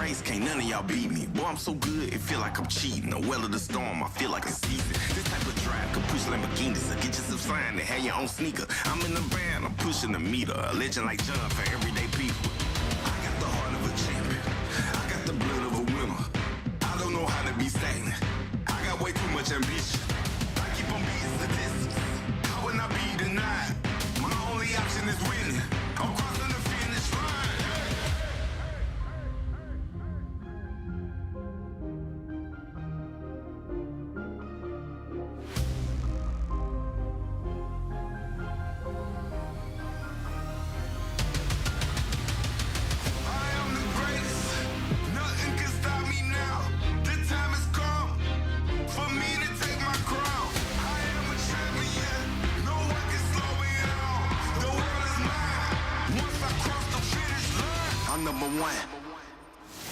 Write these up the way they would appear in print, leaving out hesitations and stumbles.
race, can't none of y'all beat me. Boy, I'm so good, it feel like I'm cheating. The well of the storm, I feel like it's season. This type of drive could push Lamborghinis. So get yourself signed and have your own sneaker. I'm in the van, I'm pushing the meter. A legend like John for everyday people. I got the heart of a champion. I got the blood of a winner. I don't know how to be stagnant. I got way too much ambition. I keep on beating statistics. How would I be denied? My only option is winning. I'm crossing the finish line. Number one.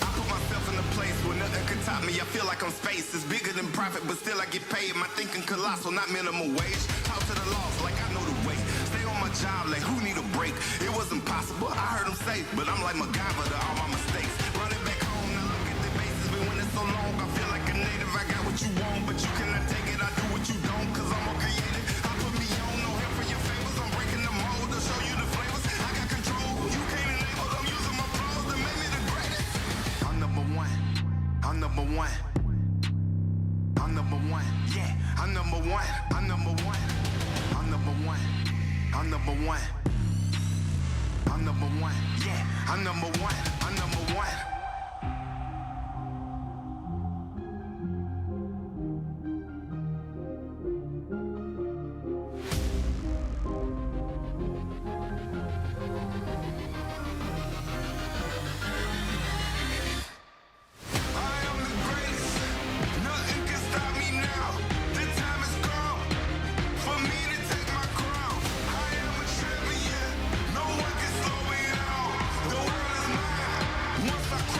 I put myself in a place where nothing can top me. I feel like I'm space. It's bigger than profit, but still I get paid. My thinking colossal, not minimum wage. Talk to the loss like I know the way. Stay on my job like who need a break? It wasn't possible, I heard him say, but I'm like MacGyver to all my mistakes. Running back home, now look at the bases. Been winning so long, I feel like a native. I got what you want, but you cannot take it. I do what you don't, cause I'm more creative. I put me on, no help for your favors. I'm breaking the mold to show you the flavors. I got control, you can't enable. I'm using my flaws to make me the greatest. I'm number one. I'm number one. I'm number one. Yeah, I'm number one. I'm number one. I'm number one. I'm number one. I'm number one. Yeah, I'm number one. I'm number one. Once I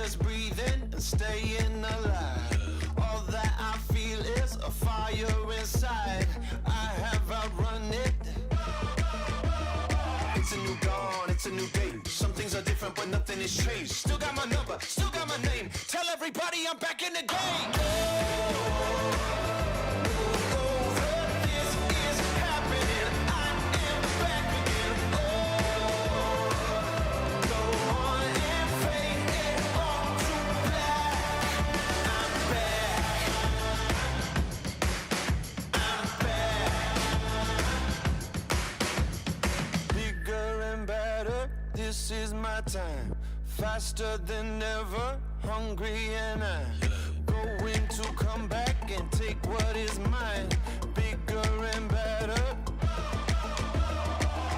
just breathing and staying alive. All that I feel is a fire inside. I have outrun it. It's a new dawn, it's a new day. Some things are different, but nothing has changed. Still got my number, still got my name. Tell everybody I'm back in the game. This is my time, faster than ever, hungry and I'm going to come back and take what is mine, bigger and better.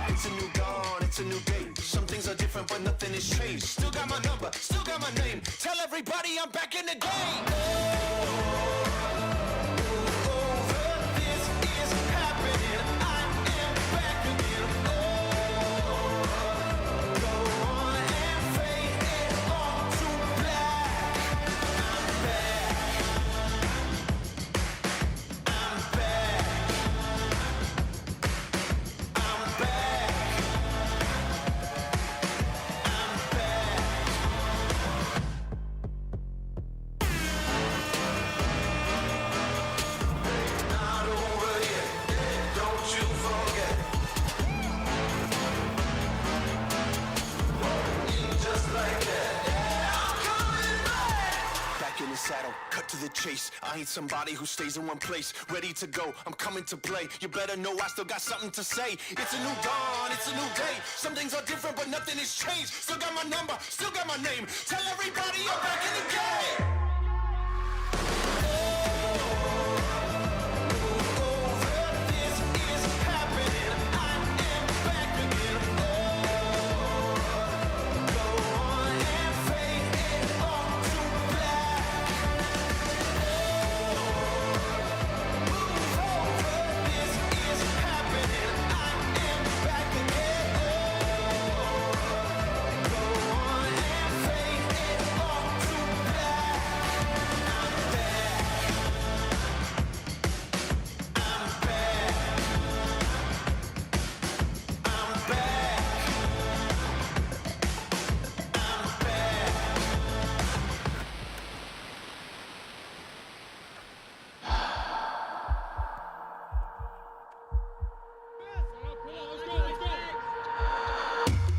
It's a new dawn, it's a new day. Some things are different, but nothing has changed. Still got my number, still got my name. Tell everybody I'm back in the game. This is happening. I am back again. Saddle, cut to the chase. I ain't somebody who stays in one place. Ready to go, I'm coming to play. You better know I still got something to say. It's a new dawn, it's a new day. Some things are different, but nothing has changed. Still got my number, still got my name. Tell everybody I'm back in the game.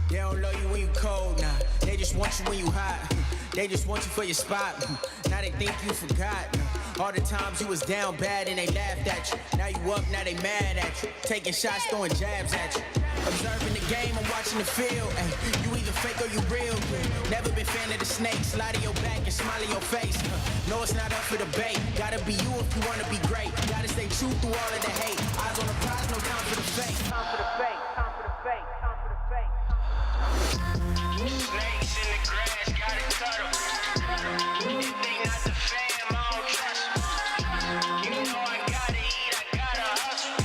They don't love you when you cold now. They just want you when you hot. They just want you for your spot. Now they think you forgot. All the times you was down bad and they laughed at you. Now you up, now they mad at you. Taking shots, throwing jabs at you. Observing the game, I'm watching the field. Ay, you either fake or you real. Never been fan of the snakes. Lie to your back and smile in your face. No, it's not up for debate. Gotta be you if you wanna be great. Gotta stay true through all of the hate. Eyes on the prize, no time for the fake. Time for the fake. Time for the fake. Time for the fake. Snakes in the grass, gotta cut 'em. If they not the fam, I don't trust 'em. You know I gotta eat, I gotta hustle.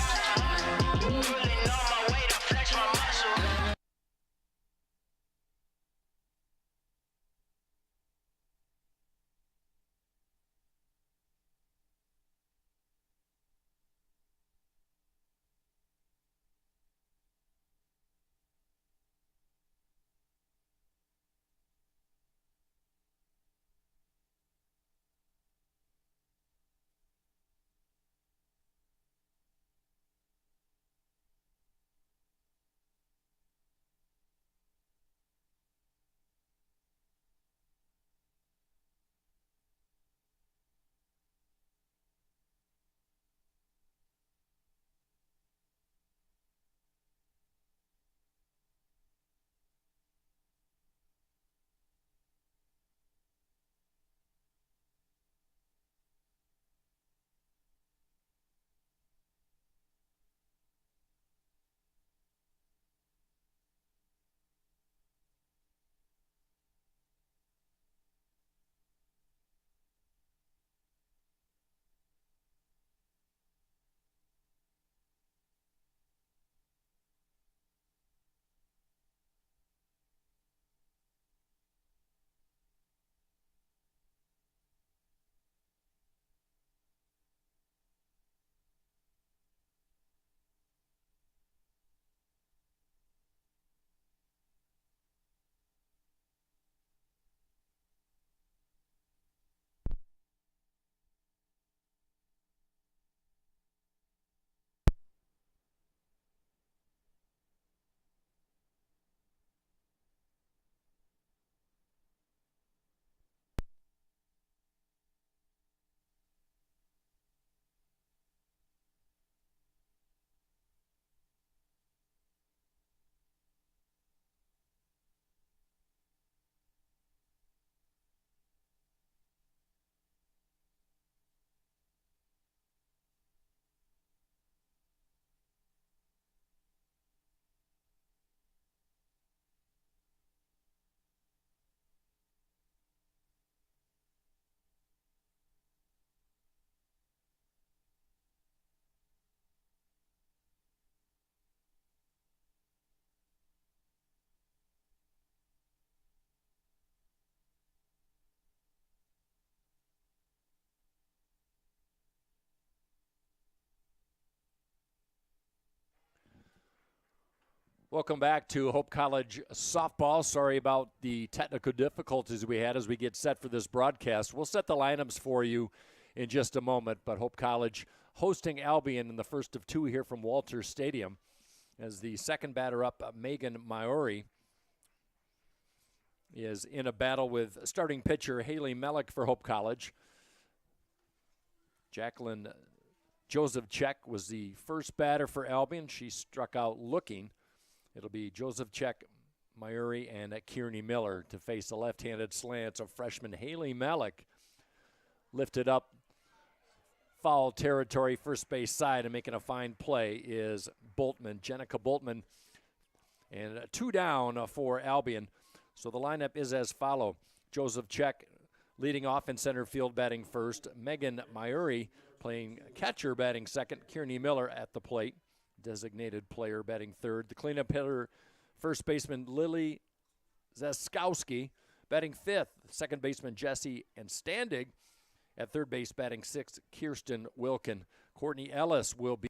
Pulling on my weight, I flex my muscle. Welcome back to Hope College softball. Sorry about the technical difficulties we had as we get set for this broadcast. We'll set the lineups for you in just a moment, but Hope College hosting Albion in the first of two here from Walters Stadium as the second batter up, Megan MIAA, is in a battle with starting pitcher Haley Mellick for Hope College. Jacqueline Joseph-Czech was the first batter for Albion. She struck out looking. It'll be Joseph-Czech, MIAA, and Kearney Miller to face the left-handed slants of freshman Haley Mellick. Lifted up foul territory, first base side, and making a fine play is Boltman, Jenica Boltman. And 2 down for Albion. So the lineup is as follow. Joseph-Czech leading off in center field, batting first. Megan MIAA playing catcher, batting second. Kearney Miller at the plate, designated player, batting third. The cleanup hitter, first baseman Lily Zaskowski, batting fifth. Second baseman Jesse and Standig. At third base, batting sixth, Kirsten Wilkin. Courtney Ellis will be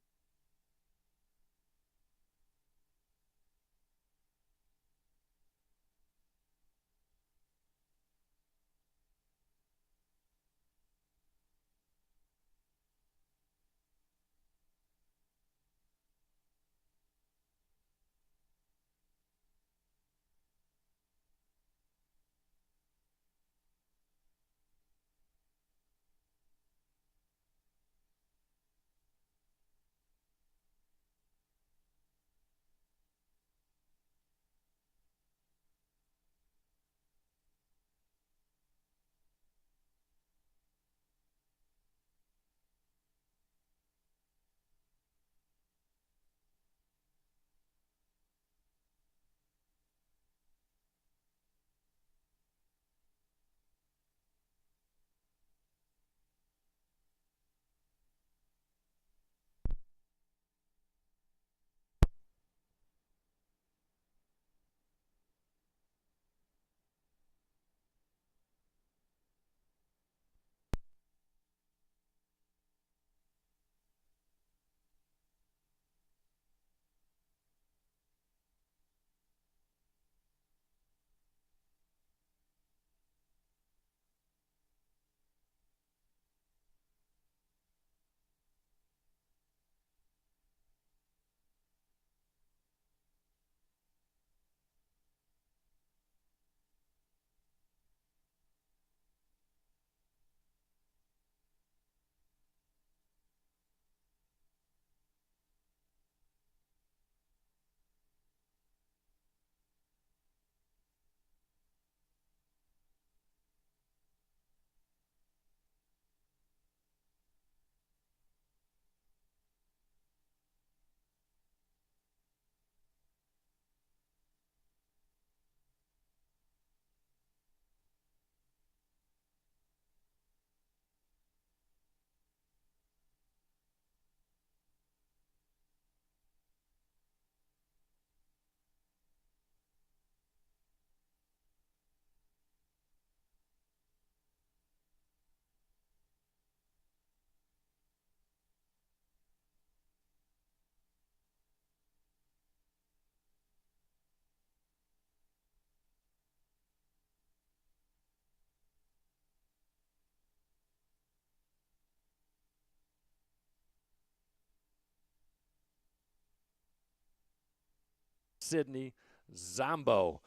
Sydney Zombo.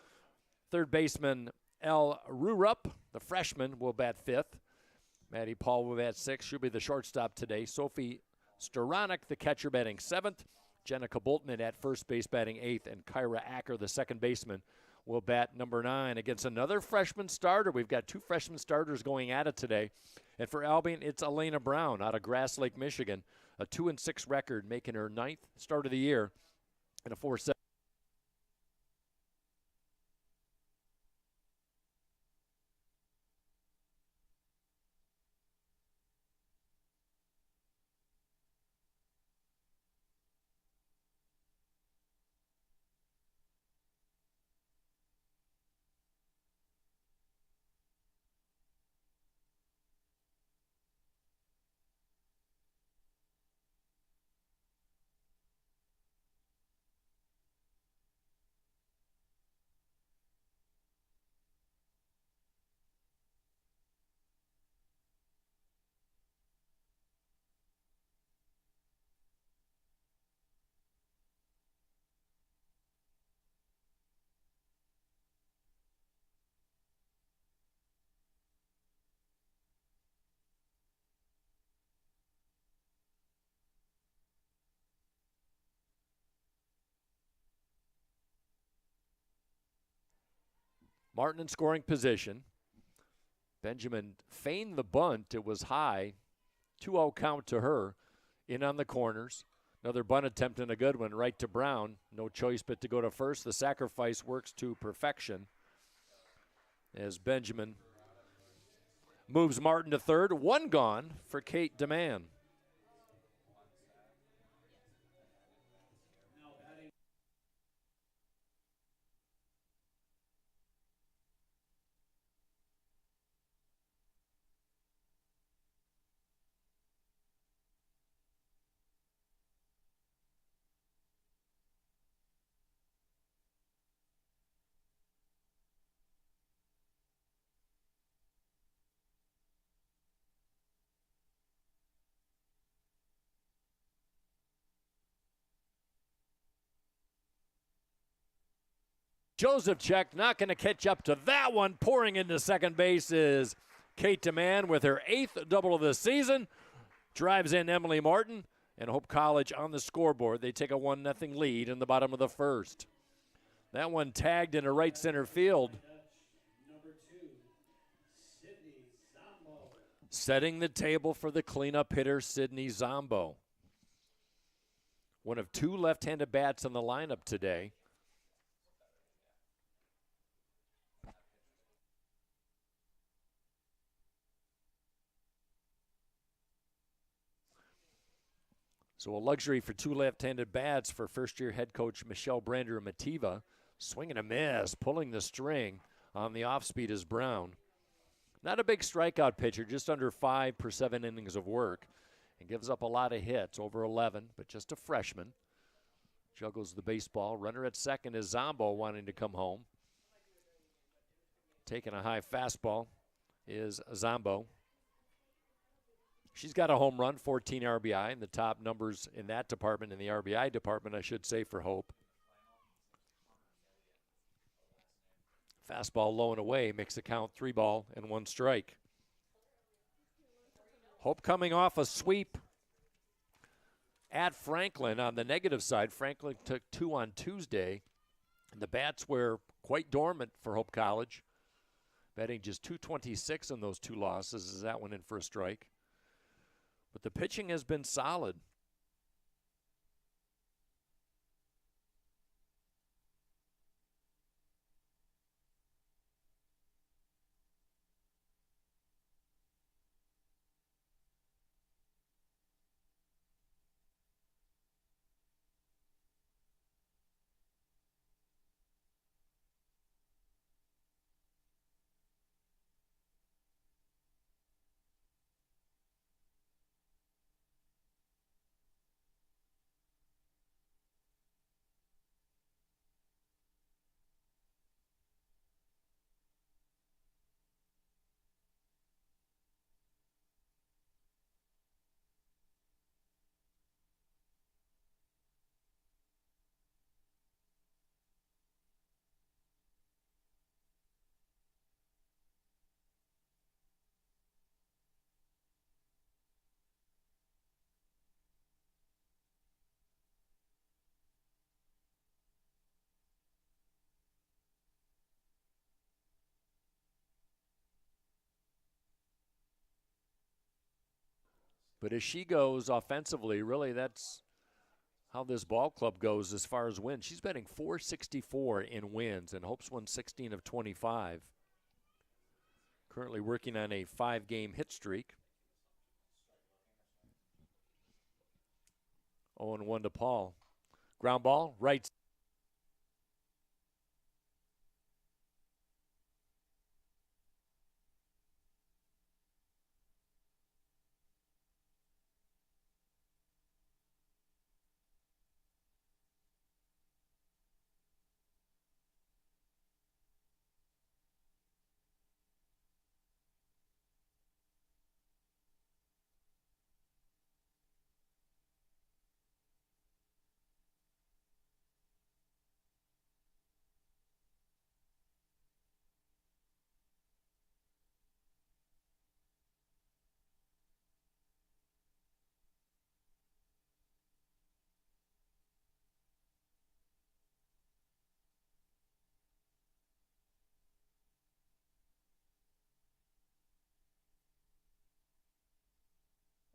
Third baseman El Rurup, the freshman, will bat fifth. Maddie Paul will bat sixth. She'll be the shortstop today. Sophie Storanek, the catcher, batting seventh. Jenica Boltman at first base, batting eighth. And Kyra Acker, the second baseman, will bat number 9 against another freshman starter. We've got 2 freshman starters going at it today. And for Albion, it's Elena Brown out of Grass Lake, Michigan. A 2-6 record, making her 9th start of the year and a 4-7. Martin in scoring position. Benjamin feigned the bunt. It was high. 2-0 count to her. In on the corners. Another bunt attempt and a good one right to Brown. No choice but to go to first. The sacrifice works to perfection as Benjamin moves Martin to third. One gone for Kate DeMann. Joseph Check not going to catch up to that one. Pouring into second base is Kate DeMann with her 8th double of the season. Drives in Emily Martin, and Hope College on the scoreboard. They take a 1-0 lead in the bottom of the first. That one tagged into right center field. Setting the table for the cleanup hitter, Sydney Zombo. One of 2 left-handed bats in the lineup today. So a luxury for 2 left-handed bats for first-year head coach Michelle Brander-Mativa. Swing and a miss, pulling the string on the off-speed is Brown. Not a big strikeout pitcher, just under 5 per 7 innings of work. And gives up a lot of hits, over 11, but just a freshman. Juggles the baseball. Runner at second is Zombo wanting to come home. Taking a high fastball is Zombo. She's got a home run, 14 RBI, and the top numbers in that department, in the RBI department, I should say, for Hope. Fastball low and away makes the count 3-1 strike. Hope coming off a sweep at Franklin on the negative side. Franklin took 2 on Tuesday, and the bats were quite dormant for Hope College. Betting just 226 in those 2 losses. Is that one in for a strike? But the pitching has been solid. But as she goes offensively, really that's how this ball club goes as far as wins. She's betting 464 in wins, and Hope's won 16 of 25. Currently working on a 5-game hit streak. 0-1 to Paul. Ground ball, right.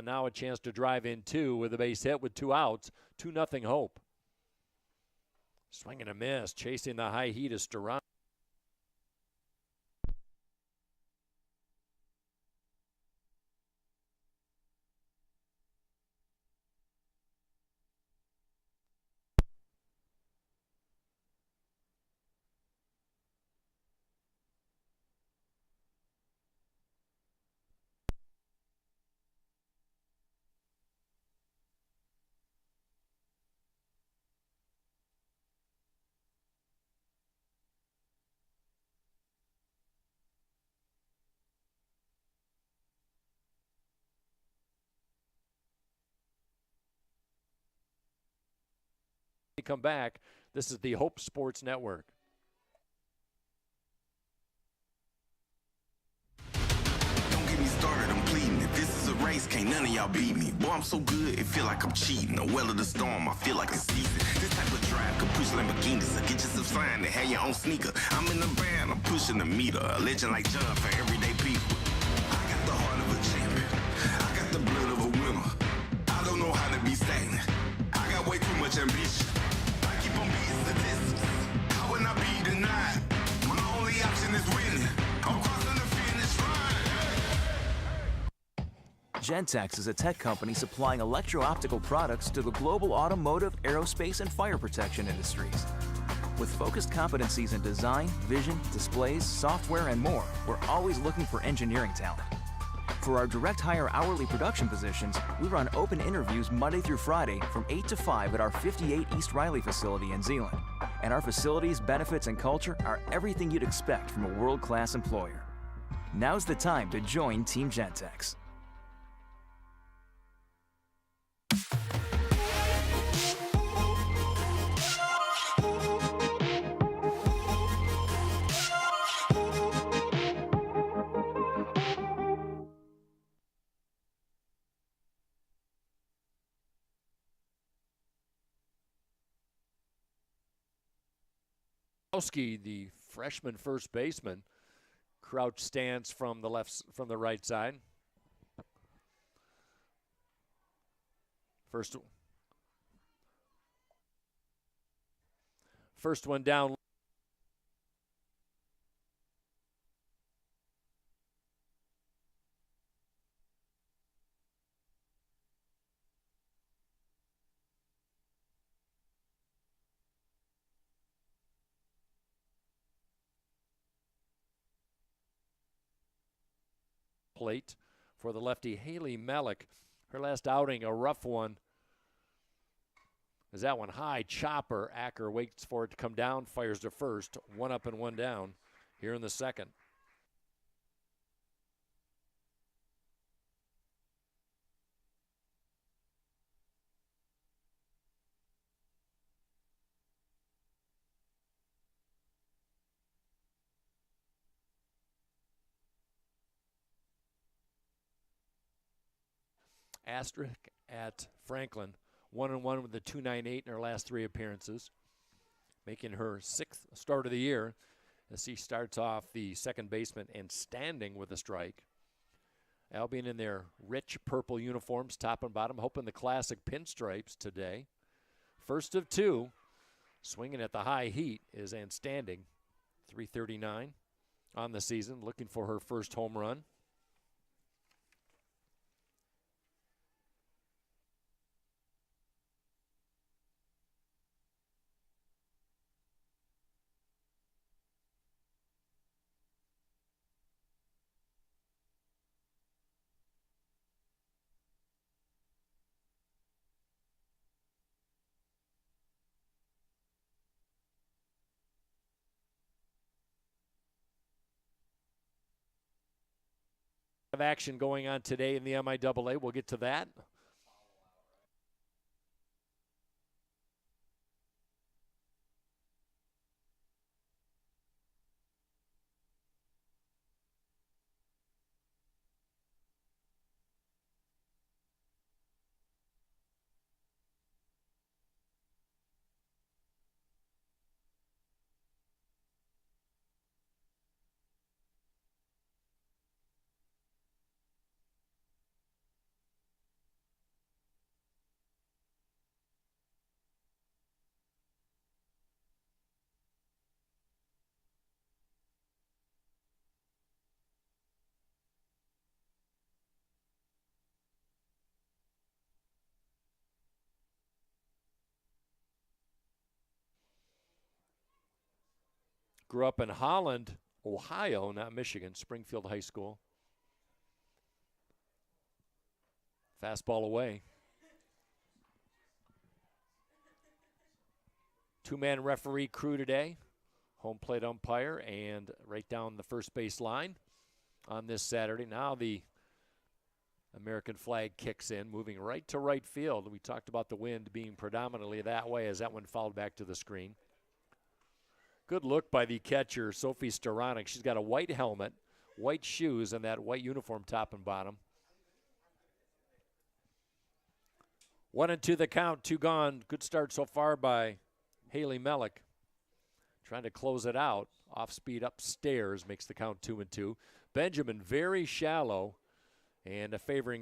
now a chance to drive in two with a base hit with 2 outs. 2-0 Hope. Swing and a miss. Chasing the high heat is Duran. Come back. This is the Hope Sports Network. Don't get me started, I'm pleading. If this is a race, can't none of y'all beat me. Boy, I'm so good, it feel like I'm cheating. The well of the storm, I feel like it's season. This type of drive could push Lamborghinis. I get you some sign to have your own sneaker. I'm in the band, I'm pushing the meter. A legend like John for everyday people. I got the heart of a champion. I got the blood of a winner. I don't know how to be stagnant. I got way too much ambition. I keep on beating statistics. How would I be denied? My only option is winning. I'm crossing the finish line. Gentex is a tech company supplying electro-optical products to the global automotive, aerospace, and fire protection industries. With focused competencies in design, vision, displays, software, and more, we're always looking for engineering talent. For our direct hire hourly production positions, we run open interviews Monday through Friday from 8 to 5 at our 58 East Riley facility in Zeeland. And our facilities, benefits, and culture are everything you'd expect from a world-class employer. Now's the time to join Team Gentex. The freshman first baseman, crouch stance from the right side. First one down. Plate for the lefty Haley Melick. Her last outing, a rough one. Is that one high? Chopper. Acker waits for it to come down, fires to first. 1 up and 1 down here in the second. Asterisk at Franklin. 1-1 with the 2.98 in her last 3 appearances, making her 6th start of the year as she starts off the second baseman and standing with a strike. Albion in their rich purple uniforms, top and bottom, hoping the classic pinstripes today. First of 2, swinging at the high heat is and standing. 339 on the season, looking for her first home run. Of action going on today in the MIAA. We'll get to that. Grew up in Holland, Ohio, not Michigan, Springfield High School. Fastball away. Two-man referee crew today. Home plate umpire and right down the first base line on this Saturday. Now the American flag kicks in, moving right to right field. We talked about the wind being predominantly that way as that one fouled back to the screen. Good look by the catcher, Sophie Staranek. She's got a white helmet, white shoes, and that white uniform top and bottom. 1-2 the count, 2 gone. Good start so far by Haley Mellick. Trying to close it out. Off speed upstairs makes the count 2-2. Benjamin very shallow and favoring.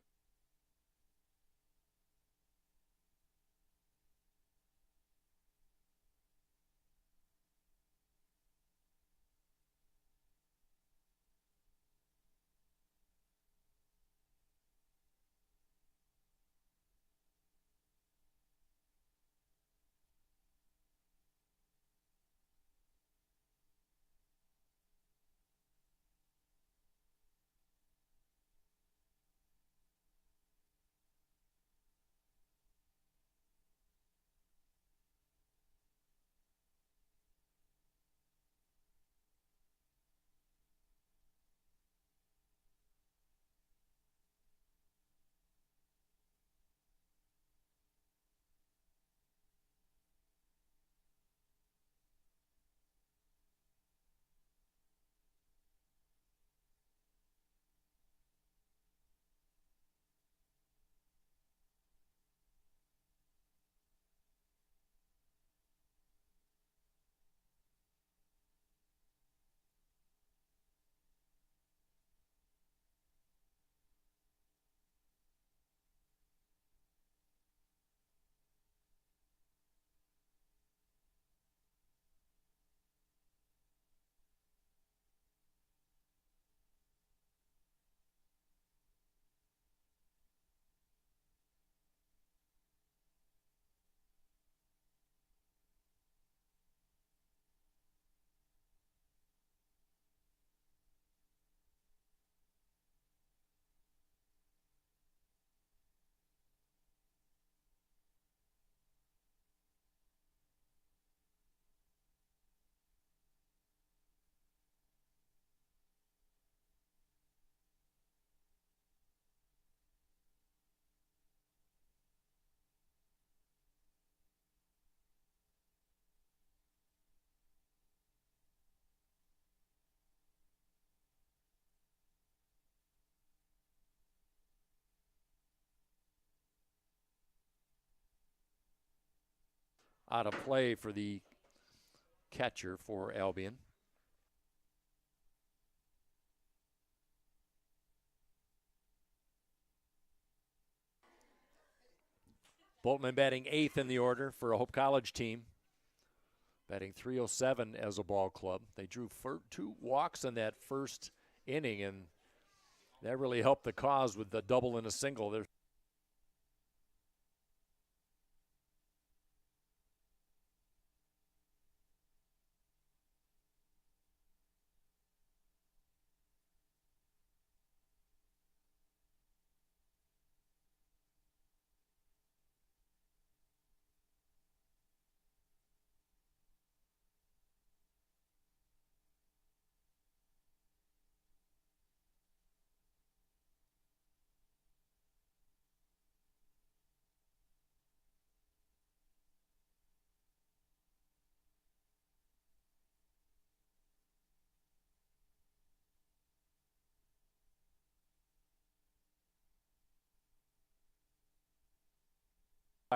Out of play for the catcher for Albion. Boltman batting 8th in the order for a Hope College team. Batting .307 as a ball club. They drew 2 walks in that first inning, and that really helped the cause with the double and a single. They're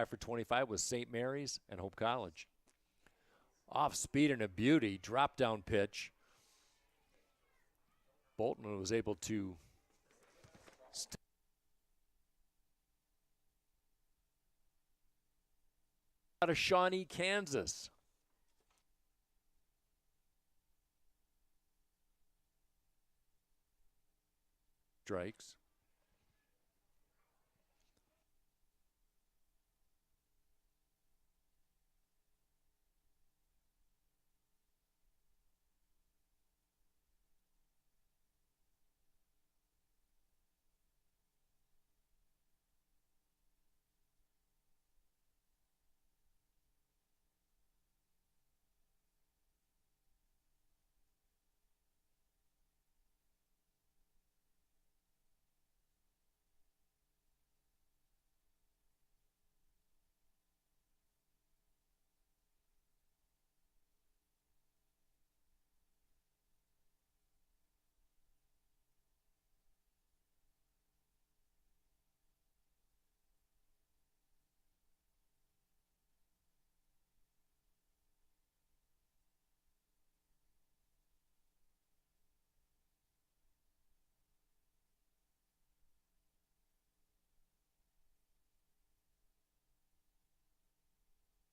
for 25 was St. Mary's and Hope College. Off speed and a beauty, drop down pitch. Bolton was able to out of Shawnee, Kansas. Strikes.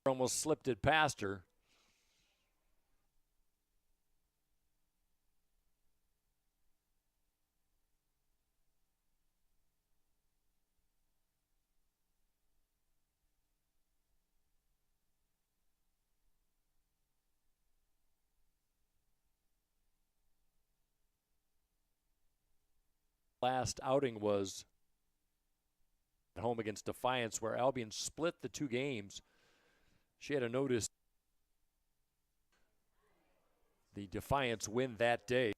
almost slipped it past her. Last outing was at home against Defiance, where Albion split the 2 games. She had to notice the Defiance win that day.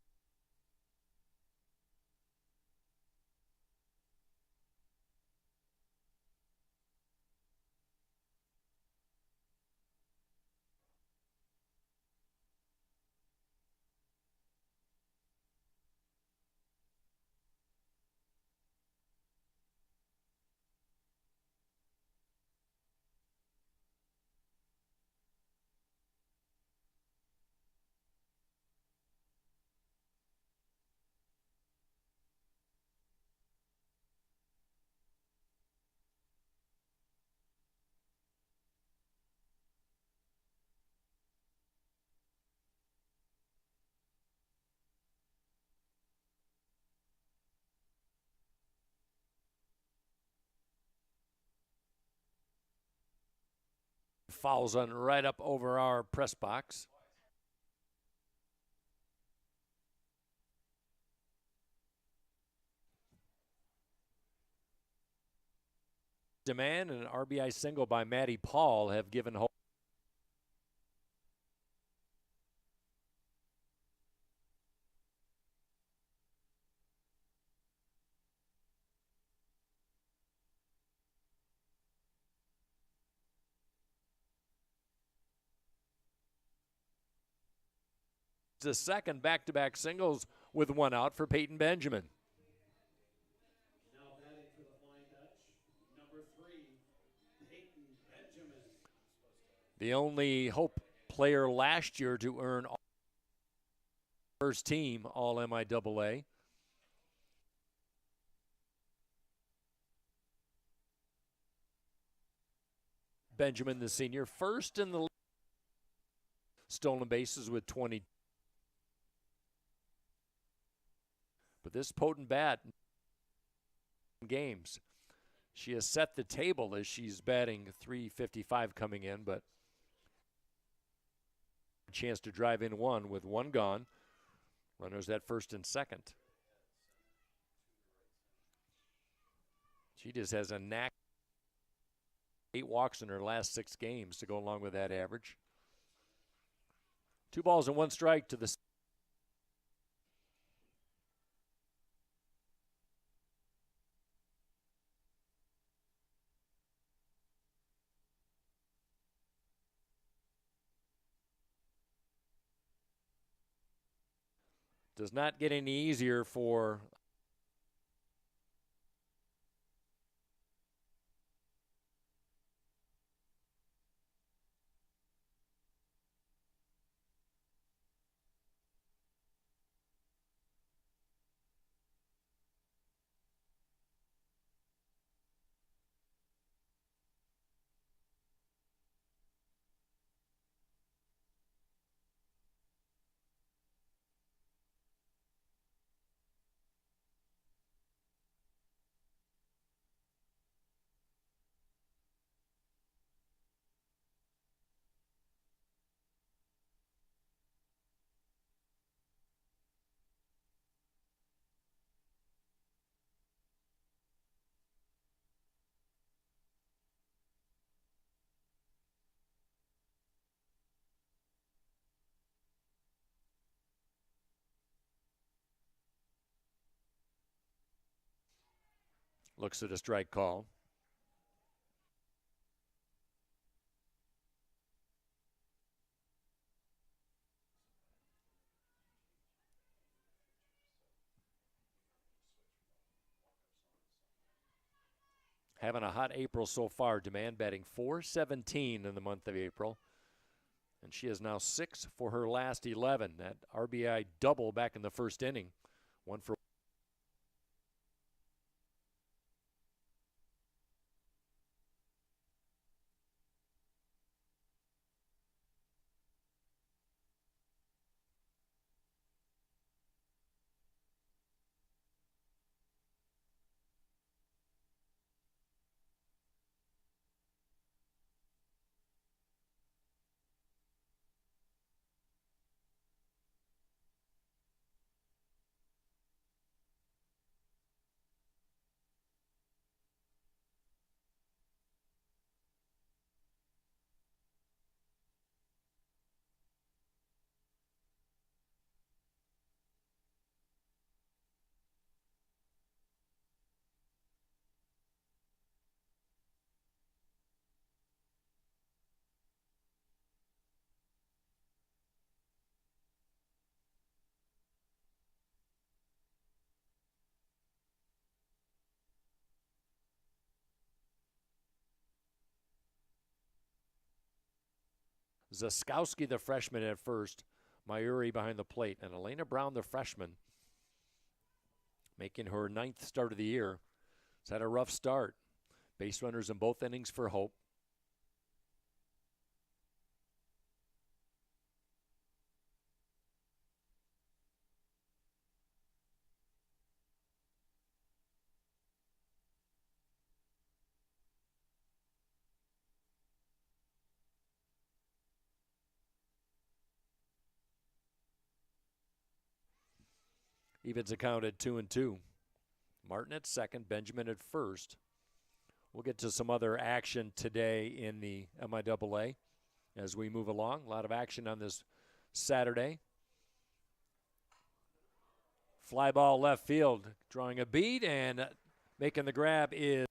Fouls on right up over our press box. Demand and an RBI single by Maddie Paul have given hope. The second back-to-back singles with 1 out for Peyton Benjamin. Now batting for the Flying Dutch, number 3, Peyton Benjamin. The only Hope player last year to earn first team All MIAA. Benjamin, the senior, first in the stolen bases with 20. But this potent bat games. She has set the table as she's batting .355 coming in, but a chance to drive in 1 with 1 gone. Runners at first and second. She just has a knack. 8 walks in her last 6 games to go along with that average. 2 balls and 1 strike to the does not get any easier for looks at a strike call. Having a hot April so far. Demand batting .417 in the month of April. And she is now 6 for her last 11. That RBI double back in the first inning. 1 for Zaskowski, the freshman, at first. MIAA behind the plate. And Elena Brown, the freshman, making her 9th start of the year. It's had a rough start. Base runners in both innings for Hope. Evens account at 2-2. Martin at second, Benjamin at first. We'll get to some other action today in the MIAA as we move along. A lot of action on this Saturday. Fly ball left field, drawing a beat, and making the grab is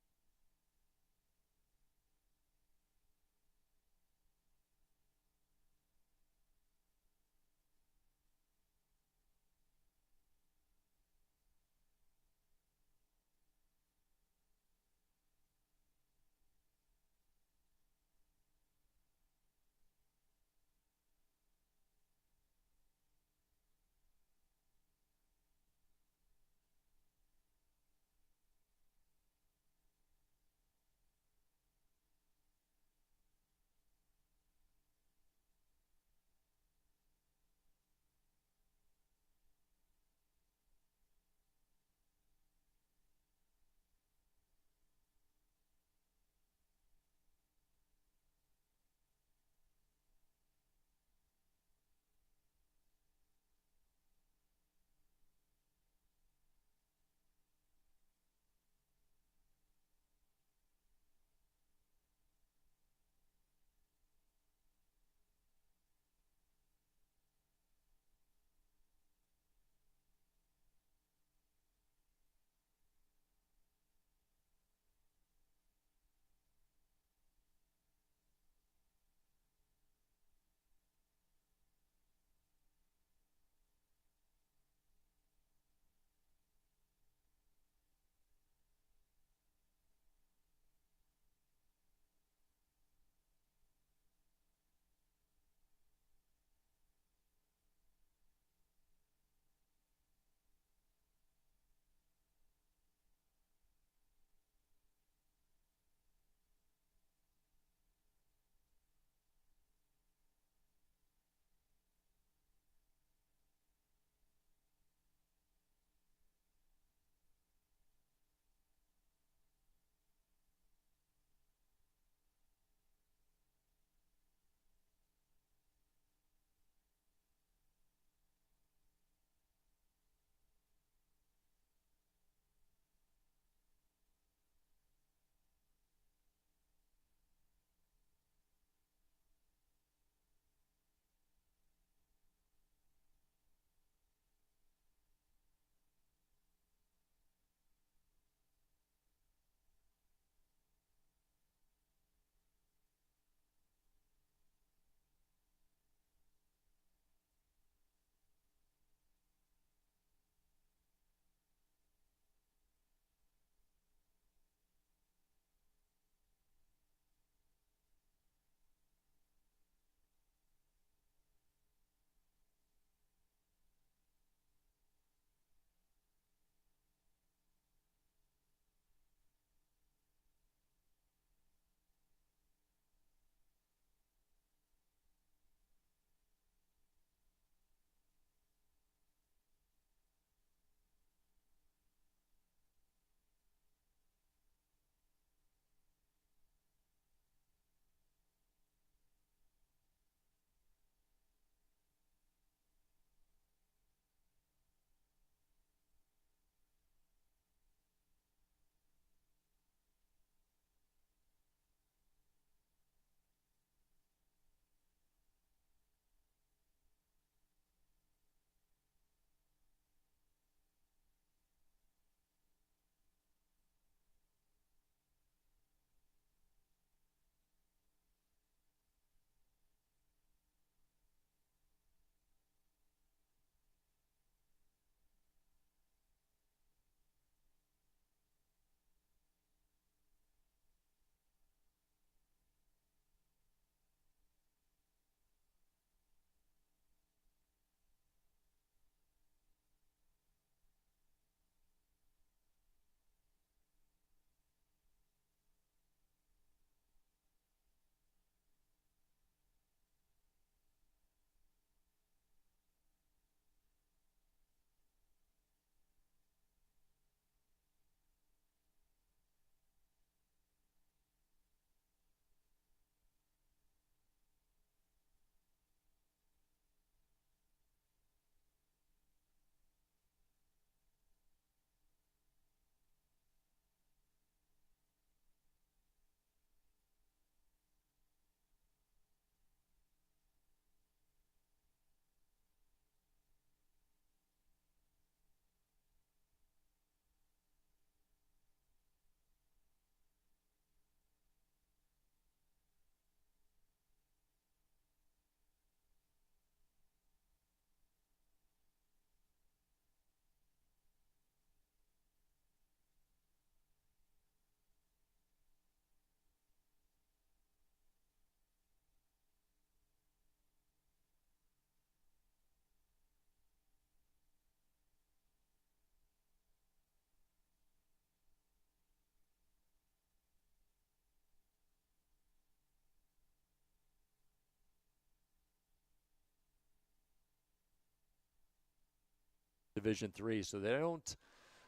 Division III, so they don't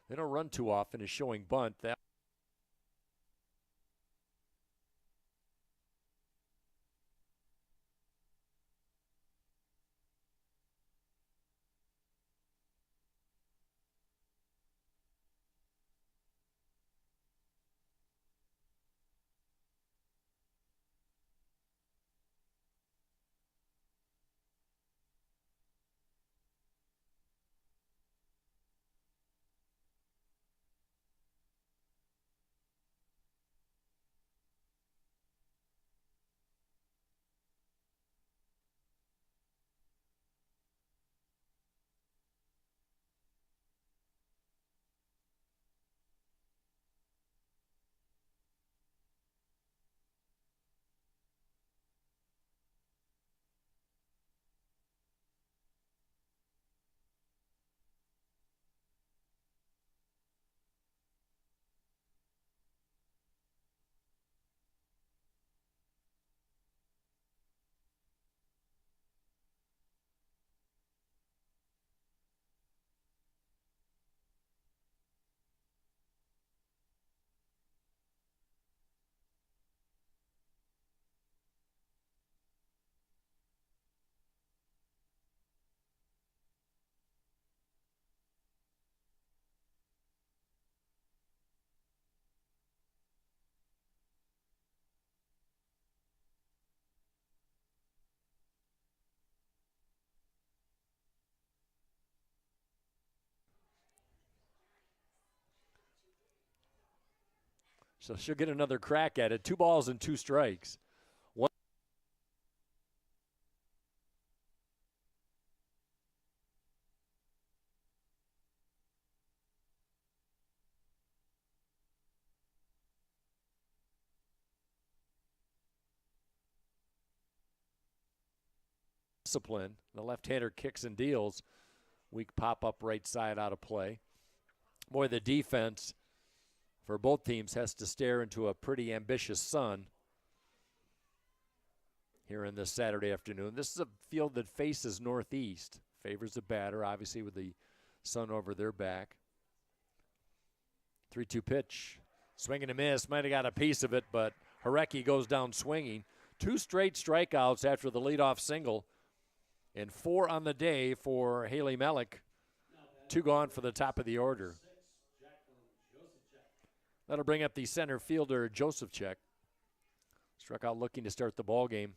run too often is showing bunt. That so she'll get another crack at it. 2 balls and 2 strikes. One discipline. The left-hander kicks and deals. Weak pop-up right side out of play. Boy, the defense for both teams has to stare into a pretty ambitious sun here in this Saturday afternoon. This is a field that faces northeast. Favors the batter, obviously, with the sun over their back. 3-2 pitch. Swing and a miss. Might have got a piece of it, but Harecki goes down swinging. 2 straight strikeouts after the leadoff single, and 4 on the day for Haley Melick. 2 gone for the top of the order. That'll bring up the center fielder, Joseph Check. Struck out looking to start the ball game.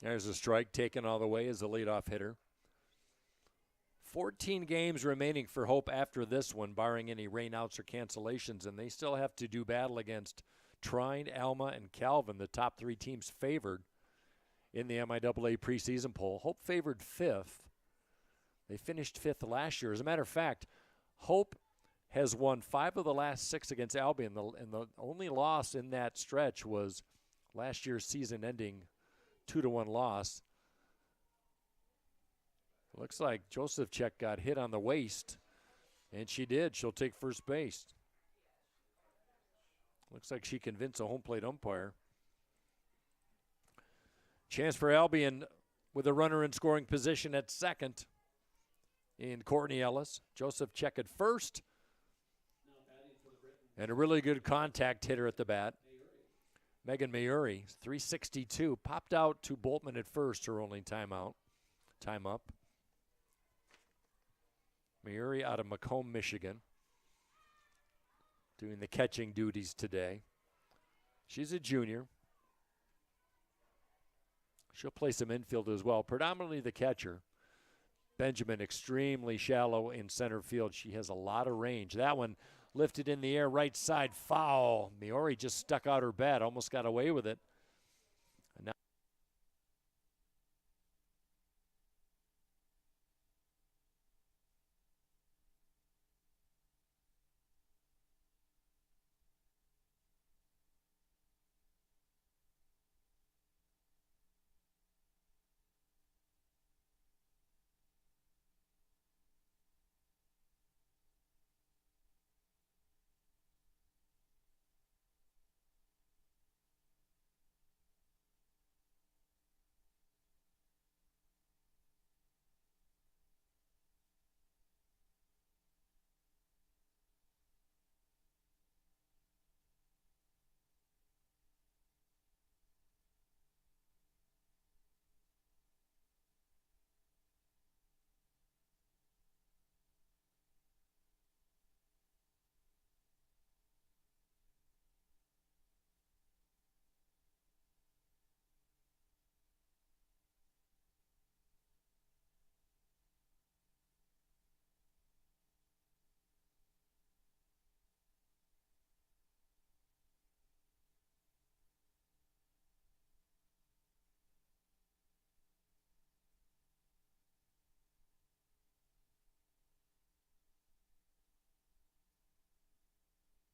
There's a strike taken all the way as the leadoff hitter. 14 games remaining for Hope after this one, barring any rainouts or cancellations, and they still have to do battle against Trine, Alma, and Calvin, the top 3 teams favored in the MIAA preseason poll. Hope favored 5th. They finished 5th last year. As a matter of fact, Hope has won 5 of the last 6 against Albion, and the only loss in that stretch was last year's season-ending 2-1 loss. Looks like Joseph Check got hit on the waist, and she did. She'll take first base. Looks like she convinced a home plate umpire. Chance for Albion with a runner in scoring position at second in Courtney Ellis. Joseph Check at first. And a really good contact hitter at the bat. Megan Mayuri, 362. Popped out to Boltman at first, her only time up. Mayuri out of Macomb, Michigan, doing the catching duties today. She's a junior. She'll play some infield as well, predominantly the catcher. Benjamin extremely shallow in center field. She has a lot of range. That one lifted in the air, right side, foul. Mayuri just stuck out her bat, almost got away with it. And now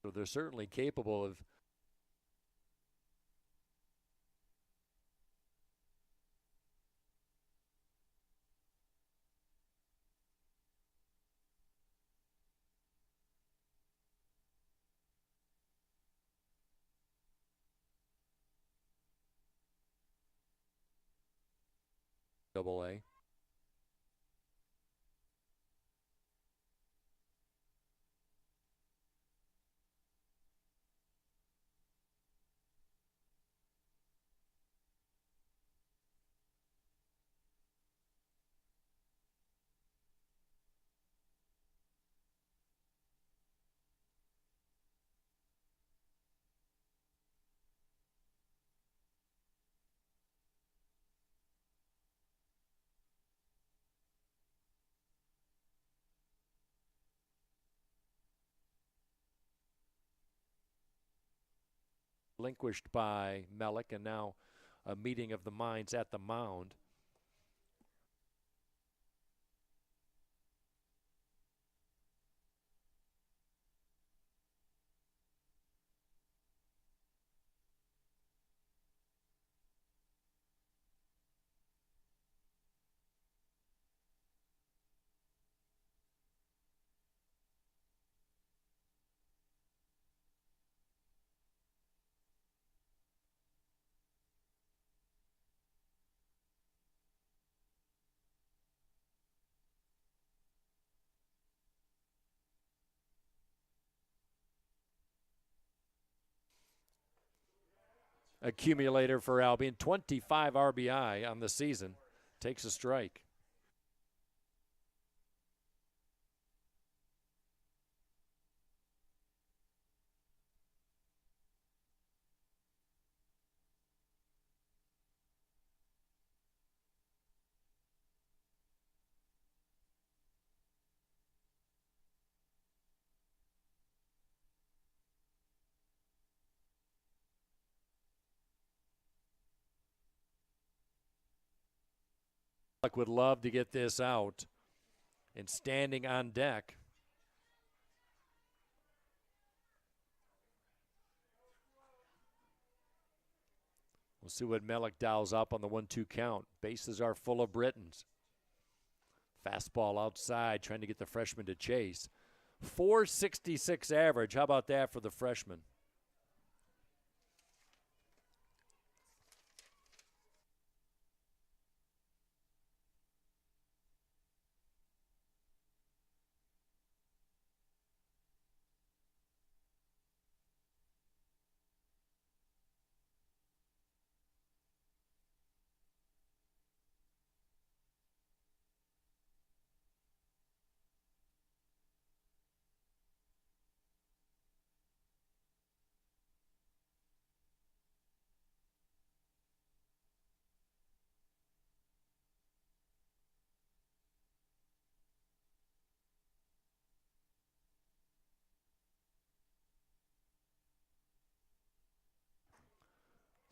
So they're certainly capable of AA. Relinquished by Mellick, and now a meeting of the minds at the mound. Accumulator for Albion, 25 RBI on the season. Takes a strike. Would love to get this out, and standing on deck. We'll see what Mellick dials up on the 1-2 count. Bases are full of Britons. Fastball outside, trying to get the freshman to chase. 466 average. How about that for the freshman?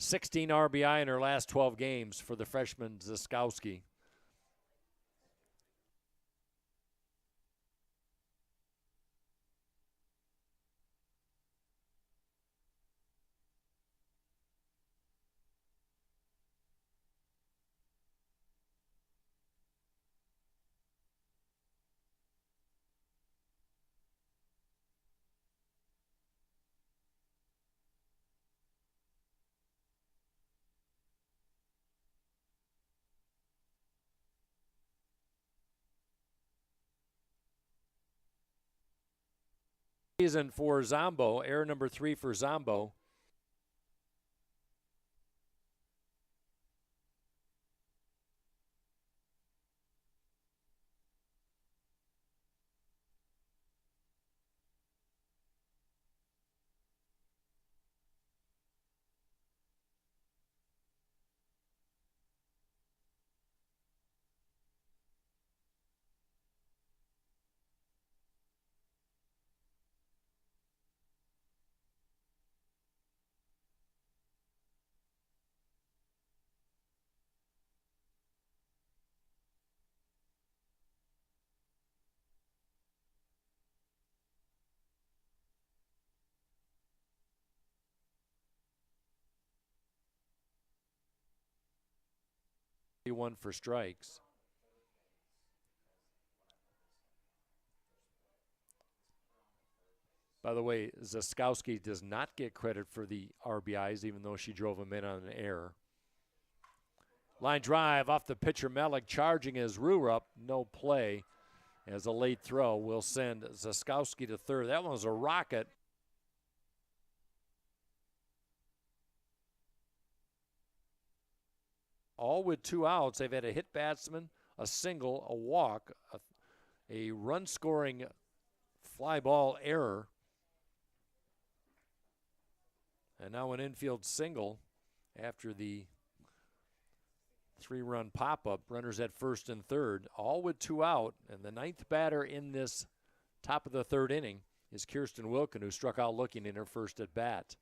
"16 RBI in her last 12 games for the freshman Ziskowski. Season for Zombo, error number 3 for Zombo. One for strikes. By the way, Zaskowski does not get credit for the RBIs, even though she drove him in on an error. Line drive off the pitcher, Melick charging his Rurup. No play as a late throw will send Zaskowski to third. That one was a rocket. All with 2 outs. They've had a hit batsman, a single, a walk, a run-scoring fly ball error, and now an infield single after the 3-run pop-up. Runners at first and third, all with 2 out. And the 9th batter in this top of the 3rd inning is Kirsten Wilkin, who struck out looking in her first at bat.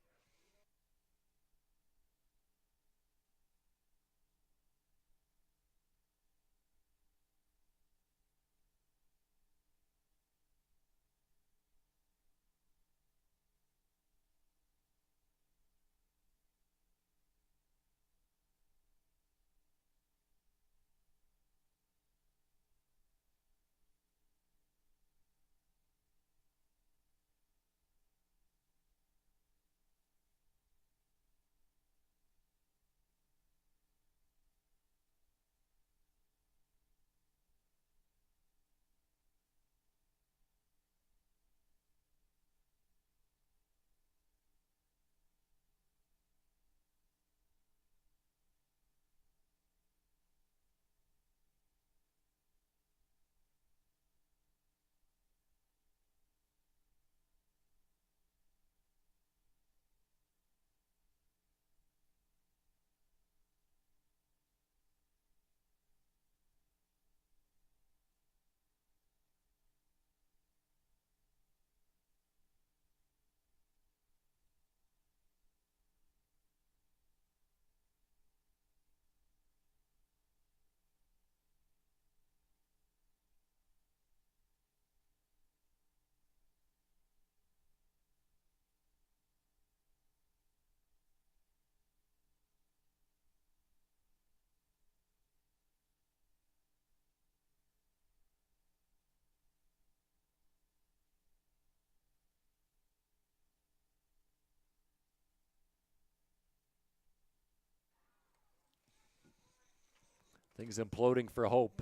Things imploding for Hope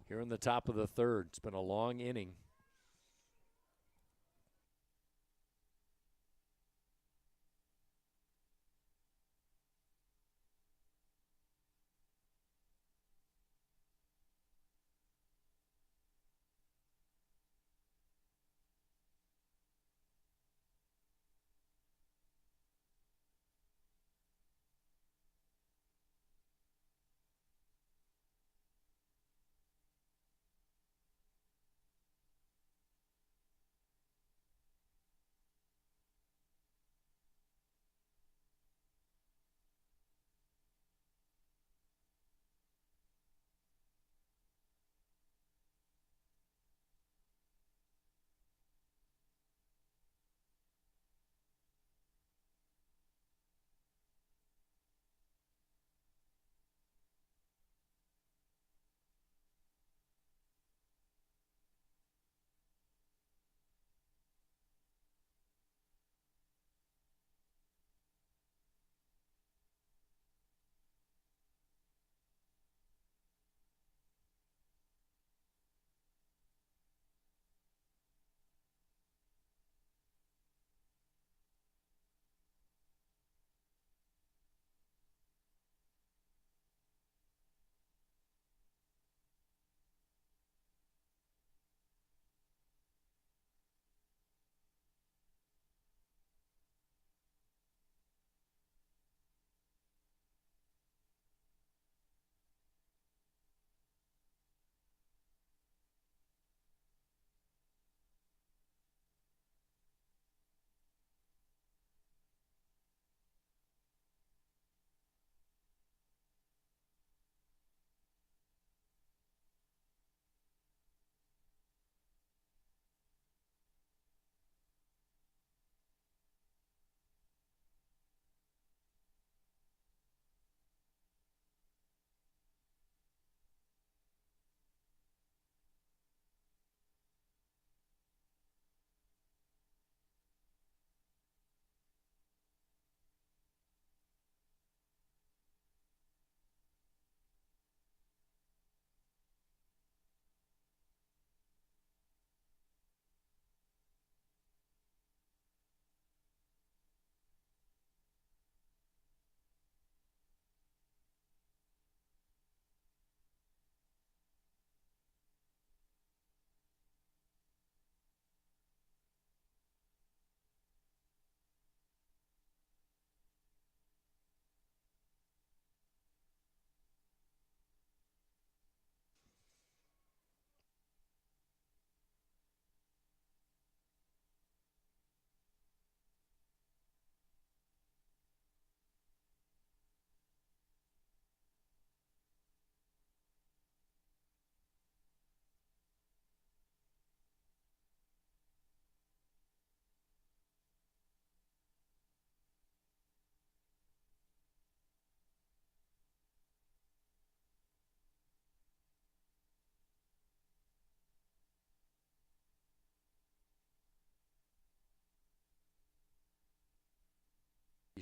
here in the top of the 3rd. It's been a long inning.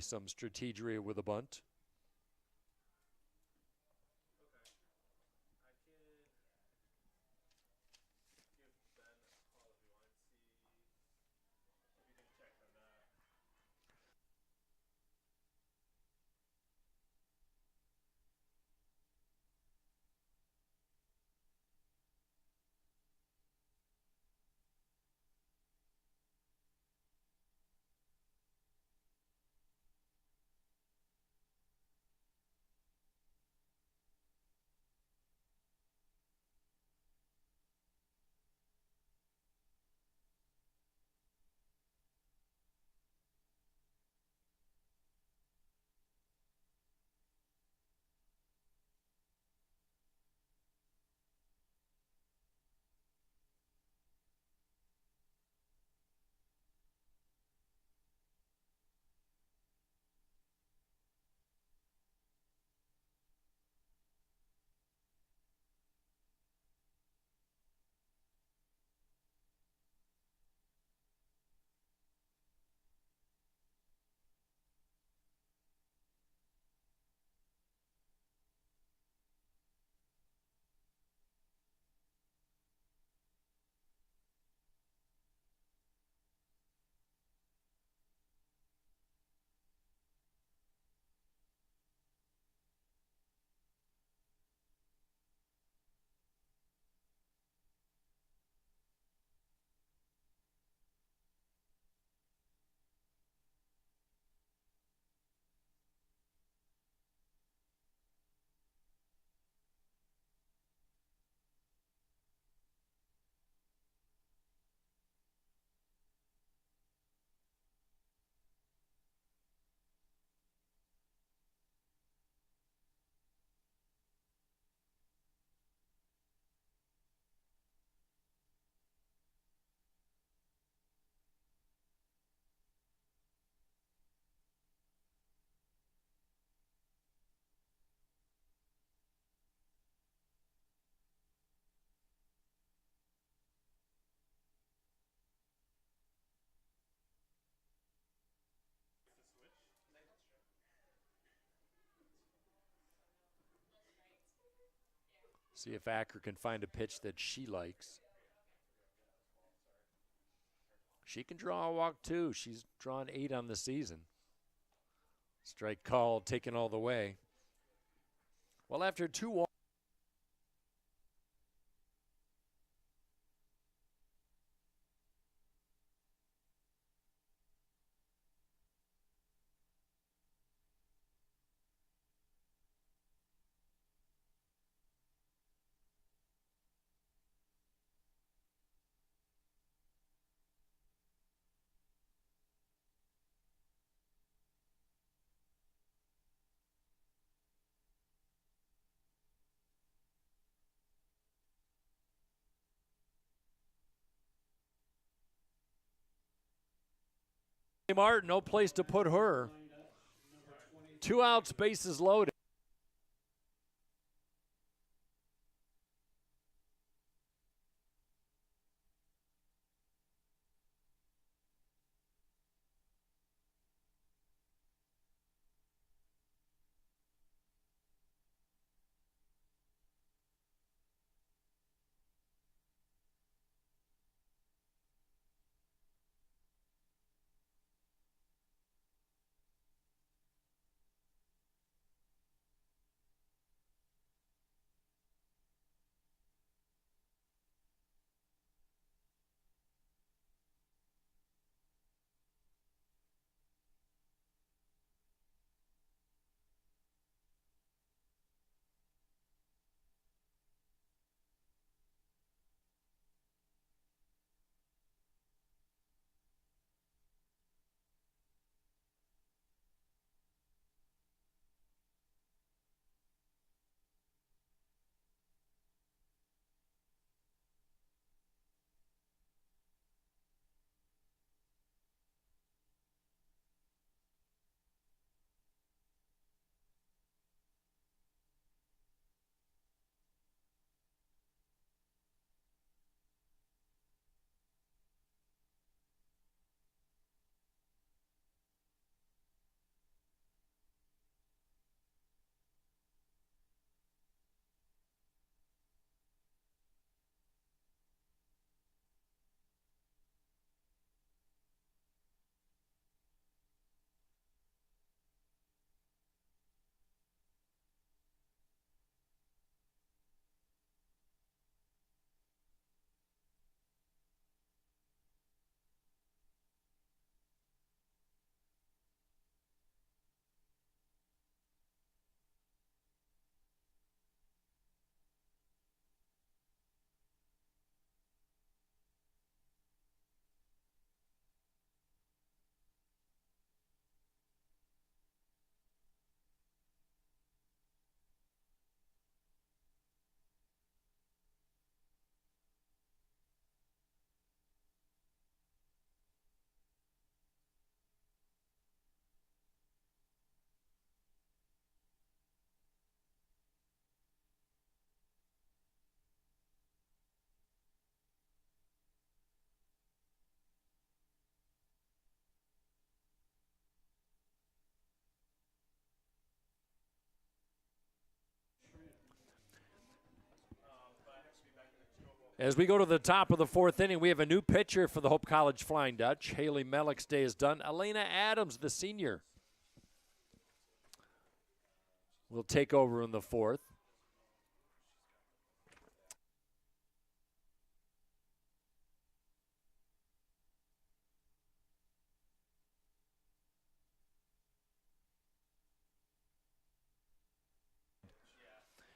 some strategery with a bunt. See if Acker can find a pitch that she likes. She can draw a walk too. She's drawn 8 on the season. Strike call taken all the way. Well, after 2 walks. Martin, no place to put her. 2 outs, bases loaded. As we go to the top of the fourth inning, we have a new pitcher for the Hope College Flying Dutch. Haley Mellick's day is done. Elena Adams, the senior, will take over in the fourth.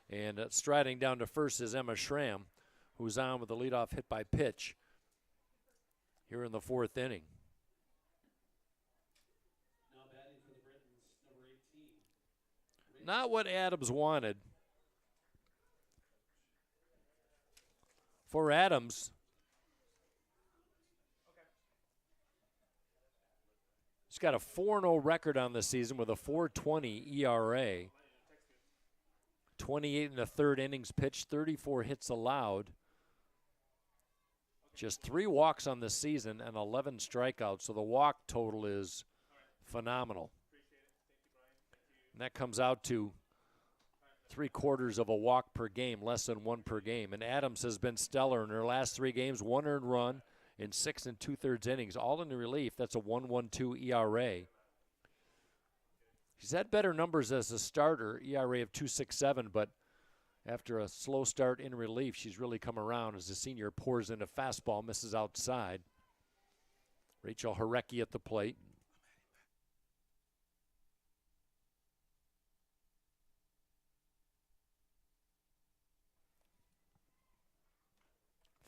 And striding down to first is Emma Schramm, who's on with the leadoff hit by pitch here in the fourth inning. Now batting for the Britons, number 18. Not what Adams wanted. For Adams, he's got a 4-0 record on the season with a 4.20 ERA. 28 in the third innings pitched, 34 hits allowed. Just 3 walks on the season and 11 strikeouts, so the walk total is phenomenal. And that comes out to 3/4 of a walk per game, less than 1 per game. And Adams has been stellar in her last 3 games, 1 earned run in 6 2/3 innings, all in relief. That's a 1.12 ERA. She's had better numbers as a starter, ERA of 2.67, but after a slow start in relief, she's really come around as the senior pours in a fastball, misses outside. Rachel Harecki at the plate.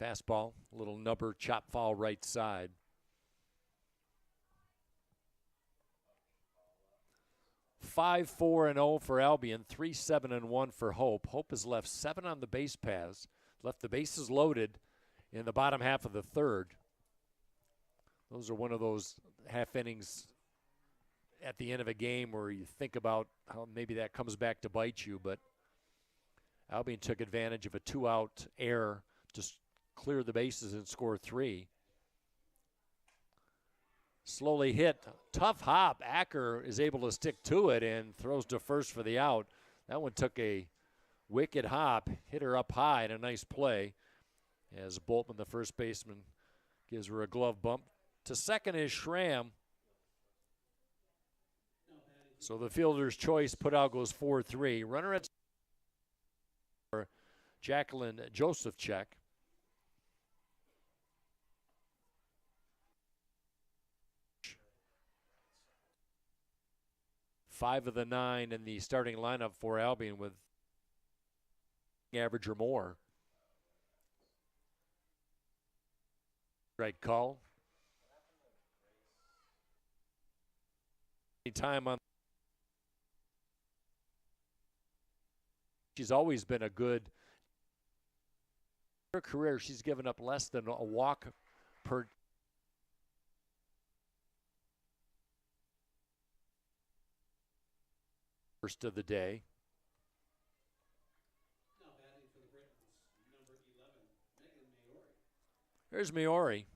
Fastball, a little nubber, chop foul right side. 5-4-0 for Albion, 3-7-1 for Hope. Hope has left 7 on the base paths, left the bases loaded in the bottom half of the third. Those are one of those half innings at the end of a game where you think about how maybe that comes back to bite you, but Albion took advantage of a 2-out error to clear the bases and score 3. Slowly hit, tough hop. Acker is able to stick to it and throws to first for the out. That one took a wicked hop, hit her up high, and a nice play as Boltman, the first baseman, gives her a glove bump. To second is Schramm. So the fielder's choice put out goes 4-3. Runner at Jacqueline Josephchek. Five of the 9 in the starting lineup for Albion with average or more. Right call. Time on. She's always been a good. Her career, she's given up less than a walk per. First of the day. Now batting for the Britons, number 11, Megan Maori. Here's Maori.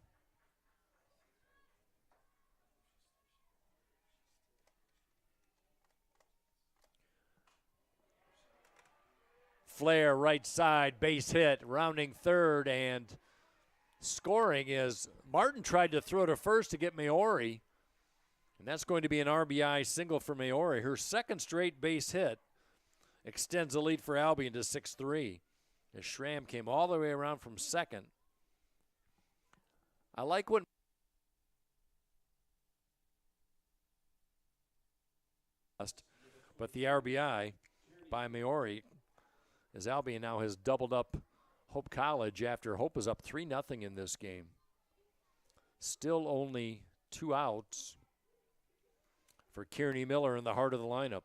Flare right side, base hit, rounding third, and scoring is Martin tried to throw to first to get Maori. And that's going to be an RBI single for Maori. Her second straight base hit extends the lead for Albion to 6-3. As Schramm came all the way around from second. I like what but the RBI by Maori as Albion now has doubled up Hope College after Hope was up 3-0 in this game. Still only 2 outs for Kearney Miller in the heart of the lineup.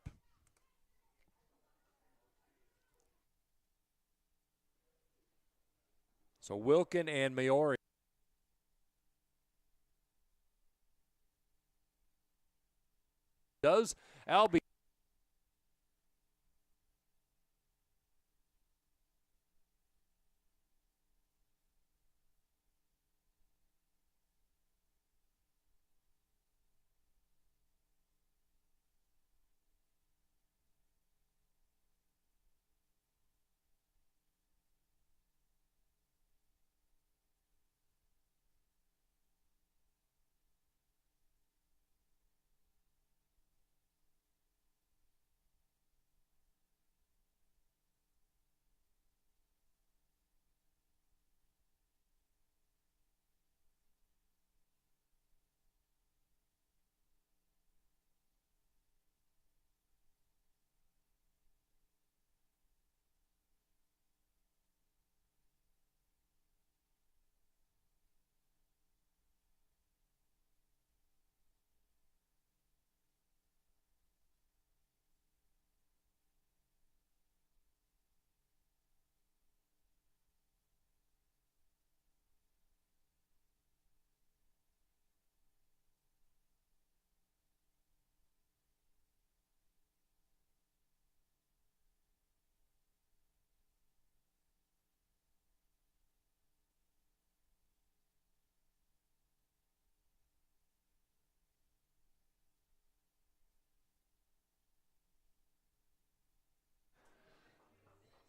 So Wilkin and Maori. Does Albion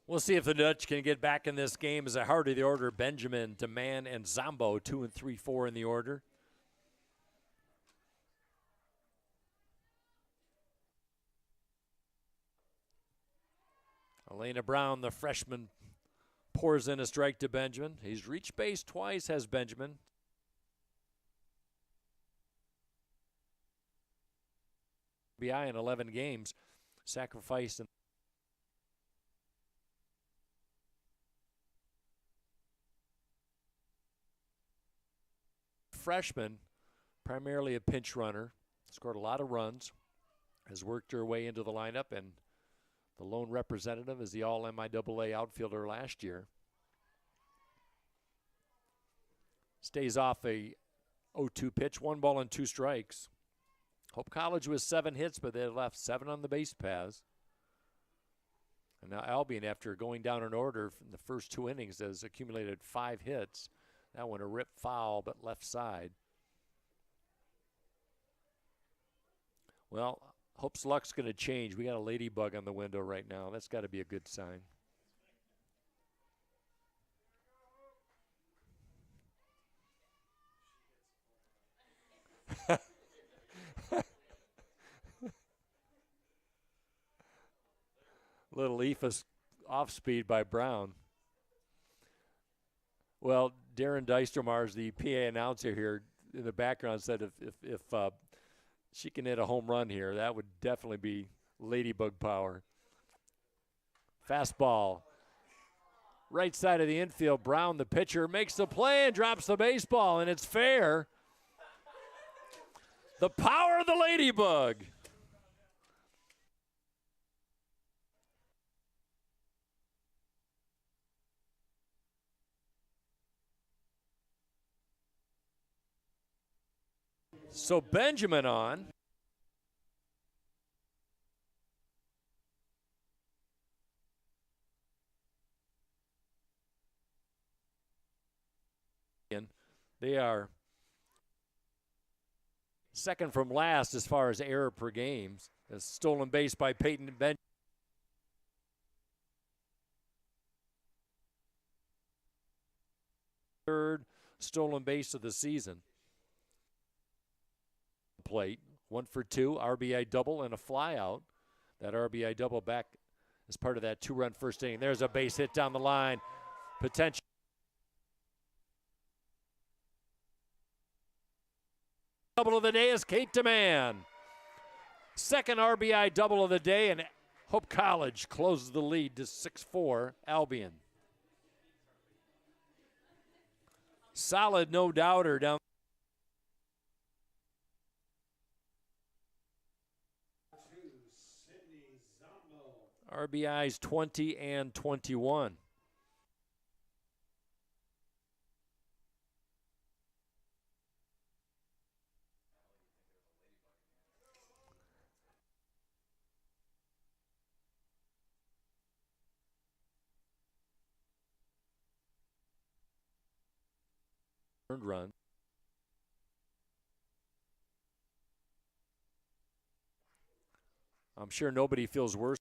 We'll see if the Dutch can get back in this game as a heart of the order. Benjamin, DeMann, and Zombo, 2 and 3, 4 in the order. Elena Brown, the freshman, pours in a strike to Benjamin. He's reached base twice, has Benjamin. RBI in 11 games, sacrificed in freshman, primarily a pinch runner, scored a lot of runs, has worked her way into the lineup, and the lone representative is the all-MIAA outfielder last year. Stays off a 0-2 pitch, 1 ball and 2 strikes. Hope College was 7 hits, but they left 7 on the base paths. And now Albion, after going down in order in the first 2 innings, has accumulated 5 hits. That one a rip foul, but left side. Well, Hope's luck's going to change. We got a ladybug on the window right now. That's got to be a good sign. Little Ephus off speed by Brown. Well, Darren Deistermars, the PA announcer here in the background, said if she can hit a home run here, that would definitely be ladybug power. Fastball. Right side of the infield, Brown, the pitcher, makes the play and drops the baseball, and it's fair. The power of the ladybug. So Benjamin on. They are second from last as far as error per game. A stolen base by Peyton Benjamin. Third stolen base of the season. Plate, 1 for 2, RBI double and a fly out. That RBI double back as part of that 2-run first inning. There's a base hit down the line. Potential. Double of the day is Kate DeMann. Second RBI double of the day, and Hope College closes the lead to 6-4 Albion. Solid no-doubter down. RBIs 20 and 21. Earned run. I'm sure nobody feels worse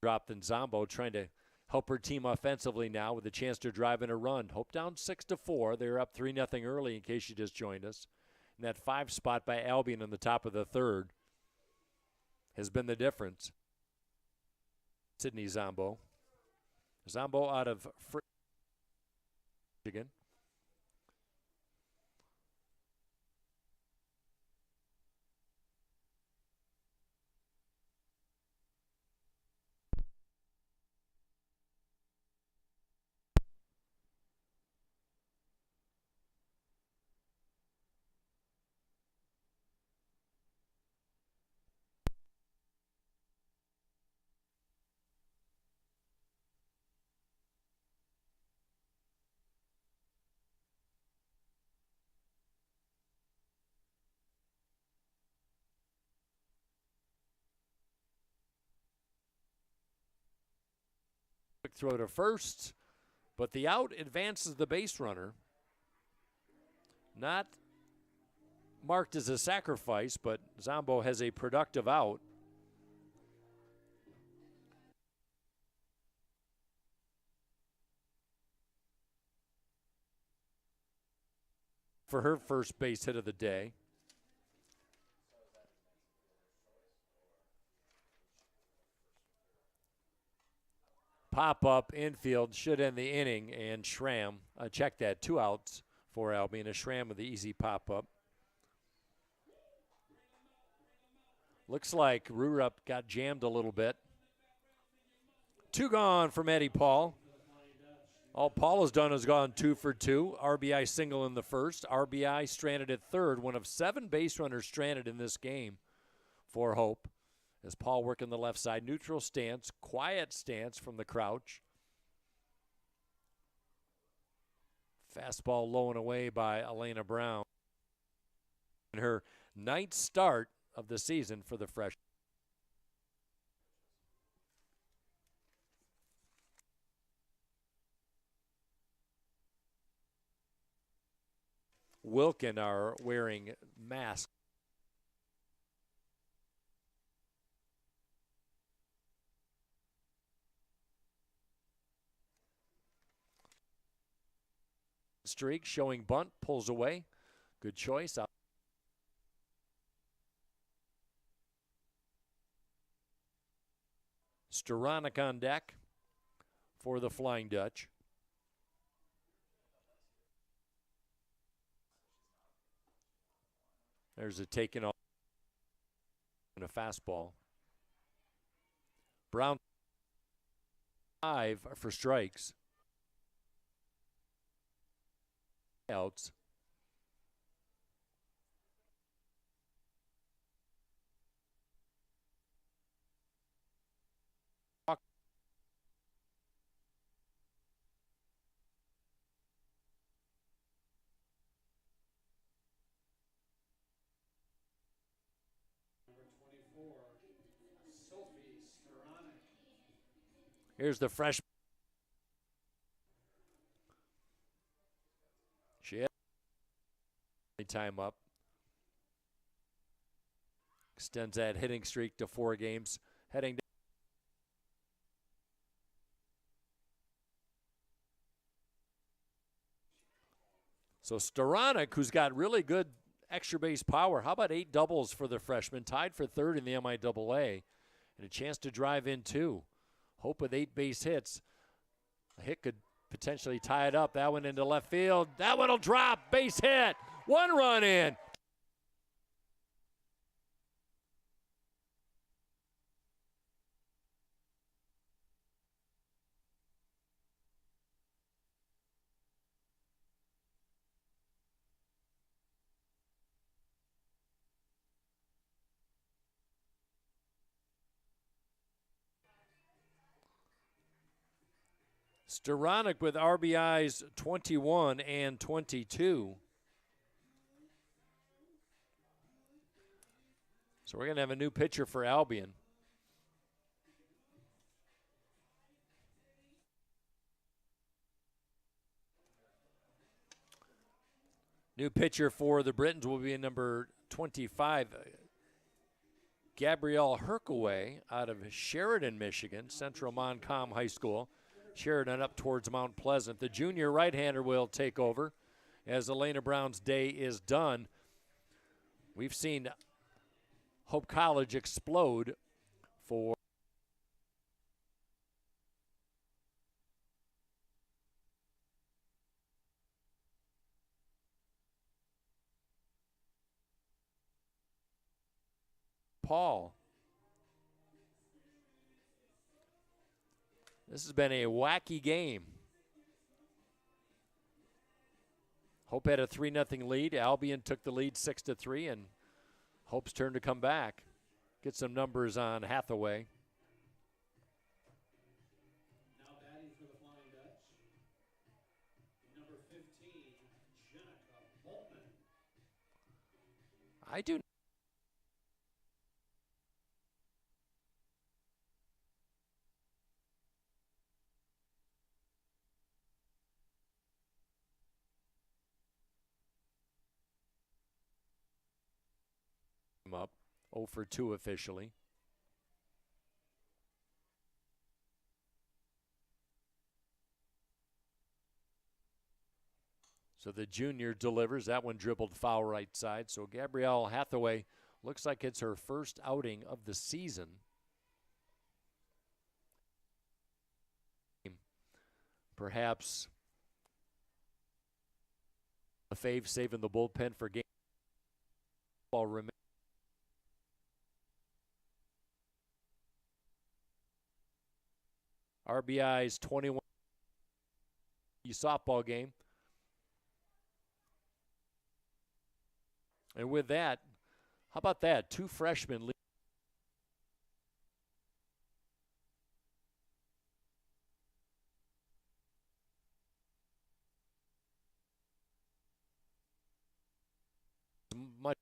drop than Zombo, trying to help her team offensively now with a chance to drive in a run. Hope down 6-4. They're up 3-0 early in case you just joined us. And that 5 spot by Albion in the top of the third has been the difference. Sydney Zombo. Zombo out of Michigan. Quick throw to first, but the out advances the base runner. Not marked as a sacrifice, but Zombo has a productive out. for her first base hit of the day. Pop up infield should end the inning, and Schramm, check that, 2 outs for Albion. A Schramm with the easy pop up. Looks like Rurup got jammed a little bit. 2 gone from Eddie Paul. All Paul has done is gone 2 for 2. RBI single in the first. RBI stranded at third. One of 7 base runners stranded in this game for Hope. As Paul working the left side. Neutral stance, quiet stance from the crouch. Fastball low and away by Elena Brown. In her 9th start of the season for the freshman. Wilkin are wearing masks. Streak showing bunt, pulls away. Good choice. Staranek on deck for the Flying Dutch. There's a taken off and a fastball. Brown 5 for strikes. Outs. Here's the freshman. She had time up. Extends that hitting streak to 4 games. Heading down. So Staranek, who's got really good extra base power. How about 8 doubles for the freshman? Tied for 3rd in the MIAA. And a chance to drive in 2. Hope with 8 base hits. A hit could potentially tie it up. That one into left field. That one will drop. Base hit. 1 run in. Staranek with RBIs 21 and 22. So we're going to have a new pitcher for Albion. New pitcher for the Britons will be number 25, Gabrielle Herkaway out of Sheridan, Michigan, Central Montcalm High School. Sheridan up towards Mount Pleasant. The junior right-hander will take over as Elena Brown's day is done. We've seen Hope College explode for Paul. This has been a wacky game. Hope had a 3-0 lead. Albion took the lead 6-3, and Hope's turn to come back. Get some numbers on Hathaway. Now batting for the Flying Dutch, number 15, Jenica Boltman. I do. Up 0 for 2 officially. So the junior delivers. That one dribbled foul right side. So Gabrielle Hathaway looks like it's her first outing of the season. Perhaps a fave saving the bullpen for game. Ball remains. RBI's 21 softball game. And with that, how about that? Two freshmen. Much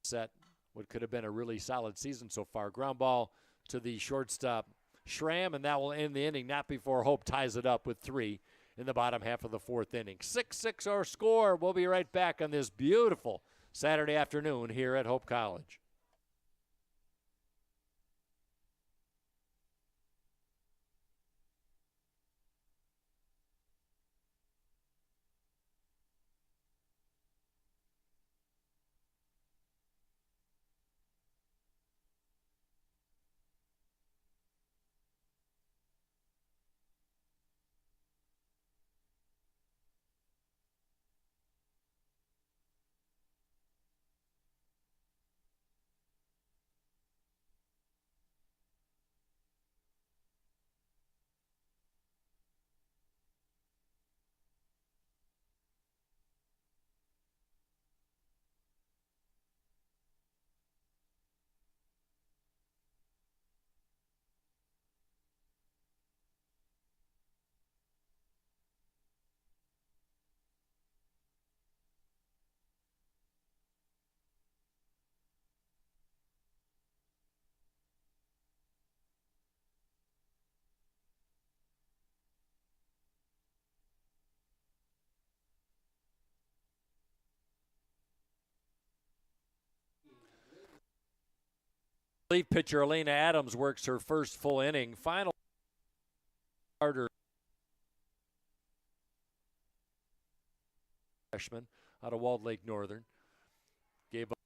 set what could have been a really solid season so far. Ground ball to the shortstop Schramm, and that will end the inning, not before Hope ties it up with 3 in the bottom half of the 4th inning. 6-6 our score. We'll be right back on this beautiful Saturday afternoon here at Hope College. Relief pitcher Elena Adams works her first full inning. Final starter freshman out of Walled Lake Northern. Gave up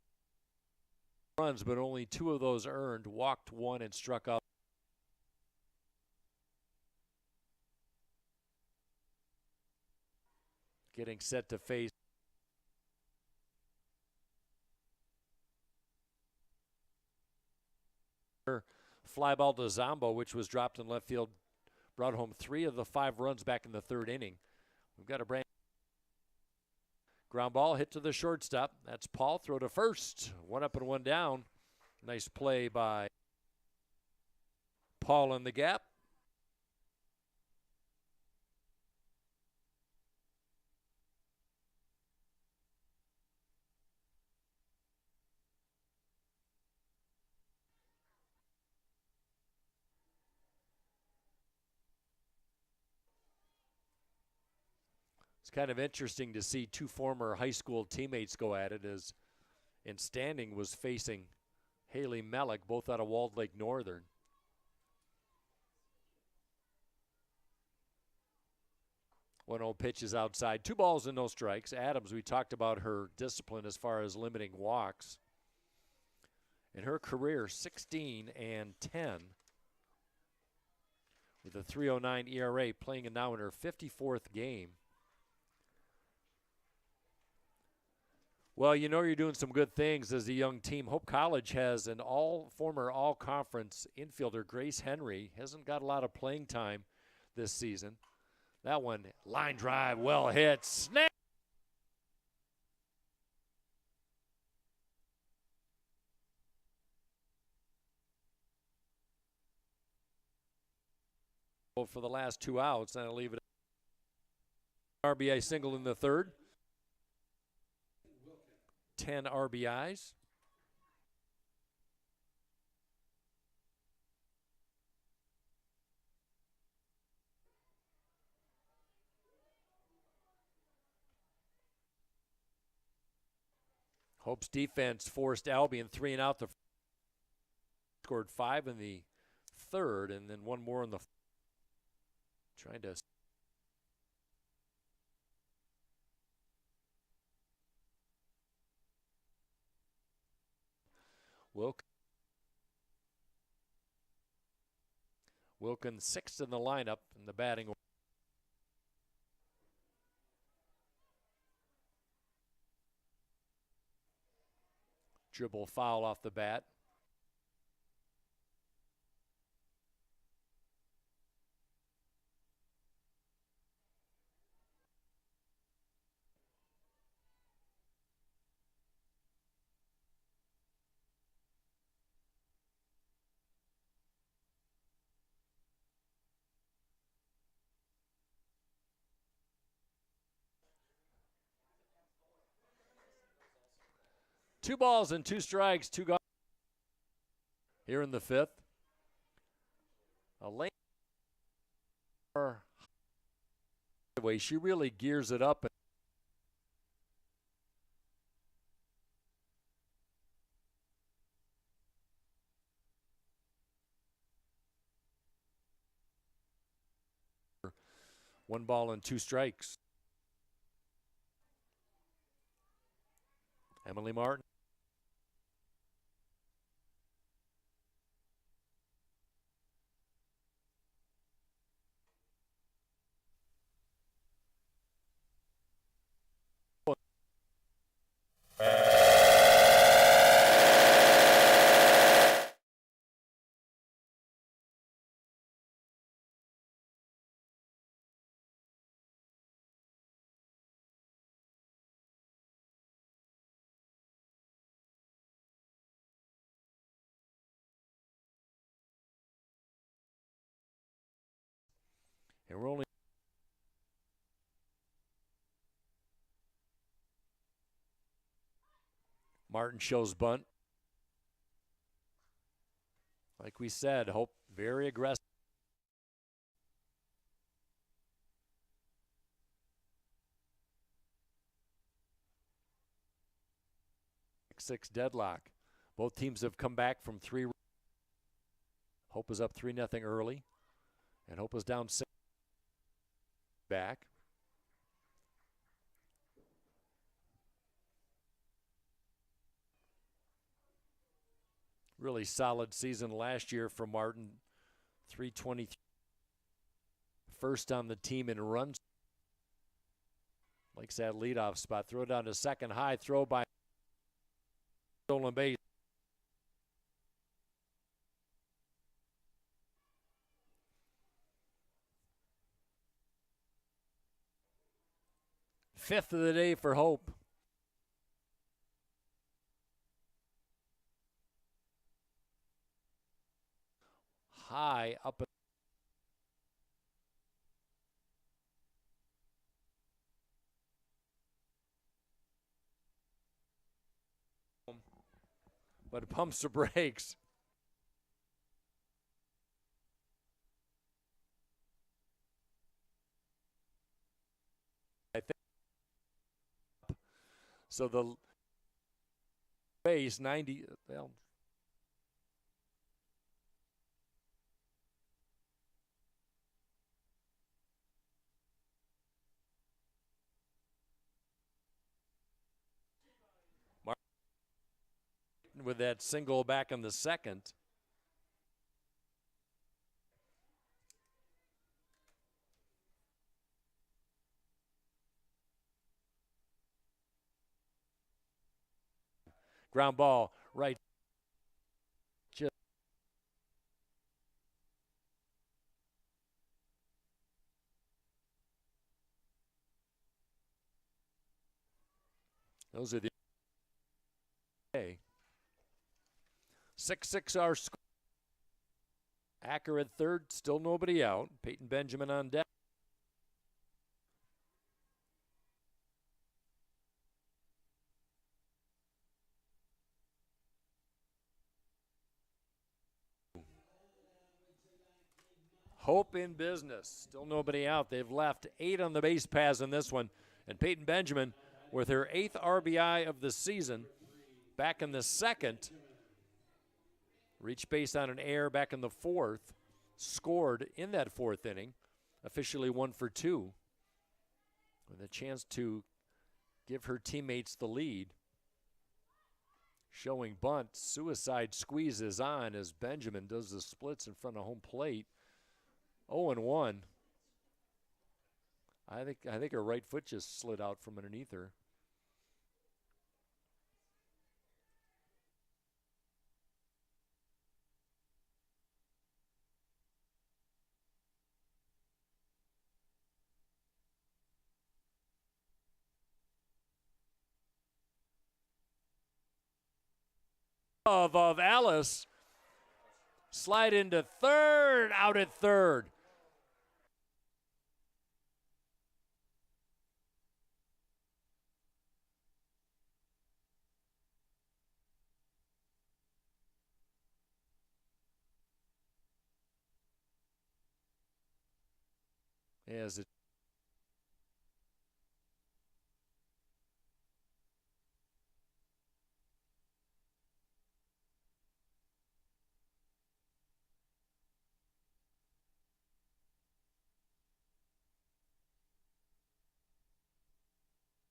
runs, but only 2 of those earned. Walked 1 and struck out. Getting set to face fly ball to Zombo, which was dropped in left field, brought home 3 of the 5 runs back in the 3rd inning. We've got a brand ground ball hit to the shortstop. That's Paul. Throw to first. 1 up and 1 down. Nice play by Paul in the gap. It's kind of interesting to see 2 former high school teammates go at it, as in Standing was facing Haley Mellick, both out of Walled Lake Northern. One old pitch is outside. 2 balls and no strikes. Adams, we talked about her discipline as far as limiting walks. In her career, 16 and 10 with a 3.09 ERA, playing now in her 54th game. Well, you know you're doing some good things as a young team. Hope College has an former all-conference infielder, Grace Henry. Hasn't got a lot of playing time this season. That one, line drive, well hit. Snap! For the last 2 outs, and I'll leave it. RBI single in the 3rd. 10 RBIs. Hope's defense forced Albion 3 and out. Scored 5 in the third, and then one more in the trying to Wilkins sixth in the lineup in the batting order. Dribble foul off the bat. Two balls and two strikes, two gone here in the fifth. Elaine, way she really gears it up. One ball and two strikes. Emily Martin. And we're only Martin shows bunt. Like we said, Hope very aggressive. Six deadlock. Both teams have come back from three. Hope is up 3-0 early, and Hope is down 6 back. Really solid season last year for Martin. 323. First on the team in runs. Likes that leadoff spot. Throw down to second high. Throw by stolen base. Fifth of the day for Hope. High up. But pumps the brakes. I think so. The base 90. Well, with that single back in the second. Ground ball right. Just those are the 6-6 our score. Acker at third, still nobody out. Peyton Benjamin on deck. Hope in business. Still nobody out. They've left 8 on the base paths in this one. And Peyton Benjamin with her 8th RBI of the season. Back in the second. Reached base on an error back in the fourth. Scored in that fourth inning. Officially 1 for 2. With a chance to give her teammates the lead. Showing bunt. Suicide squeezes on as Benjamin does the splits in front of home plate. 0-1. I think her right foot just slid out from underneath her. Of Alice. Slide into third, out at third. As it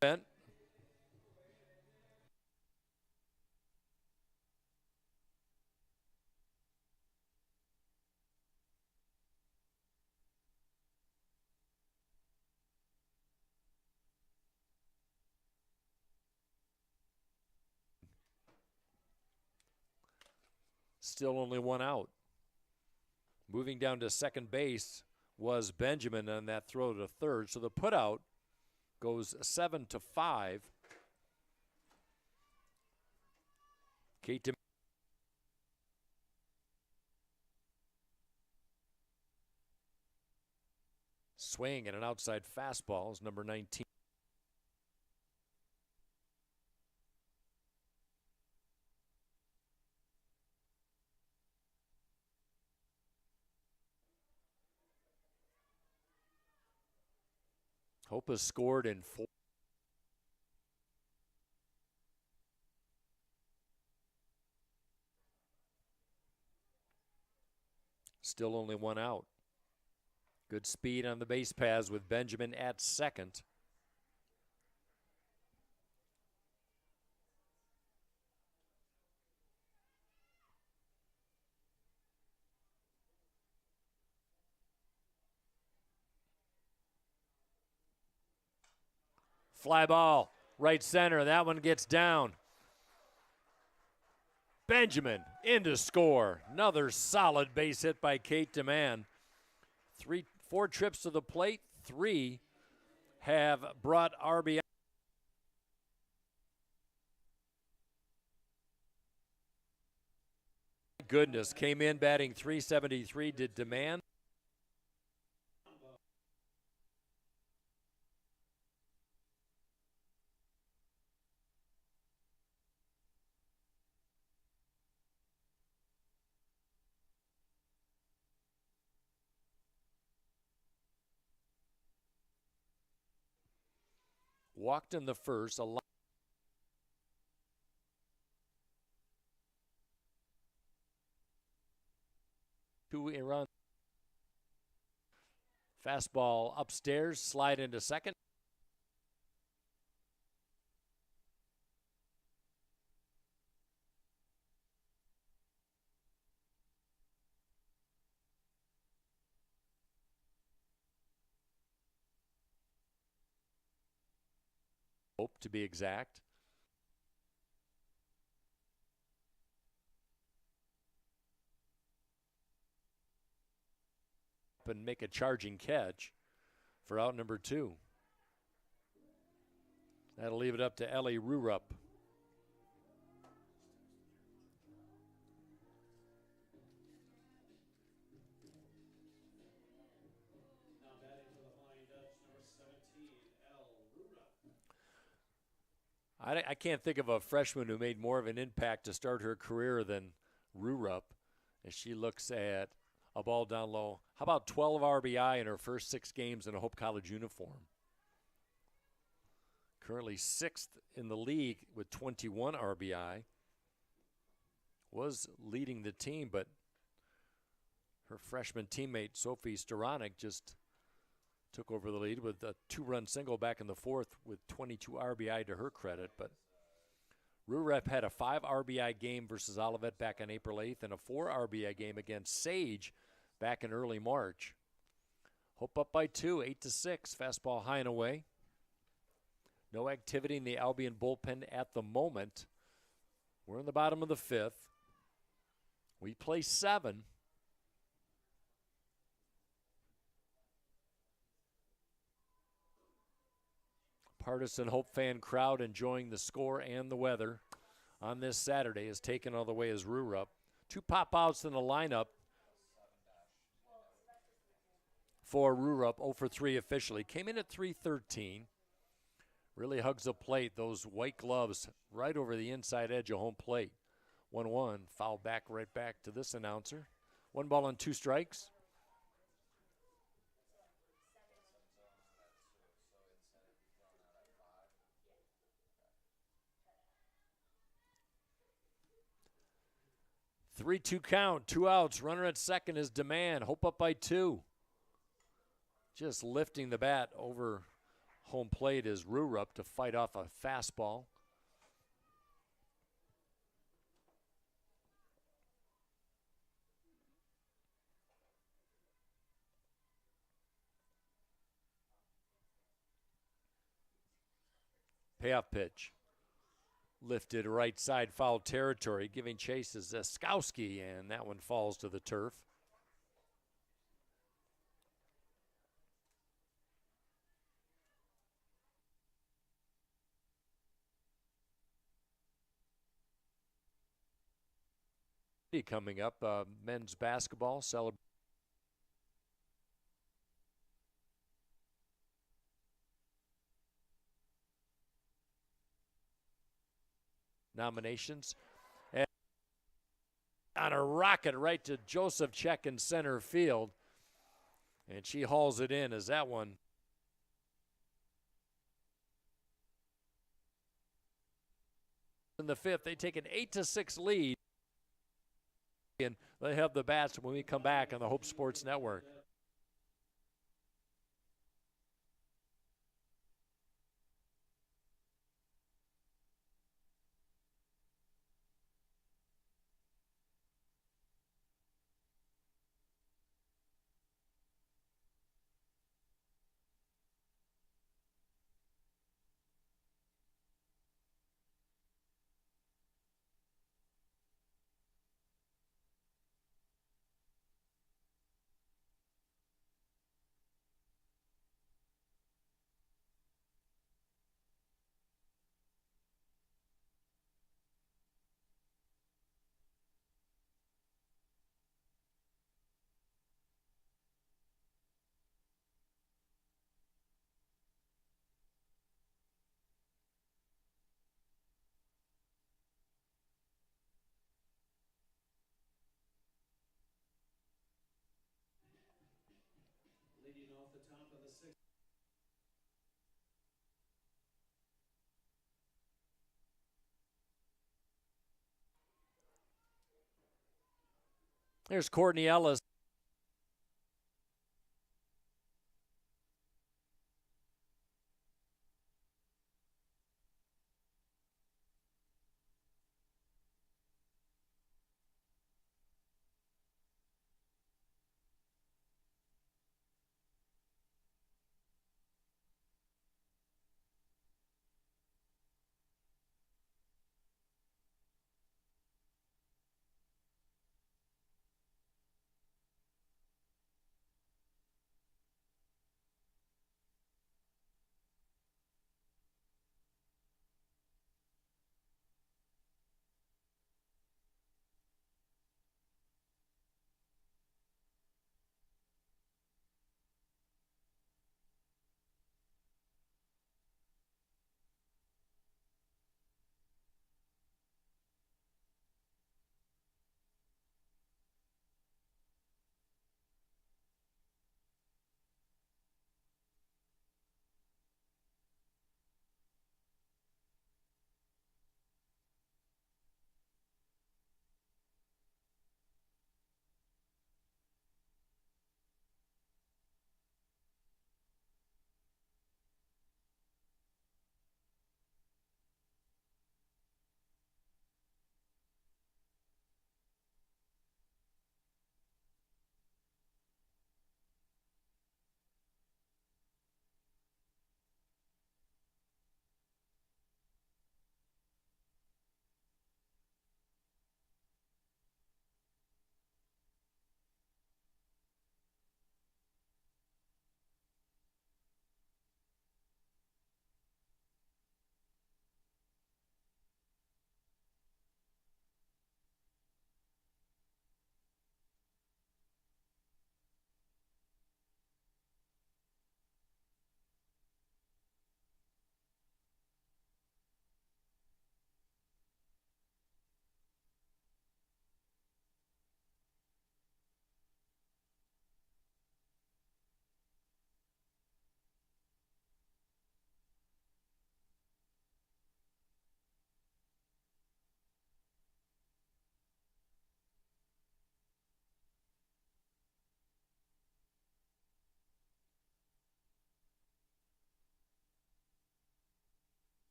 bent. Still only 1 out. Moving down to second base was Benjamin on that throw to third. So the putout goes 7-5. Kate swing and an outside fastball is number 19. Hope has scored in 4. Still only 1 out. Good speed on the base paths with Benjamin at second. Fly ball, right center. That one gets down. Benjamin in to score. Another solid base hit by Kate DeMann. 4 trips to the plate. 3 have brought RBI. Goodness, came in batting .373. Did DeMann. Walked in the first. Two runs. Fastball upstairs, slide into second. Hope to be exact. And make a charging catch for out number 2. That'll leave it up to Ellie Rurup. Now batting for the Flying Dutch, number 17, L. Rurup. I can't think of a freshman who made more of an impact to start her career than Rurup as she looks at a ball down low. How about 12 RBI in her first 6 games in a Hope College uniform? Currently 6th in the league with 21 RBI. was leading the team, but her freshman teammate, Sophie Staranek, just took over the lead with a 2-run single back in the fourth with 22 RBI to her credit. But Rurep had a 5 RBI game versus Olivet back on April 8th and a 4 RBI game against Sage back in early March. Hope up by 2, 8-6, fastball high and away. No activity in the Albion bullpen at the moment. We're in the bottom of the 5th. We play 7. Partisan Hope fan crowd enjoying the score and the weather on this Saturday is taken all the way as Rurup. 2 pop-outs in the lineup for Rurup, 0 for 3 officially. Came in at 313. Really hugs the plate, those white gloves right over the inside edge of home plate. 1-1, foul back right back to this announcer. 1 ball and 2 strikes. Three-two count, 2 outs. Runner at second is Demand. Hope up by 2. Just lifting the bat over home plate is Rurup to fight off a fastball. Payoff pitch. Lifted right side foul territory. Giving chase is Zaskowski, and that one falls to the turf. Coming up, men's basketball celebration. Nominations. And on a rocket right to Joseph Check in center field. And she hauls it in as that one. In the 5th, they take an 8-6 lead. And they have the bats when we come back on the Hope Sports Network. Leading off the top of the 6th. There's Courtney Ellis.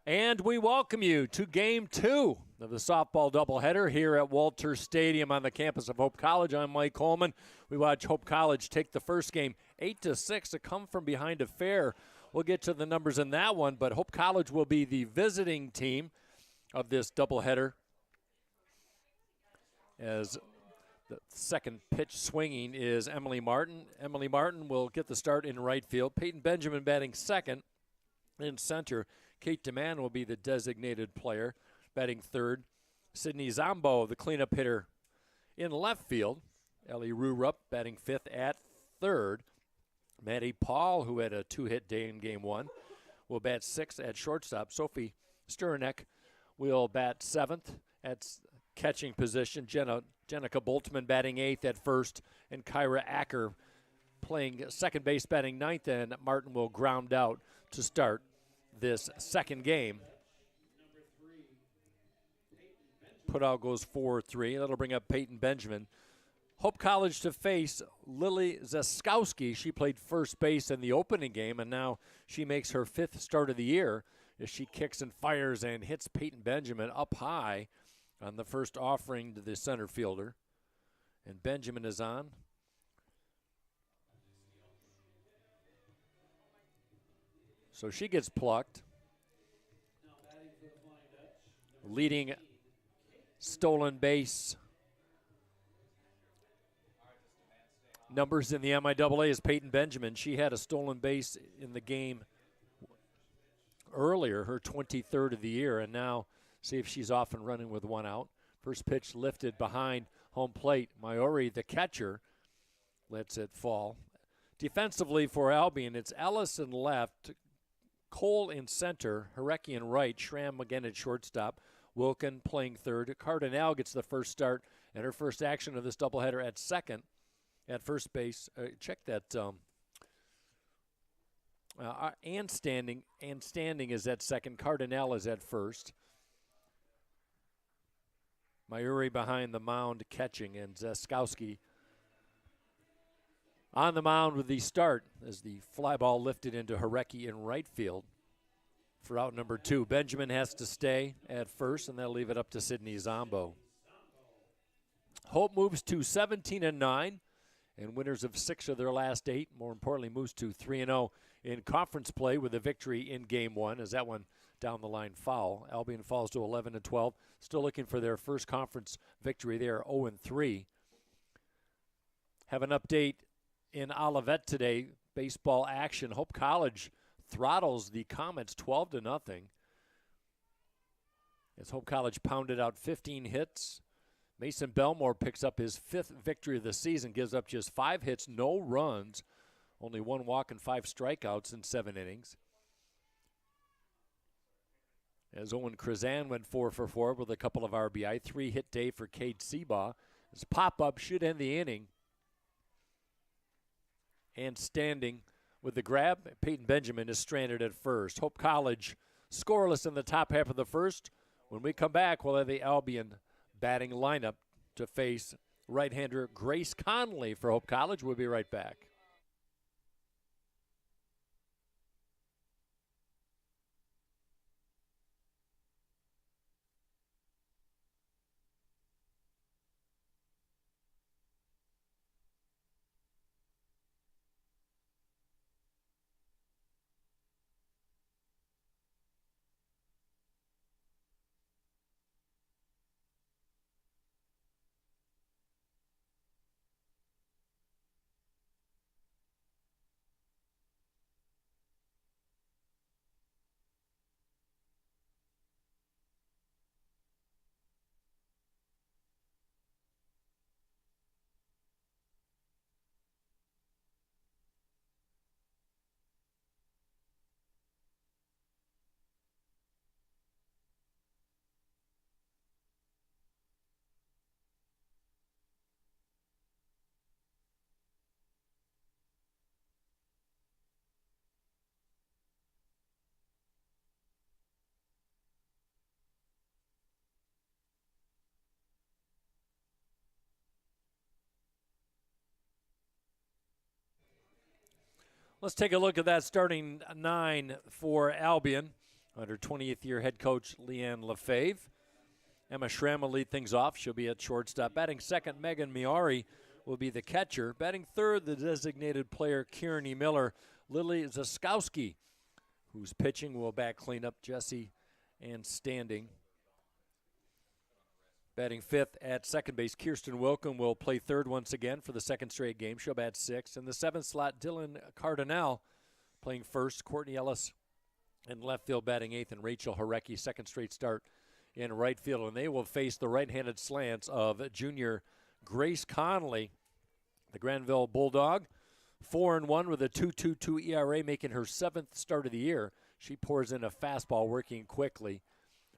And we welcome you to Game 2 of the softball doubleheader here at Walter Stadium on the campus of Hope College. I'm Mike Coleman. We watch Hope College take the first game 8-6, a come-from-behind affair. We'll get to the numbers in that one, but Hope College will be the visiting team of this doubleheader as the second pitch swinging is Emily Martin. Emily Martin will get the start in right field. Peyton Benjamin batting second. In center, Kate DeMann will be the designated player, batting third. Sydney Zombo, the cleanup hitter, in left field. Ellie Rurup batting fifth at third. Maddie Paul, who had a two-hit day in Game 1, will bat sixth at shortstop. Sophie Sturanek will bat seventh at catching position. Jenica Boltman batting eighth at first, and Kyra Acker playing second base, batting ninth, and Martin will ground out to start this second game. Putout goes 4-3. That'll bring up Peyton Benjamin. Hope College to face Lily Zaskowski. She played first base in the opening game, and now she makes her fifth start of the year as she kicks and fires and hits Peyton Benjamin up high on the first offering to the center fielder. And Benjamin is on. So she gets plucked. Leading stolen base numbers in the MIAA is Peyton Benjamin. She had a stolen base in the game earlier, her 23rd of the year, and now see if she's off and running with one out. First pitch lifted behind home plate. Maori, the catcher, lets it fall. Defensively for Albion, it's Ellis in left, Cole in center, Harecki in right, Schramm again at shortstop, Wilkin playing third. Cardinale gets the first start and her first action of this doubleheader at second. At first base, check that. And standing is at second. Cardinale is at first. Mayuri behind the mound catching, and Zaskowski on the mound with the start as the fly ball lifted into Harecki in right field for out number 2. Benjamin has to stay at first, and they'll leave it up to Sydney Zombo. Hope moves to 17-9, and winners of 6 of their last 8. More importantly, moves to 3-0 in conference play with a victory in Game 1, as that one down the line foul. Albion falls to 11-12, still looking for their first conference victory. They are 0-3. Have an update in Olivet today, baseball action. Hope College throttles the Comets 12-0. As Hope College pounded out 15 hits. Mason Belmore picks up his 5th victory of the season, gives up just 5 hits, no runs, only 1 walk and 5 strikeouts in 7 innings. As Owen Krazan went 4 for 4 with a couple of RBI, 3-hit day for Cade Seabaugh. His pop-up should end the inning. And standing with the grab, Peyton Benjamin is stranded at first. Hope College scoreless in the top half of the first. When we come back, we'll have the Albion batting lineup to face right-hander Grace Conley for Hope College. We'll be right back. Let's take a look at that starting 9 for Albion. under 20th year head coach Leanne Lefebvre. Emma Schramm will lead things off. She'll be at shortstop. Batting second, Megan Miari will be the catcher. Batting third, the designated player, Kearney Miller. Lily Zaskowski, who's pitching, will bat cleanup. Jesse and Standing. Batting fifth at second base, Kirsten Wilkin will play third once again for the second straight game. She'll bat sixth. In the seventh slot, Dylan Cardinal playing first. Courtney Ellis in left field batting eighth, and Rachel Harecki, second straight start in right field. And they will face the right-handed slants of junior Grace Conley, the Granville Bulldog. 4-1 with a 2.22 ERA, making her seventh start of the year. She pours in a fastball, working quickly.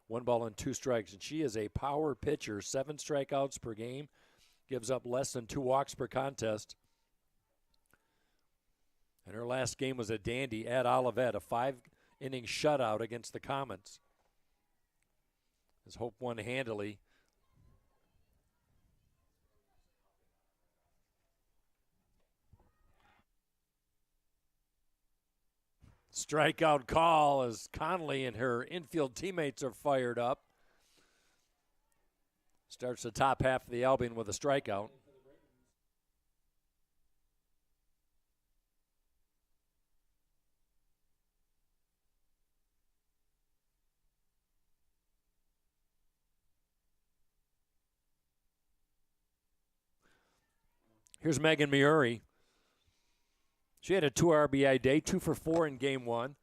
1 ball and 2 strikes, and she is a power pitcher. 7 strikeouts per game, gives up less than 2 walks per contest. And her last game was a dandy at Olivet, a 5-inning shutout against the Comets. As Hope won handily. Strikeout call as Conley and her infield teammates are fired up. Starts the top half of the Albion with a strikeout. Here's Megan Miuri. She had a 2 RBI day, 2 for 4 in game 1.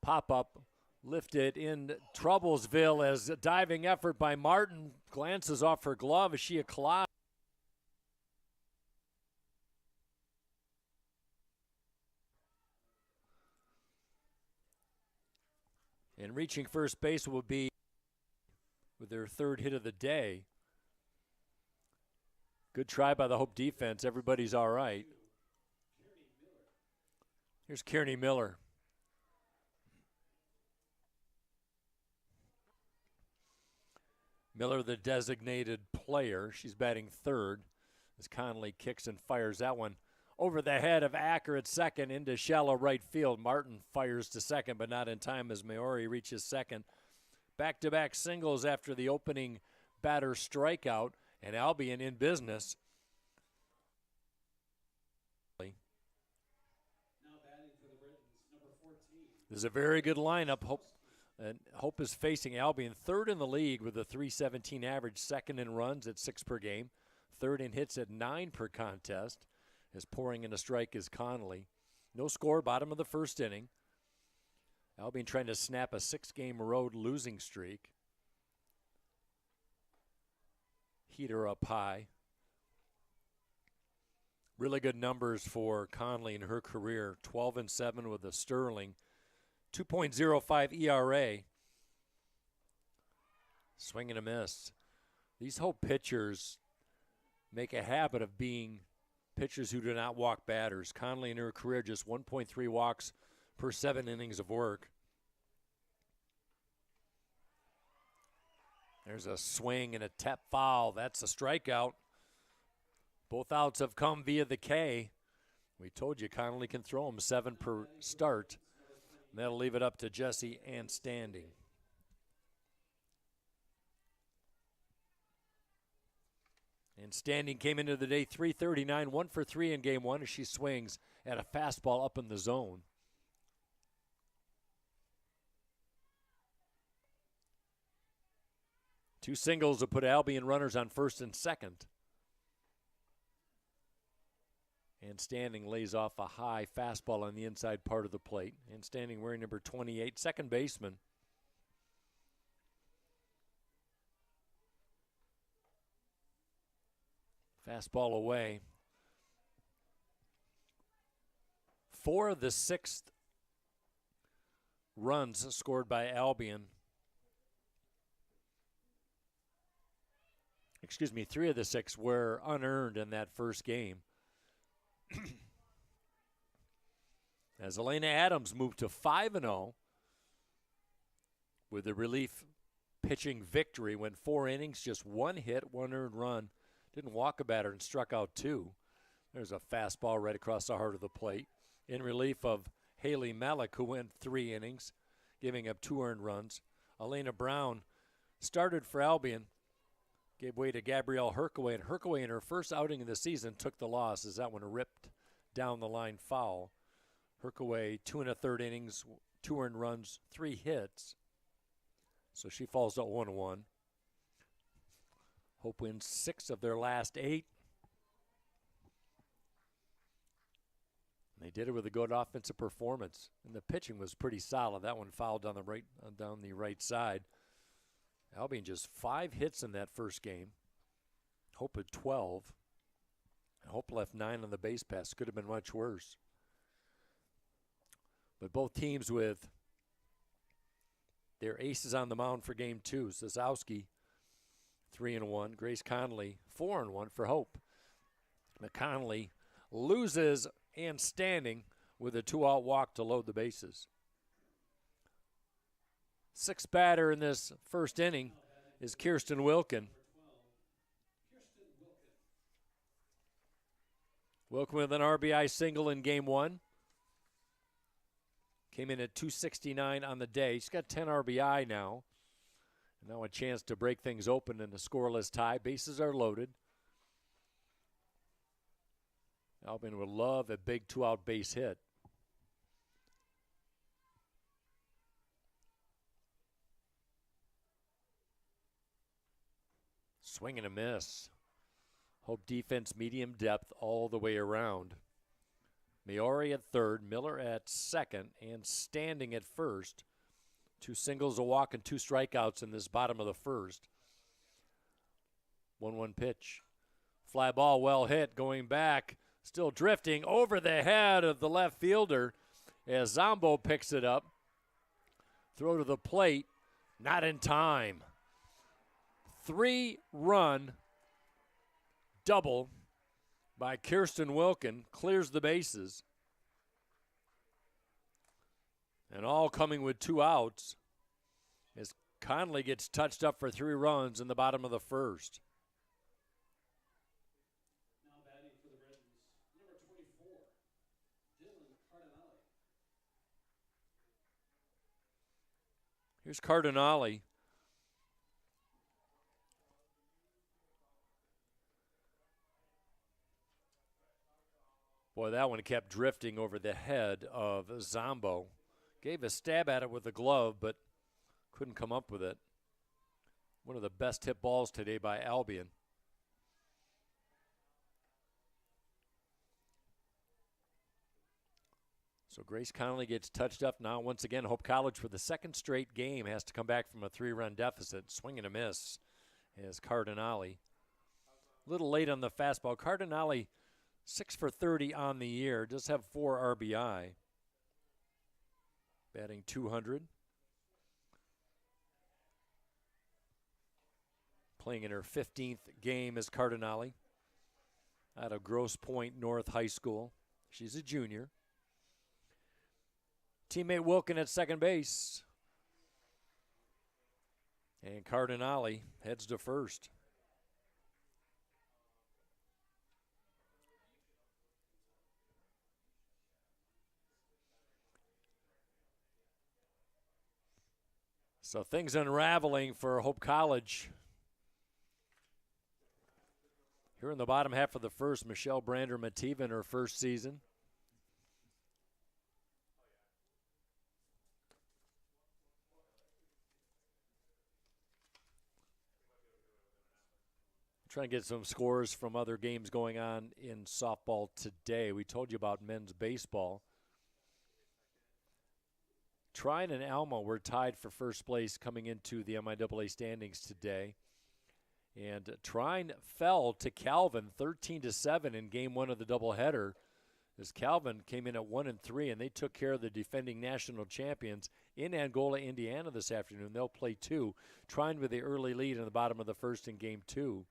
Pop-up, lifted in Troublesville as a diving effort by Martin. Glances off her glove as she collides. And reaching first base will be with their 3rd hit of the day. Good try by the Hope defense. Everybody's all right. Here's Kearney Miller. Miller, the designated player. She's batting third as Conley kicks and fires that one over the head of Acker at second into shallow right field. Martin fires to second, but not in time as Maori reaches second. Back-to-back singles after the opening batter strikeout, and Albion in business. This is a very good lineup. Hope is facing Albion, 3rd in the league with a .317 average, 2nd in runs at 6 per game, 3rd in hits at 9 per contest. As pouring in a strike is Conley. No score, bottom of the 1st inning. Albion trying to snap a 6-game road losing streak. Heater up high. Really good numbers for Conley in her career. 12-7 with a sterling. 2.05 ERA. Swing and a miss. These Hope pitchers make a habit of being pitchers who do not walk batters. Conley in her career just 1.3 walks per 7 innings of work. There's a swing and a tap foul. That's a strikeout. Both outs have come via the K. We told you Conley can throw them 7 per start. And that'll leave it up to Jesse and Standing. And Standing came into the day 339, 1 for 3 in game 1 as she swings at a fastball up in the zone. Two singles will put Albion runners on 1st and 2nd. And Standing lays off a high fastball on the inside part of the plate. And Standing wearing number 28, second baseman. Fastball away. 4 of the 6 runs scored by Albion. 3 of the 6 were unearned in that first game. As Elena Adams moved to 5-0 with a relief pitching victory, went 4 innings, just 1 hit, 1 earned run, didn't walk a batter and struck out 2. There's a fastball right across the heart of the plate. In relief of Haley Malik, who went 3 innings, giving up 2 earned runs. Elena Brown started for Albion, gave way to Gabrielle Herkaway, and Herkaway in her first outing of the season took the loss as that one ripped down the line foul. Herkaway, 2 1/3 innings, 2 earned runs, 3 hits. So she falls to 0-1. Hope wins 6 of their last 8. They did it with a good offensive performance, and the pitching was pretty solid. That one fouled down the right side. Albion just 5 hits in that first game. Hope had 12. And Hope left 9 on the base pass. Could have been much worse. But both teams with their aces on the mound for game 2. Sosowski, 3-1. Grace Connolly, 4-1 for Hope. McConnelly loses and standing with a 2-out walk to load the bases. 6th batter in this first inning is Kirsten Wilkin. Wilkin with an RBI single in game 1. Came in at 269 on the day. She's got 10 RBI now. And now a chance to break things open in a scoreless tie. Bases are loaded. Albion would love a big 2-out base hit. Swing and a miss. Hope defense medium depth all the way around. Maori at third, Miller at second, and standing at first. 2 singles, a walk, and 2 strikeouts in this bottom of the first. 1-1 pitch. Fly ball well hit, going back. Still drifting over the head of the left fielder as Zombo picks it up. Throw to the plate, not in time. 3-run double by Kirsten Wilkin clears the bases. And all coming with 2 outs as Conley gets touched up for 3 runs in the bottom of the first. Now batting for the Britons, number 24, Dylan Cardinale. Here's Cardinale. Boy, that one kept drifting over the head of Zombo. Gave a stab at it with a glove, but couldn't come up with it. One of the best hit balls today by Albion. So Grace Connolly gets touched up now. Once again, Hope College for the 2nd straight game has to come back from a 3-run deficit. Swing and a miss as Cardinale. A little late on the fastball. Cardinale 6 for 30 on the year. Does have 4 RBI. Batting 200. Playing in her 15th game as Cardinale out of Grosse Pointe North High School. She's a junior. Teammate Wilkin at second base. And Cardinale heads to first. So things unraveling for Hope College. Here in the bottom half of the first, Michelle Brander-Mativa in her first season. Trying to get some scores from other games going on in softball today. We told you about men's baseball. Trine and Alma were tied for first place coming into the MIAA standings today. And Trine fell to Calvin 13-7 in game 1 of the doubleheader as Calvin came in at 1-3, and they took care of the defending national champions in Angola, Indiana this afternoon. They'll play 2. Trine with the early lead in the bottom of the first in game 2.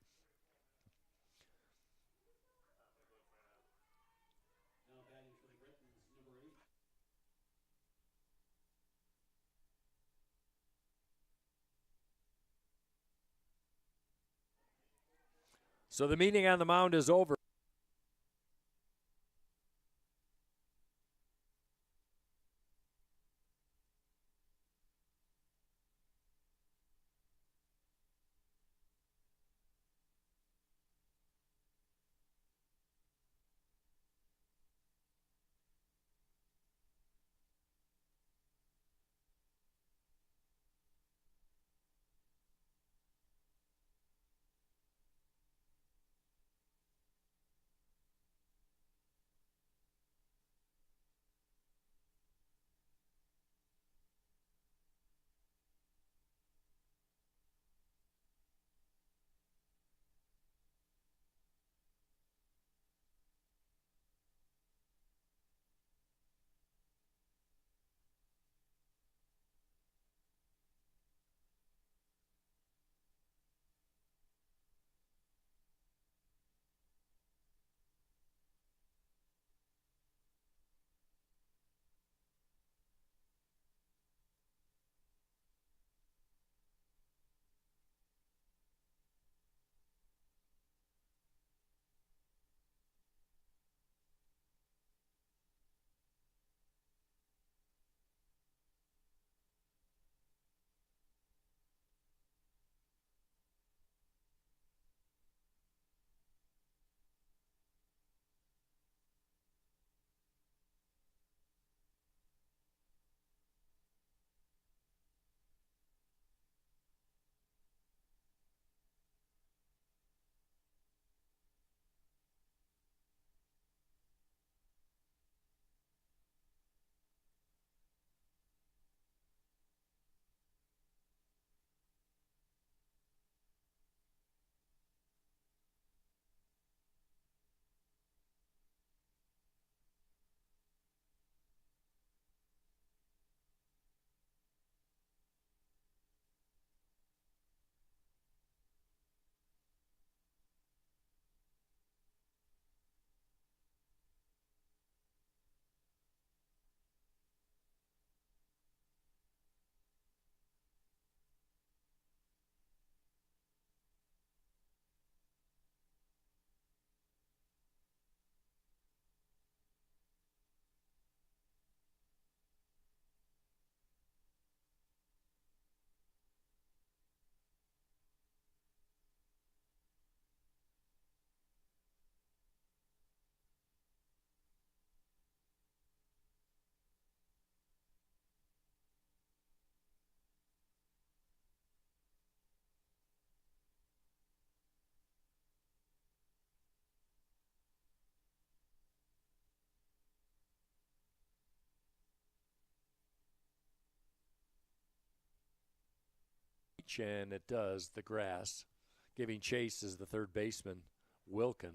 Now batting for the Britons, number 8. So the meeting on the mound is over. pitch, and it does, the grass. Giving chase is the third baseman, Wilkin.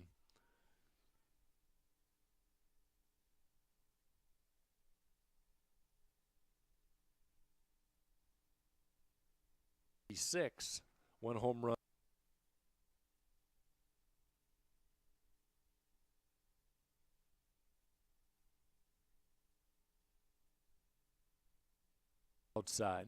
Six, one home run. Outside.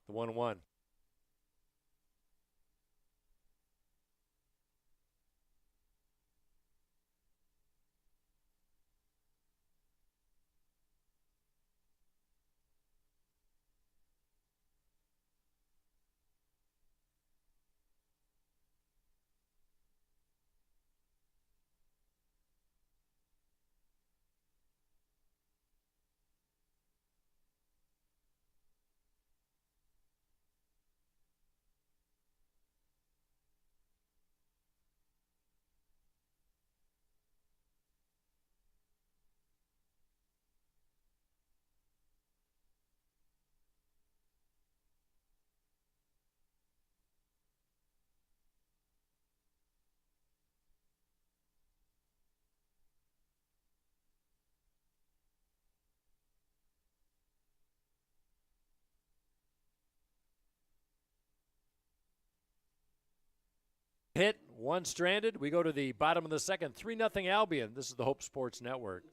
The 1-1. Hit, one stranded. We go to the bottom of the second. 3-0 Albion. This is the Hope Sports Network.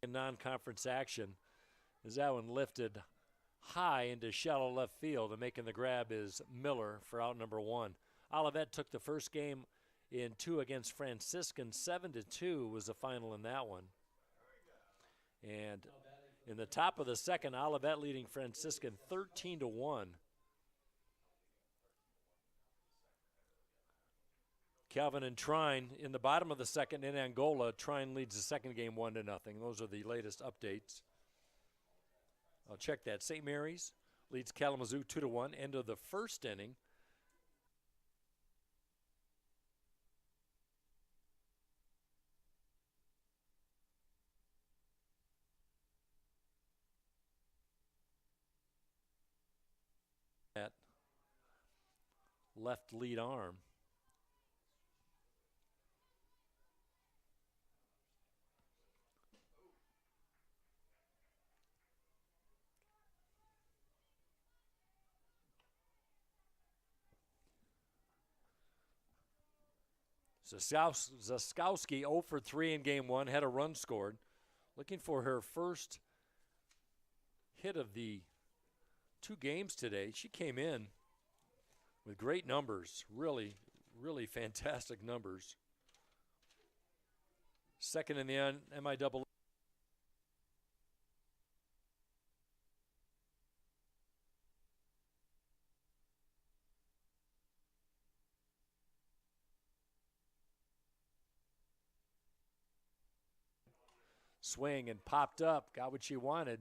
in non-conference action as that one lifted high into shallow left field, and making the grab is Miller for out number 1. Olivet took the first game in 2 against Franciscan. 7-2 was the final in that one. And in the top of the second, Olivet leading Franciscan 13-1. Calvin and Trine in the bottom of the second in Angola. Trine leads the second game 1-0. Those are the latest updates. I'll check that. St. Mary's leads Kalamazoo 2-1. End of the first inning. That left lead arm. Zaskowski 0 for 3 in game 1, had a run scored. Looking for her first hit of the 2 games today. She came in with great numbers, really, really fantastic numbers. Second in the MIAA. Swing and popped up, got what she wanted.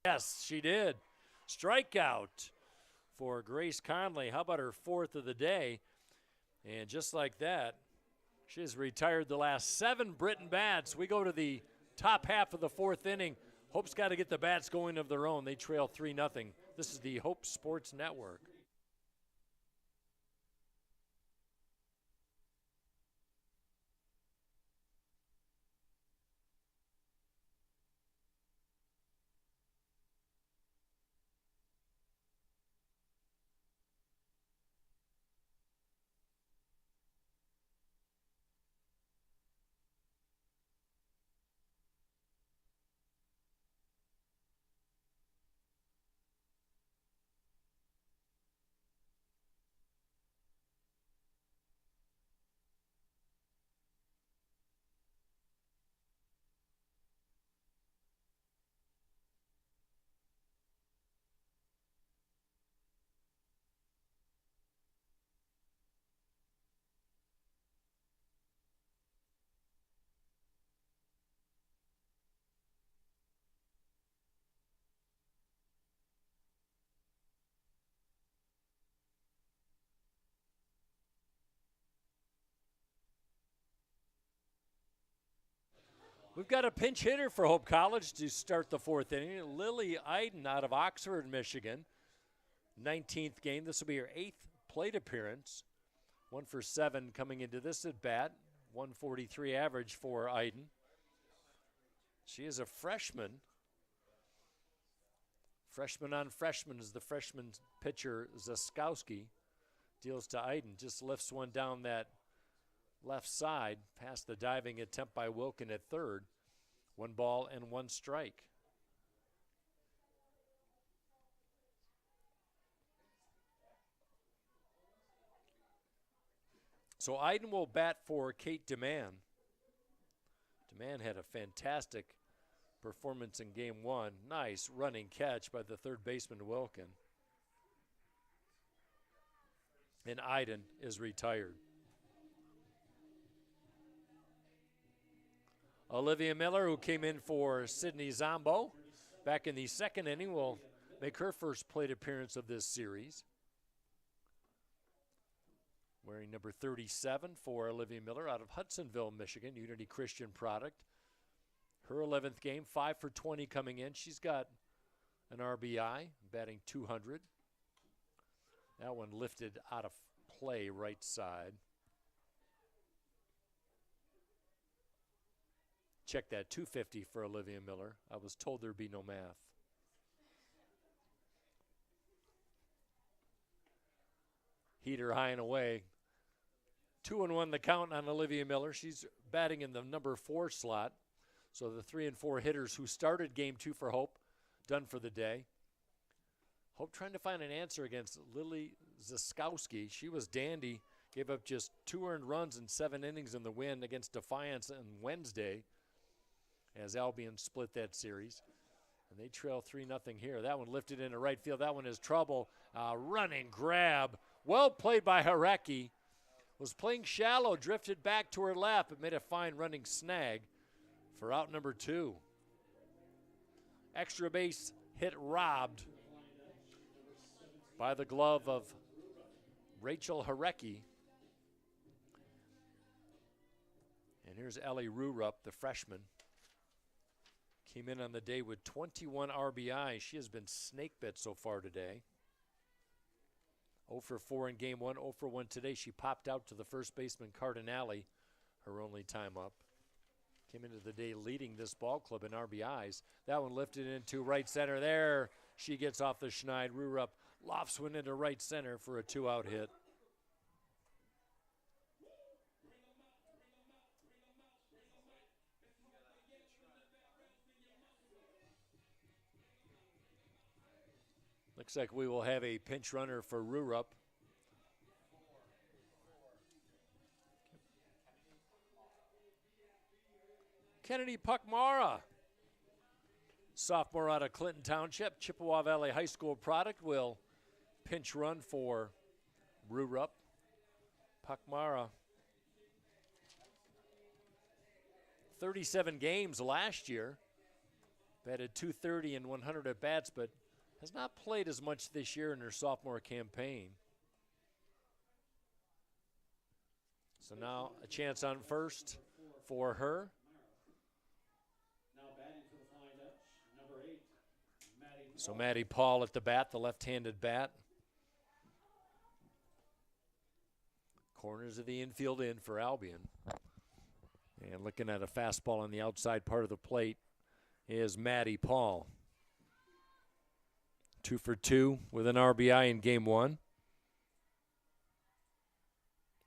Yes, she did. Strikeout for Grace Conley. How about her 4th of the day? And just like that, she has retired the last 7 Britain bats. We go to the top half of the 4th inning. Hope's got to get the bats going of their own. They trail 3-0. This is the Hope Sports Network. We've got a pinch hitter for Hope College to start the 4th inning. Lily Iden out of Oxford, Michigan. 19th game. This will be her 8th plate appearance. 1 for 7 coming into this at bat. 143 average for Iden. She is a freshman. Freshman on freshman is the freshman pitcher Zaskowski. Deals to Iden. Just lifts one down that left side past the diving attempt by Wilkin at 3rd. 1 ball and 1 strike. So Iden will bat for Kate DeMann. DeMann had a fantastic performance in game 1. Nice running catch by the 3rd baseman Wilkin. and Iden is retired. Olivia Miller, who came in for Sydney Zombo back in the second inning, will make her first plate appearance of this series. Wearing number 37 for Olivia Miller out of Hudsonville, Michigan, Unity Christian product. Her 11th game, 5 for 20 coming in. She's got an RBI, batting .200. That one lifted out of play right side. Check that, 250 for Olivia Miller. I was told there'd be no math. Heater high and away. 2-1 the count on Olivia Miller. She's batting in the number 4 slot. So the 3 and 4 hitters who started game 2 for Hope, done for the day. Hope trying to find an answer against Lily Ziskowski. She was dandy, gave up just 2 earned runs in 7 innings in the win against Defiance on Wednesday as Albion split that series. And they trail 3-0 here. That one lifted into right field. That one is trouble. Running grab. Well played by Hareki. Was playing shallow, drifted back to her lap, but made a fine running snag for out number 2. Extra base hit robbed by the glove of Rachel Hareki. And here's Ellie Rurup, the freshman. Came in on the day with 21 RBI. She has been snake bit so far today. 0 for 4 in game 1, 0 for 1 today. She popped out to the first baseman Cardinale, her only time up. Came into the day leading this ball club in RBIs. That one lifted into right center there. She gets off the schneid. Rurup lofts one into right center for a 2-out hit. Looks like we will have a pinch runner for Rurup. Kennedy Puckmara, sophomore out of Clinton Township, Chippewa Valley High School product, will pinch run for Rurup. Puckmara, 37 games last year, batted .230 and 100 at bats, but has not played as much this year in her sophomore campaign. So now a chance on first for her. So Maddie Paul at the bat, the left-handed bat. Corners of the infield in for Albion. And looking at a fastball on the outside part of the plate is Maddie Paul. 2 for 2 with an RBI in game 1.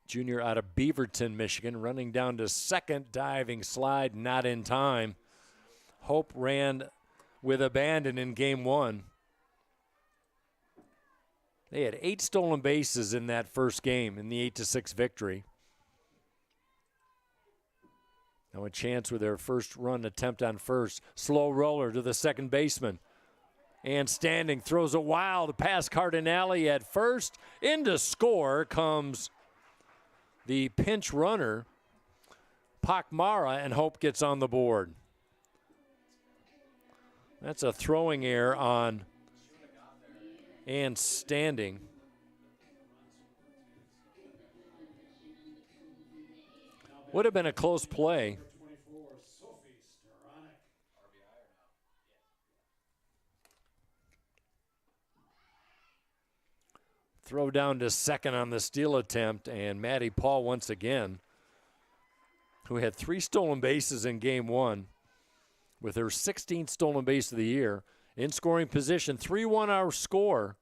Junior out of Beaverton, Michigan, running down to second, diving slide, not in time. Hope ran with abandon in game 1. They had 8 stolen bases in that first game in the 8-6 victory. Now a chance with their first run attempt on first. Slow roller to the second baseman. And standing, throws a wild past Cardinale at first. Into score comes the pinch runner, Puckmara, and Hope gets on the board. That's a throwing error on and standing. Would have been a close play. Throw down to second on the steal attempt, and Maddie Paul once again, who had 3 stolen bases in game 1, with her 16th stolen base of the year, in scoring position, 3-1 our score.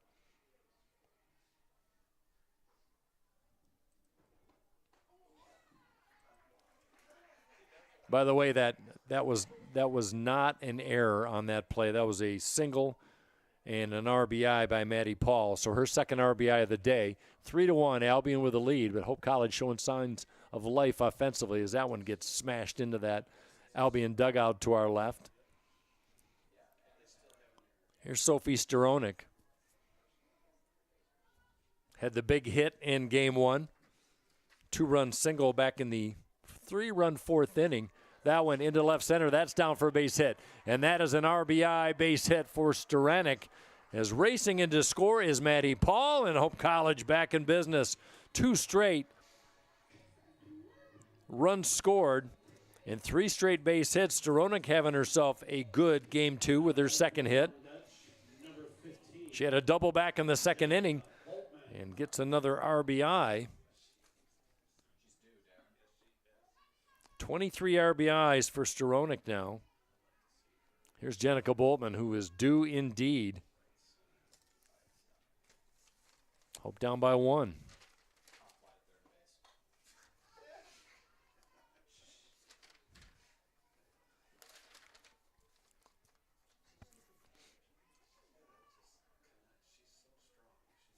By the way, that was not an error on that play. That was a single and an RBI by Maddie Paul. So her second RBI of the day. 3-1, Albion with a lead, but Hope College showing signs of life offensively as that one gets smashed into that Albion dugout to our left. Here's Sophie Steronik. had the big hit in game one. 2-run single back in the 3-run fourth inning. That one into left center. That's down for a base hit. And that is an RBI base hit for Staranek. As racing into score is Matty Paul, and Hope College back in business. 2 straight runs scored and 3 straight base hits. Staranek having herself a good game 2 with her second hit. She had a double back in the second inning and gets another RBI. 23 RBIs for Staranek now. Here's Jenica Boltman, who is due indeed. Hope down by 1.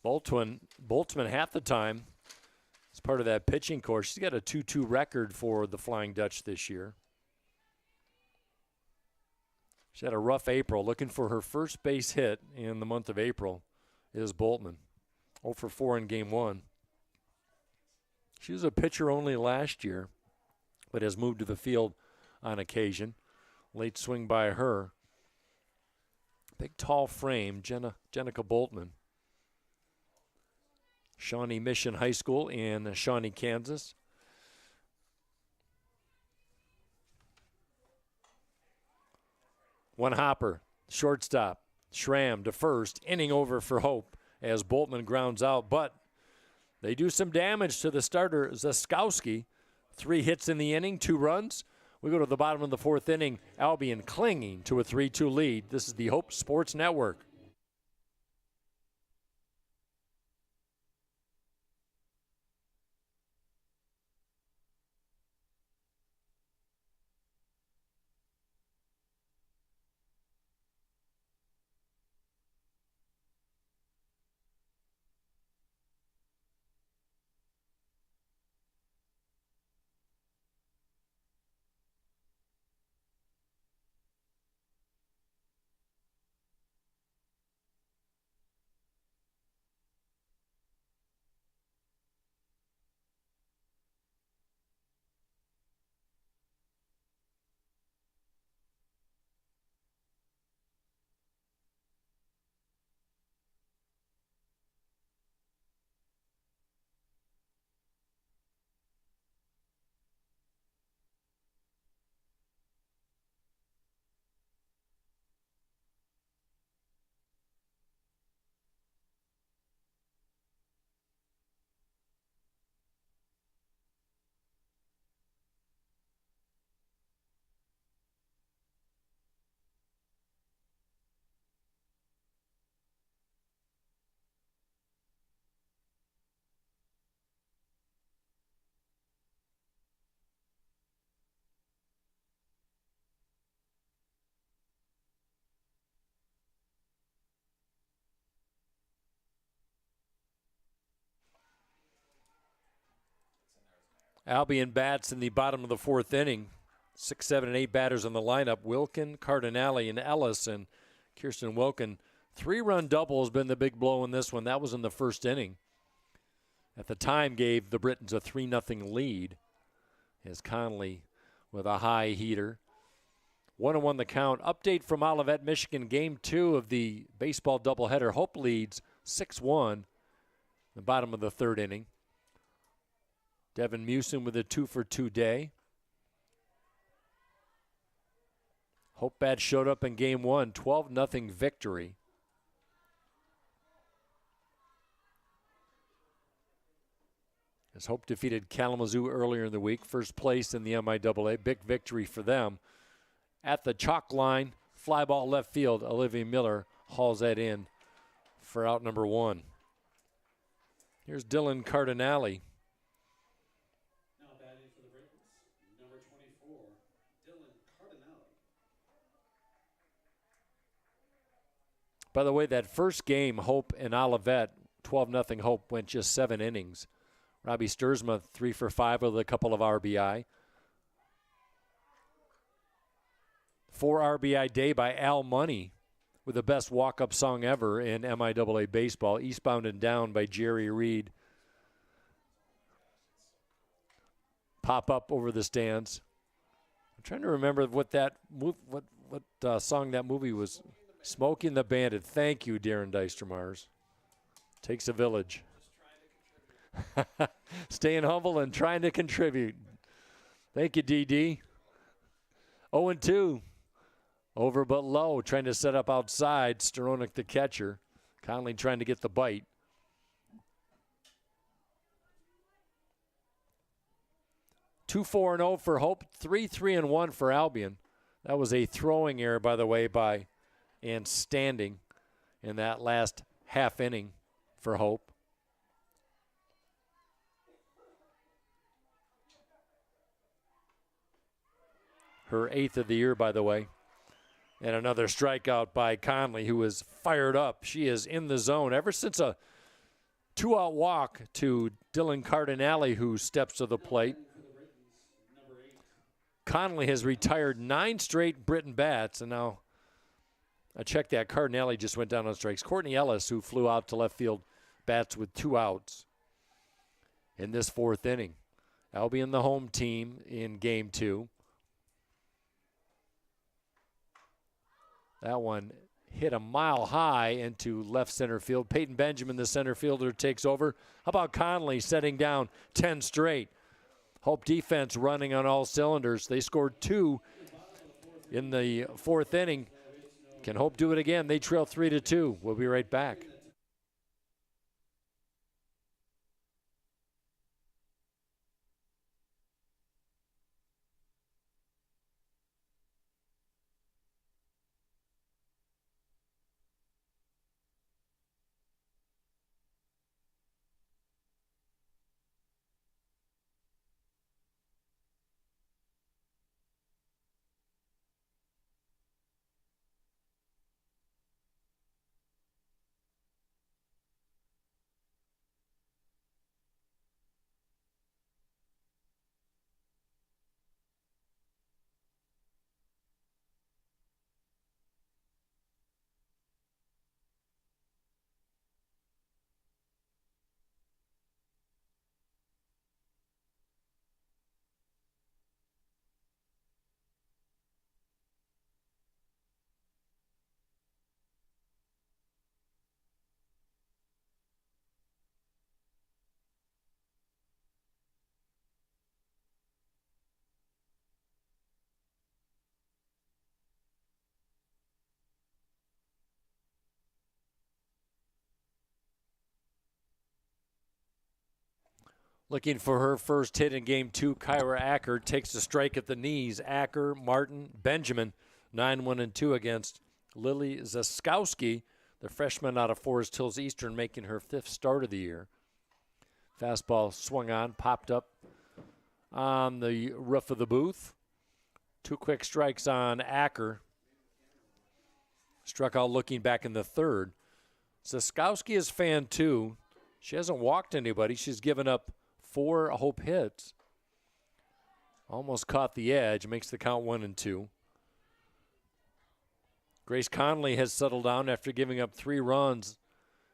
Boltzmann half the time as part of that pitching course. She's got a 2-2 record for the Flying Dutch this year. She had a rough April. Looking for her first base hit in the month of April is Boltman. 0 for 4 in game 1. She was a pitcher only last year, but has moved to the field on occasion. Late swing by her. Big, tall frame, Jenica Boltman. Shawnee Mission High School in Shawnee, Kansas. One hopper, shortstop, Schramm to first, inning over for Hope as Boltman grounds out, but they do some damage to the starter, Zaskowski. 3 hits in the inning, 2 runs. We go to the bottom of the 4th inning, Albion clinging to a 3-2 lead. This is the Hope Sports Network. Albion bats in the bottom of the 4th inning. 6, 7, and 8 batters in the lineup. Wilkin, Cardinale, and Ellis. And Kirsten Wilkin, 3-run double has been the big blow in this one. That was in the 1st inning. At the time gave the Britons a 3-0 lead. As Conley with a high heater. 1-1 the count. Update from Olivet, Michigan. Game 2 of the baseball doubleheader. Hope leads 6-1. The bottom of the 3rd inning. Devin Mewson with a 2-for-2 day. Hope Bad showed up in game 1, 12-0 victory. As Hope defeated Kalamazoo earlier in the week, first place in the MIAA, big victory for them. At the chalk line, fly ball left field, Olivia Miller hauls that in for out number 1. Here's Dylan Cardinale. By the way, that first game, Hope and Olivet, 12-0 Hope, went just 7 innings. Robbie Sturzma, 3 for 5 with a couple of RBI. 4 RBI day by Al Money with the best walk-up song ever in MIAA baseball, Eastbound and Down by Jerry Reed. Pop up over the stands. I'm trying to remember what song that movie was. Smokey and the Bandit. Thank you, Darren Dystermars. Takes a village. Staying humble and trying to contribute. Thank you, DD. 0-2. Over but low, trying to set up outside. Steronik the catcher. Conley trying to get the bite. Two 4-0 for Hope. 3-3-1 for Albion. That was a throwing error, by the way, and Standing in that last half inning for Hope. Her 8th of the year, by the way. And another strikeout by Conley, who is fired up. She is in the zone ever since a 2-out walk to Dylan Cardinale, who steps to the plate. Conley has retired 9 straight Britain bats, and now I checked that. Cardinale just went down on strikes. Courtney Ellis, who flew out to left field, bats with 2 outs in this 4th inning. Albion the home team in Game 2. That one hit a mile high into left center field. Peyton Benjamin, the center fielder, takes over. How about Conley setting down 10 straight? Hope defense running on all cylinders. They scored 2 in the 4th inning. Can Hope do it again? They trail 3-2. We'll be right back. Looking for her first hit in Game 2, Kyra Acker takes a strike at the knees. Acker, Martin, Benjamin, 9-1-2 against Lily Zaskowski, the freshman out of Forest Hills Eastern, making her 5th start of the year. Fastball swung on, popped up on the roof of the booth. 2 quick strikes on Acker. Struck out looking back in the 3rd. Zaskowski is fan 2. She hasn't walked anybody. She's given up 4 Hope hits. Almost caught the edge. Makes the count 1-2. Grace Conley has settled down after giving up 3 runs,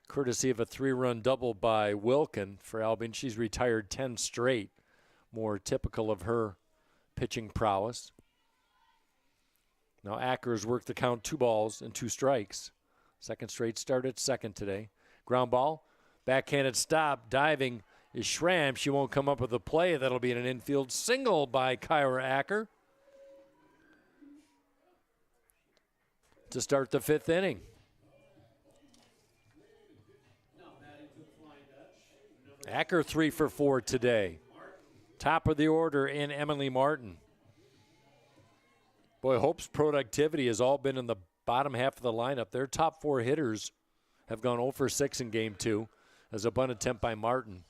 courtesy of a 3-run double by Wilkin for Albion. She's retired 10 straight, more typical of her pitching prowess. Now Acker's worked the count 2 balls and 2 strikes. Second straight start at second today. Ground ball, backhanded stop, diving is Schramm. She won't come up with a play. That'll be an infield single by Kyra Acker to start the 5th inning. Acker 3 for 4 today. Top of the order in Emily Martin. Boy, Hope's productivity has all been in the bottom half of the lineup. Their top 4 hitters have gone 0 for 6 in Game 2 as a bunt attempt by Martin.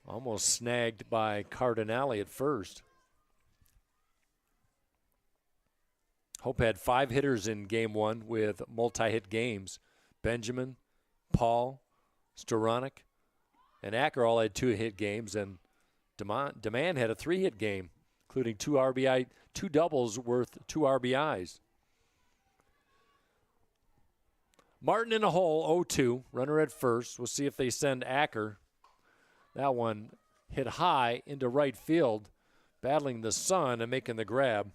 Almost snagged by Cardinale at first. Hope had 5 hitters in Game 1 with multi-hit games. Benjamin, Paul, Steronik, and Acker all had 2-hit games, and Demand had a 3-hit game, including 2 RBI, 2 doubles worth 2 RBIs. Martin in a hole, 0-2. Runner at first. We'll see if they send Acker. That one hit high into right field. Battling the sun and making the grab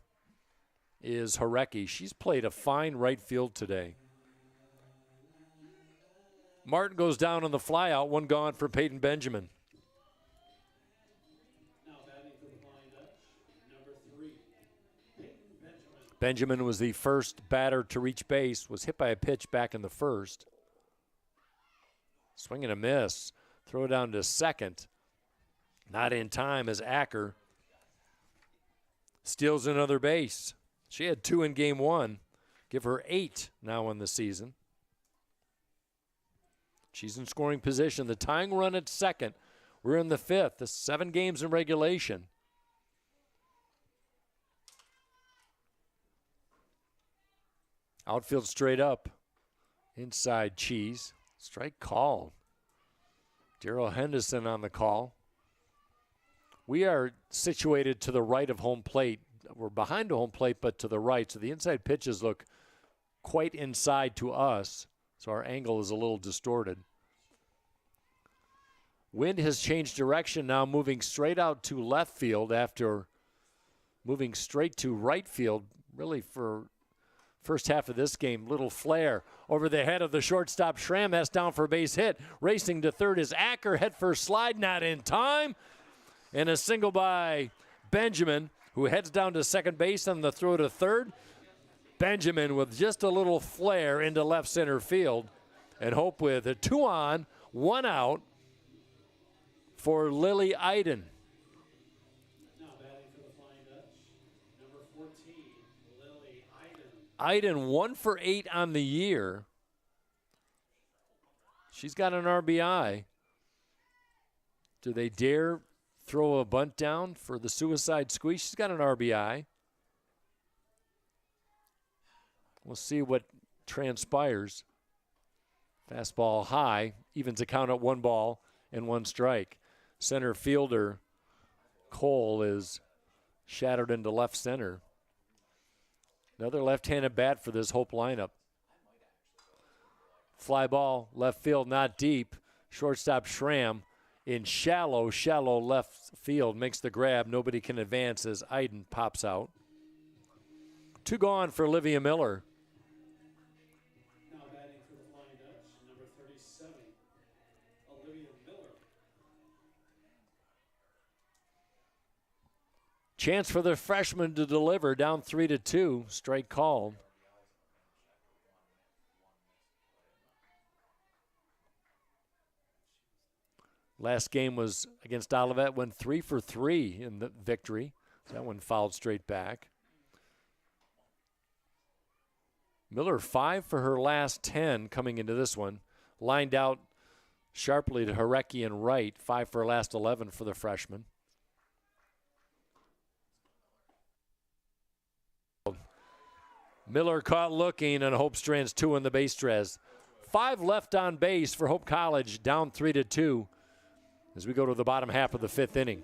is Harecki. She's played a fine right field today. Martin goes down on the flyout. One gone for Peyton Benjamin. Now batting for the Flying Dutch, number 3, Peyton Benjamin. Benjamin was the first batter to reach base, was hit by a pitch back in the first. Swing and a miss. Throw down to second. Not in time as Acker steals another base. She had 2 in game 1. Give her 8 now in the season. She's in scoring position. The tying run at second. We're in the 5th. The 7 games in regulation. Outfield straight up. Inside Cheese. Strike called. Daryl Henderson on the call. We are situated to the right of home plate. We're behind the home plate, but to the right. So the inside pitches look quite inside to us. So our angle is a little distorted. Wind has changed direction now, moving straight out to left field after moving straight to right field, really for first half of this game. Little flare over the head of the shortstop. Schramm. That's down for a base hit. Racing to third is Acker. Head first slide, not in time. And a single by Benjamin, who heads down to second base on the throw to third. Benjamin with just a little flare into left center field. And Hope with a 2 on, 1 out for Lily Iden. Now batting for the Flying Dutch, number 14, Lily Iden. Iden 1 for 8 on the year. She's got an RBI. Do they dare throw a bunt down for the suicide squeeze? She's got an RBI. We'll see what transpires. Fastball high, evens the count at 1 ball and 1 strike. Center fielder Cole is shattered into left center. Another left-handed bat for this Hope lineup. Fly ball, left field, not deep. Shortstop Schramm in shallow left field makes the grab. Nobody can advance as Iden pops out. 2 gone for Olivia Miller. Now batting for the Flying Dutch, number 37, Olivia Miller. Chance for the freshman to deliver, down 3-2. Strike called. Last game was against Olivet, went 3 for 3 in the victory. So that one fouled straight back. Miller 5 for her last 10 coming into this one. Lined out sharply to Harecki and right. 5 for her last 11 for the freshman. Miller caught looking, and Hope strands 2 in the base stress. 5 left on base for Hope College, down 3-2 as we go to the bottom half of the 5th inning.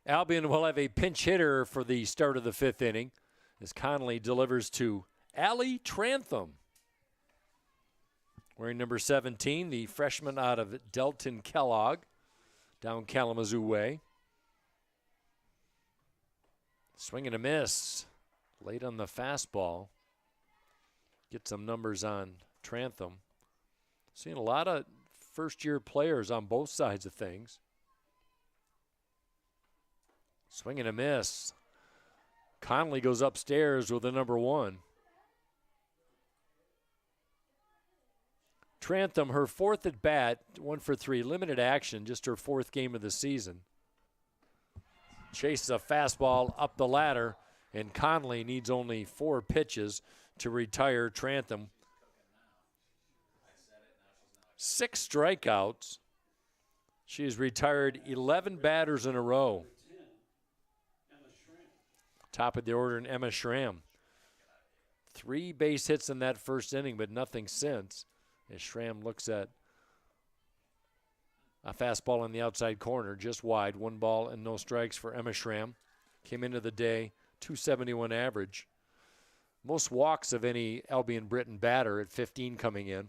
Albion will have a pinch hitter for the start of the 5th inning as Conley delivers to Allie Trantham. Wearing number 17, the freshman out of Delton Kellogg, down Kalamazoo way. Swing and a miss. Late on the fastball. Get some numbers on Trantham. Seeing a lot of first-year players on both sides of things. Swing and a miss. Conley goes upstairs with the number 1. Trantham, her 4th at bat, 1 for 3, limited action, just her 4th game of the season. Chases a fastball up the ladder, and Conley needs only 4 pitches to retire Trantham. 6 strikeouts. She's retired 11 batters in a row. Top of the order in Emma Schramm. 3 base hits in that first inning, but nothing since. As Schramm looks at a fastball in the outside corner, just wide. 1 ball and no strikes for Emma Schramm. Came into the day, 271 average. Most walks of any Albion Britain batter at 15 coming in.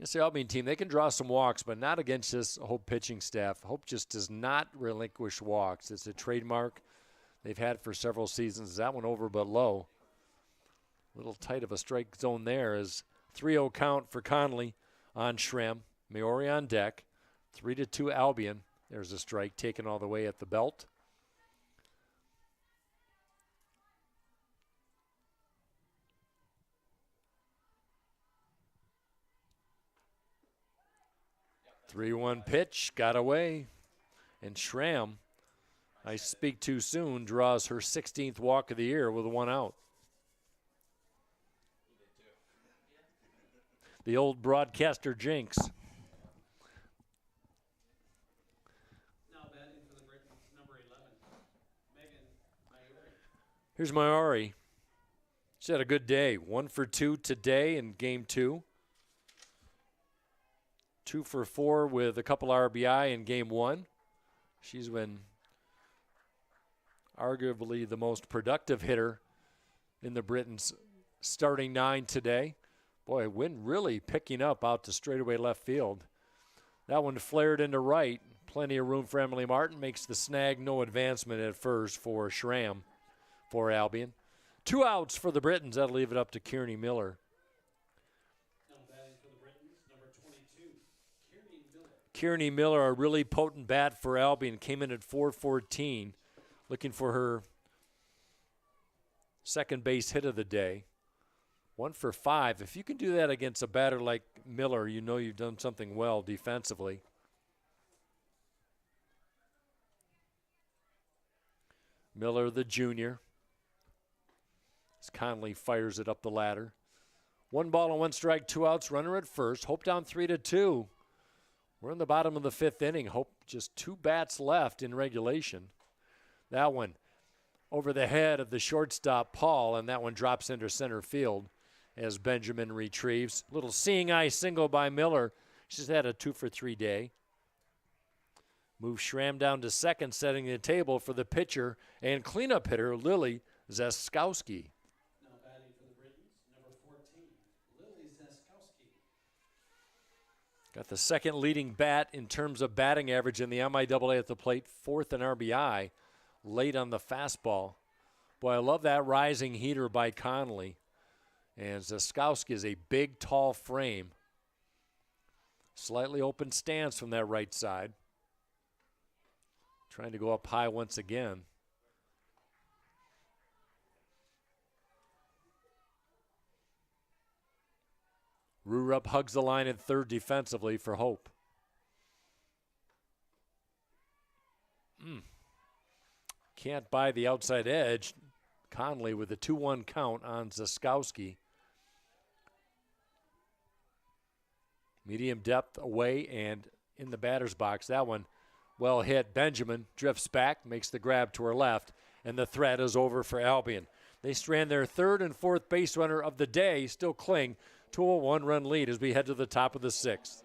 It's the Albion team. They can draw some walks, but not against this Hope pitching staff. Hope just does not relinquish walks. It's a trademark they've had for several seasons. That one over but low. A little tight of a strike zone there as 3-0 count for Conley on Schramm. Maori on deck. 3-2 Albion. There's a strike taken all the way at the belt. Yep. 3-1 pitch, got away. And Schramm, I speak too soon, draws her 16th walk of the year with 1 out. The old broadcaster jinx. Now batting for the Britons, number 11, Megan Mayuri. Here's Mayuri. She had a good day. 1 for 2 today in game 2. 2 for 4 with a couple RBI in game 1. She's been arguably the most productive hitter in the Britons starting 9 today. Boy, wind really picking up out to straightaway left field. That one flared into right. Plenty of room for Emily Martin. Makes the snag, no advancement at first for Schramm for Albion. 2 outs for the Britons. That'll leave it up to Kearney Miller. Now batting for the Britons, number 22, Kearney Miller. Kearney Miller, a really potent bat for Albion, came in at 414, looking for her second base hit of the day. 1 for 5. If you can do that against a batter like Miller, you know you've done something well defensively. Miller, the junior. As Conley fires it up the ladder. 1 ball and 1 strike, 2 outs, runner at first. Hope down 3-2. We're in the bottom of the 5th inning. Hope just 2 bats left in regulation. That one over the head of the shortstop, Paul, and that one drops into center field as Benjamin retrieves. Little seeing eye single by Miller. She's had a 2 for 3 day. Move Schramm down to second, setting the table for the pitcher and cleanup hitter, Lily Zeskowski. Now batting for the Britons, number 14, Lily Zeskowski. Got the second leading bat in terms of batting average in the MIAA at the plate, 4th in RBI, late on the fastball. Boy, I love that rising heater by Conley. And Zeskowski is a big, tall frame. Slightly open stance from that right side. Trying to go up high once again. Rurup hugs the line at third defensively for Hope. Can't buy the outside edge. Conley with a 2-1 count on Zeskowski. Medium depth away and in the batter's box. That one well hit. Benjamin drifts back, makes the grab to her left, and the threat is over for Albion. They strand their 3rd and 4th base runner of the day, still cling to a 1-run lead as we head to the top of the 6th.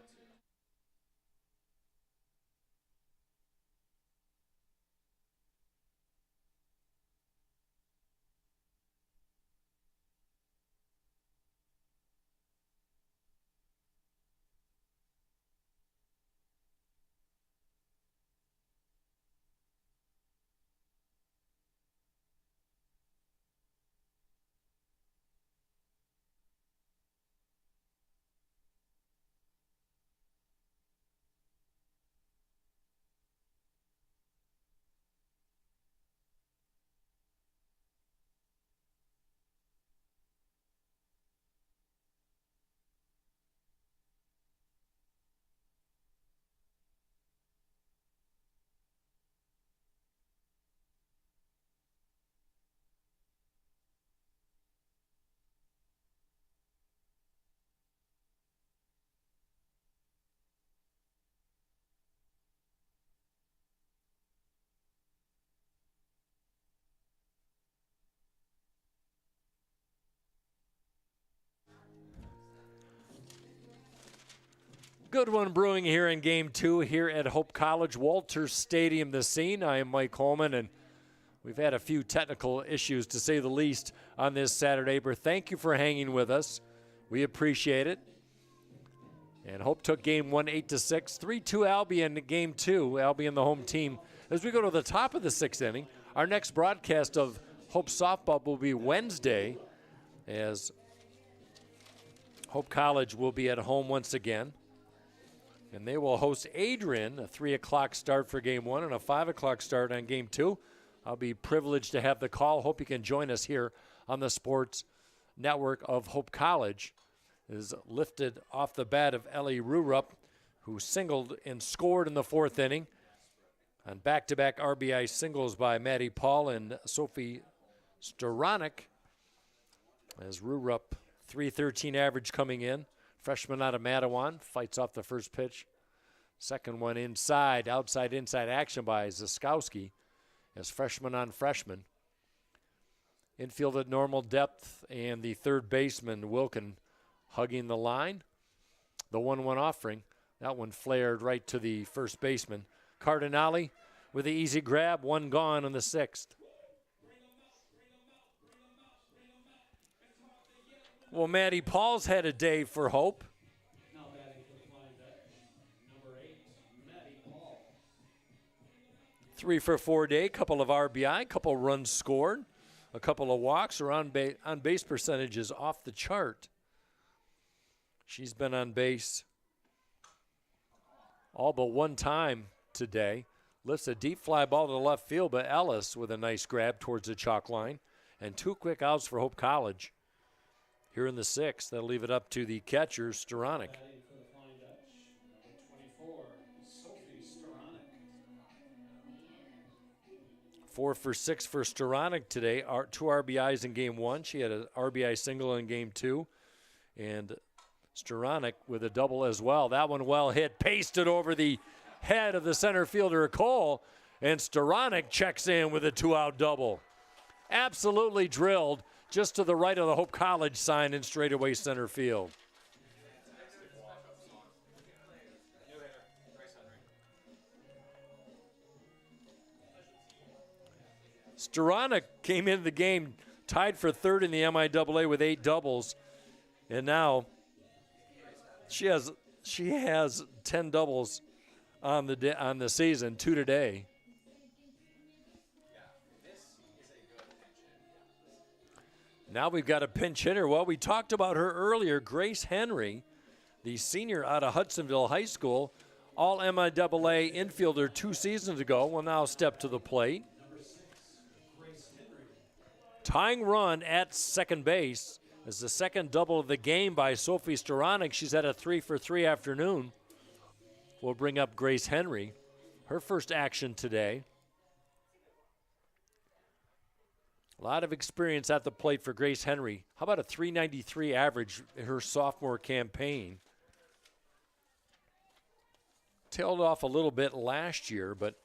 Good one brewing here in Game 2 here at Hope College, Walters Stadium, the scene. I am Mike Holman, and we've had a few technical issues, to say the least, on this Saturday. But thank you for hanging with us. We appreciate it. And Hope took Game 1 8-6. 3-2 Albion Game 2. Albion the home team. As we go to the top of the 6th inning, our next broadcast of Hope softball will be Wednesday, as Hope College will be at home once again. And they will host Adrian, a 3 o'clock start for Game 1 and a 5 o'clock start on Game 2. I'll be privileged to have the call. Hope you can join us here on the Sports Network of Hope College. It is lifted off the bat of Ellie Rurup, who singled and scored in the 4th inning on back-to-back RBI singles by Maddie Paul and Sophie Staranek. As Rurup, 313 average coming in. Freshman out of Matawan, fights off the first pitch. Second one inside, outside-inside action by Zaskowski as freshman on freshman. Infield at normal depth, and the third baseman, Wilkin, hugging the line. The 1-1 offering. That one flared right to the first baseman. Cardinale with the easy grab, one gone in the 6th. Well, Maddie Paul's had a day for Hope. Now batting for the Flying Dutch, number 8, Maddie Paul. 3 for 4 day, couple of RBI, couple runs scored, a couple of walks. Her on base percentage is off the chart. She's been on base all but one time today. Lifts a deep fly ball to the left field, but Ellis with a nice grab towards the chalk line. And 2 quick outs for Hope College. Here in the 6th, they'll leave it up to the catcher, Staranek. Batting for the Flying Dutch, number 24, Sophie Staranek. 4 for 6 for Staranek today. 2 RBIs in Game 1. She had an RBI single in Game 2. And Staranek with a double as well. That one well hit, pasted over the head of the center fielder, Cole. And Staranek checks in with a 2-out double. Absolutely drilled just to the right of the Hope College sign in straightaway center field. Staranek came into the game tied for 3rd in the MIAA with 8 doubles, and now she has 10 doubles on the season, 2 today. Now we've got a pinch hitter. Well, we talked about her earlier, Grace Henry, the senior out of Hudsonville High School, all MIAA infielder 2 seasons ago, will now step to the plate. Tying run at second base is the second double of the game by Sophie Staranek. She's had a 3 for 3 afternoon. We'll bring up Grace Henry, her first action today. A lot of experience at the plate for Grace Henry. How about a 393 average in her sophomore campaign? Tailed off a little bit last year, but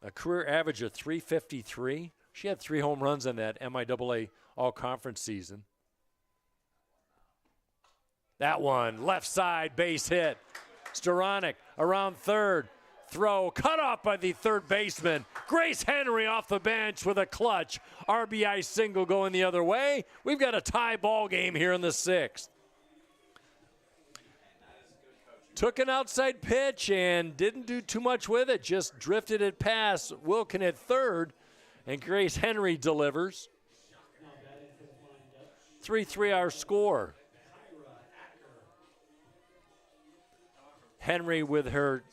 a career average of 353. She had 3 home runs in that MIAA all-conference season. That one, left side, base hit. Staranek around third. Throw cut off by the third baseman. Grace Henry off the bench with a clutch RBI single going the other way. We've got a tie ball game here in the 6th. Took an outside pitch and didn't do too much with it. Just drifted it past Wilkin at third, and Grace Henry delivers. 3-3 our score. Henry with her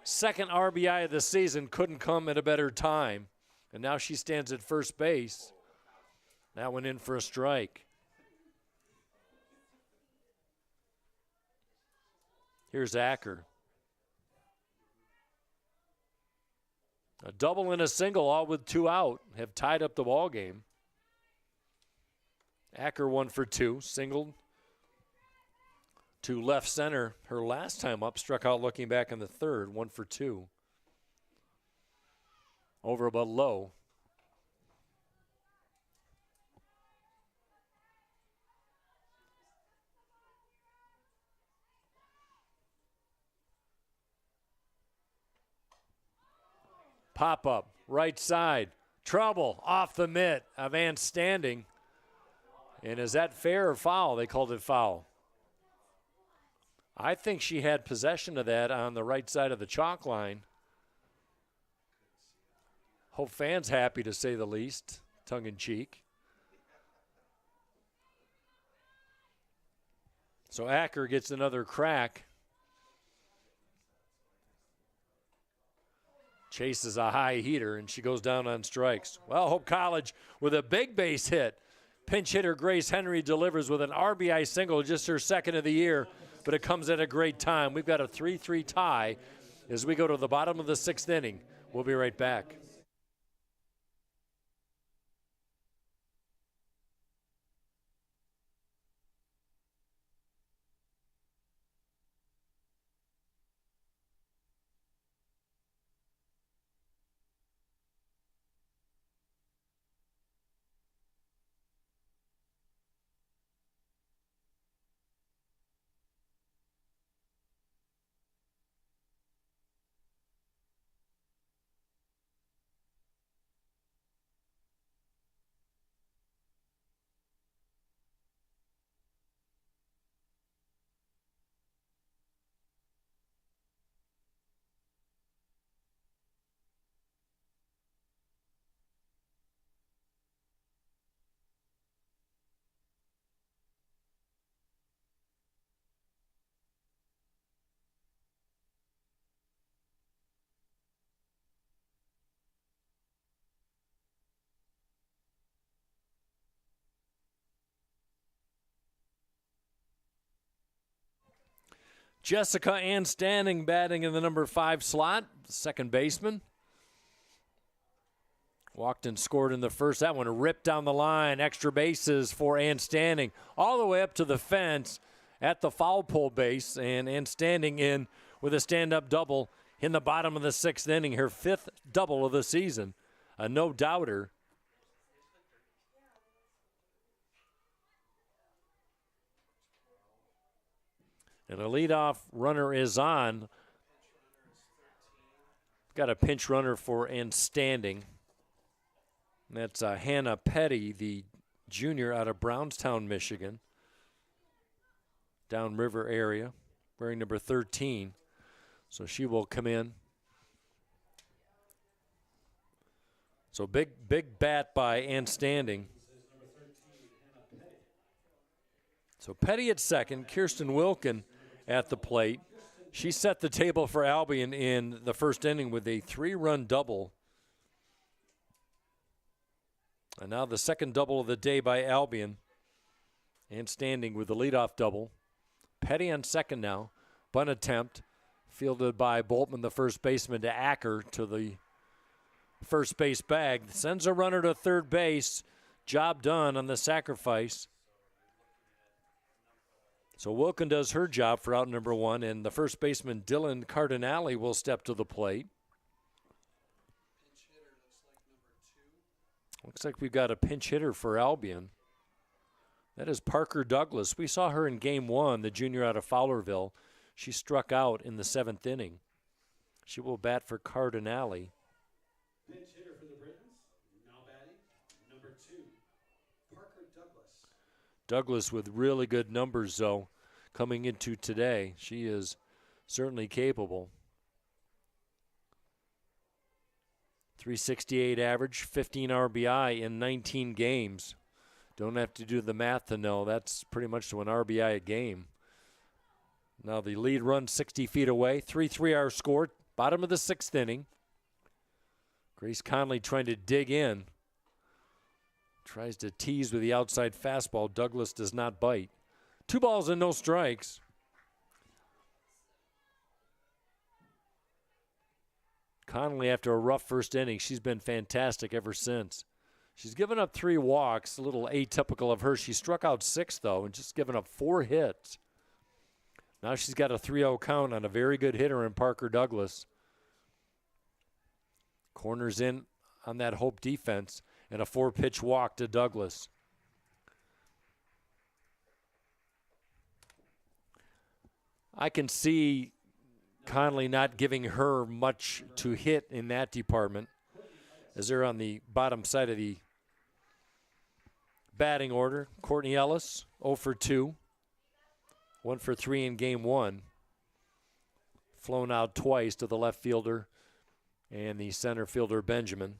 second RBI of the season couldn't come at a better time. And now she stands at first base. That one in for a strike. Here's Acker. A double and a single, all with 2 out, have tied up the ball game. Acker 1 for 2, singled to left center her last time up, struck out looking back in the 3rd, 1 for 2. Over but low. Pop up, right side. Trouble off the mitt of Ann Standing. And is that fair or foul? They called it foul. I think she had possession of that on the right side of the chalk line. Hope fans happy, to say the least, tongue in cheek. So Acker gets another crack. Chases a high heater, and she goes down on strikes. Well, Hope College with a big base hit. Pinch hitter Grace Henry delivers with an RBI single, just her second of the year, but it comes at a great time. We've got a 3-3 tie as we go to the bottom of the 6th inning. We'll be right back. Jessica Ann Standing batting in the number 5 slot, second baseman. Walked and scored in the first. That one ripped down the line. Extra bases for Ann Standing. All the way up to the fence at the foul pole base. And Ann Standing in with a stand-up double in the bottom of the 6th inning. Her 5th double of the season. A no-doubter. And a leadoff runner is on. Got a pinch runner for Ann Standing. That's Hannah Petty, the junior out of Brownstown, Michigan. Downriver area, wearing number 13. So she will come in. So big bat by Ann Standing. So Petty at second, Kirsten Wilkin at the plate. She set the table for Albion in the first inning with a 3-run double. And now the second double of the day by Albion. Ann Standing with the leadoff double. Petty on second now. Bunt attempt fielded by Boltman, the first baseman, to Acker to the first base bag. Sends a runner to third base. Job done on the sacrifice. So Wilkin does her job for out number 1, and the first baseman, Dylan Cardinale, will step to the plate. Looks like we've got a pinch hitter for Albion. That is Parker Douglas. We saw her in game 1, the junior out of Fowlerville. She struck out in the 7th inning. She will bat for Cardinale. Pinch hitter for the Britons, now batting, number 2, Parker Douglas. Douglas with really good numbers, though, coming into today. She is certainly capable. 368 average, 15 RBI in 19 games. Don't have to do the math to know that's pretty much to an RBI a game. Now the lead run 60 feet away. 3-3 our score. Bottom of the 6th inning. Grace Conley trying to dig in. Tries to tease with the outside fastball. Douglas does not bite. 2 balls and no strikes. Conley, after a rough first inning, she's been fantastic ever since. She's given up 3 walks, a little atypical of her. She struck out 6, though, and just given up 4 hits. Now she's got a 3-0 count on a very good hitter in Parker Douglas. Corners in on that Hope defense, and a 4-pitch walk to Douglas. I can see Conley not giving her much to hit in that department, as they're on the bottom side of the batting order. Courtney Ellis, 0 for 2. 1 for 3 in game one. Flown out twice to the left fielder and the center fielder, Benjamin.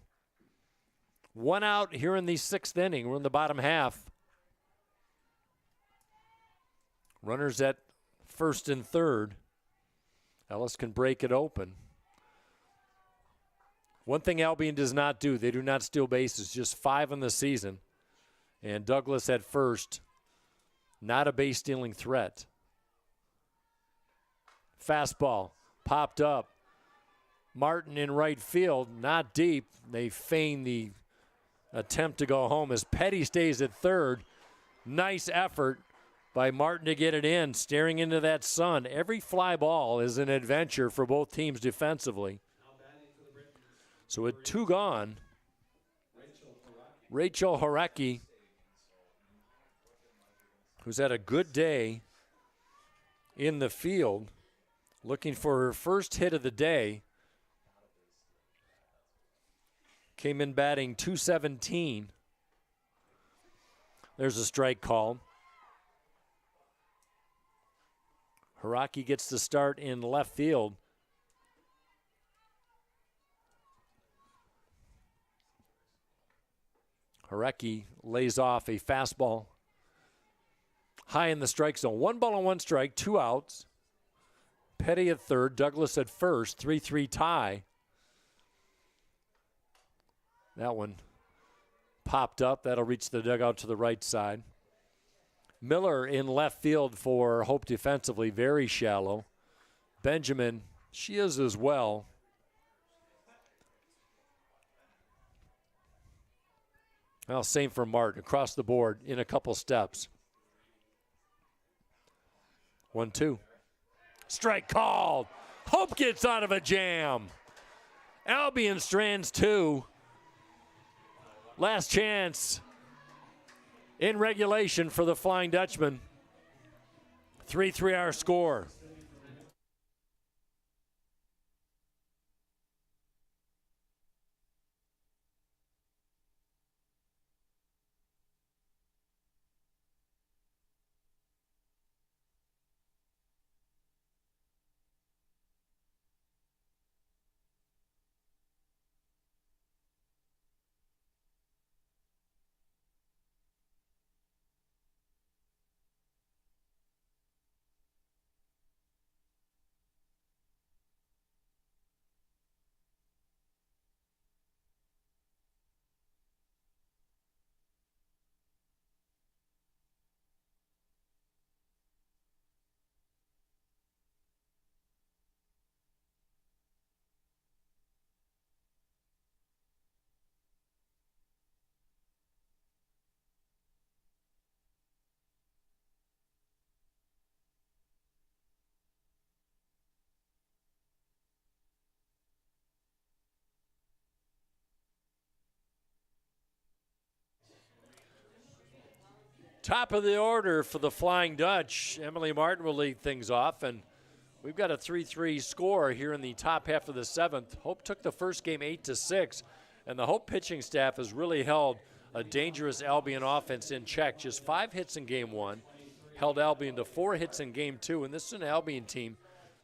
1 out here in the 6th inning. We're in the bottom half. Runners at first and third. Ellis can break it open. One thing Albion does not do, they do not steal bases, just 5 in the season. And Douglas at first, not a base stealing threat. Fastball popped up. Martin in right field, not deep. They feign the attempt to go home as Petty stays at third. Nice effort by Martin to get it in, staring into that sun. Every fly ball is an adventure for both teams defensively. So with 2 gone, Rachel Horecki, who's had a good day in the field, looking for her first hit of the day, came in batting .217. There's a strike call. Horecki gets the start in left field. Horecki lays off a fastball high in the strike zone. 1 ball and 1 strike, 2 outs. Petty at third, Douglas at first, 3-3 tie. That one popped up. That'll reach the dugout to the right side. Miller in left field for Hope defensively, very shallow. Benjamin, she is as well. Well, same for Martin, across the board in a couple steps. 1-2. Strike called. Hope gets out of a jam. Albion strands 2. Last chance in regulation for the Flying Dutchman. 3-3 our score. Top of the order for the Flying Dutch. Emily Martin will lead things off, and we've got a 3-3 score here in the top half of the 7th. Hope took the first game 8-6, and the Hope pitching staff has really held a dangerous Albion offense in check. Just 5 hits in game 1, held Albion to 4 hits in game 2, and this is an Albion team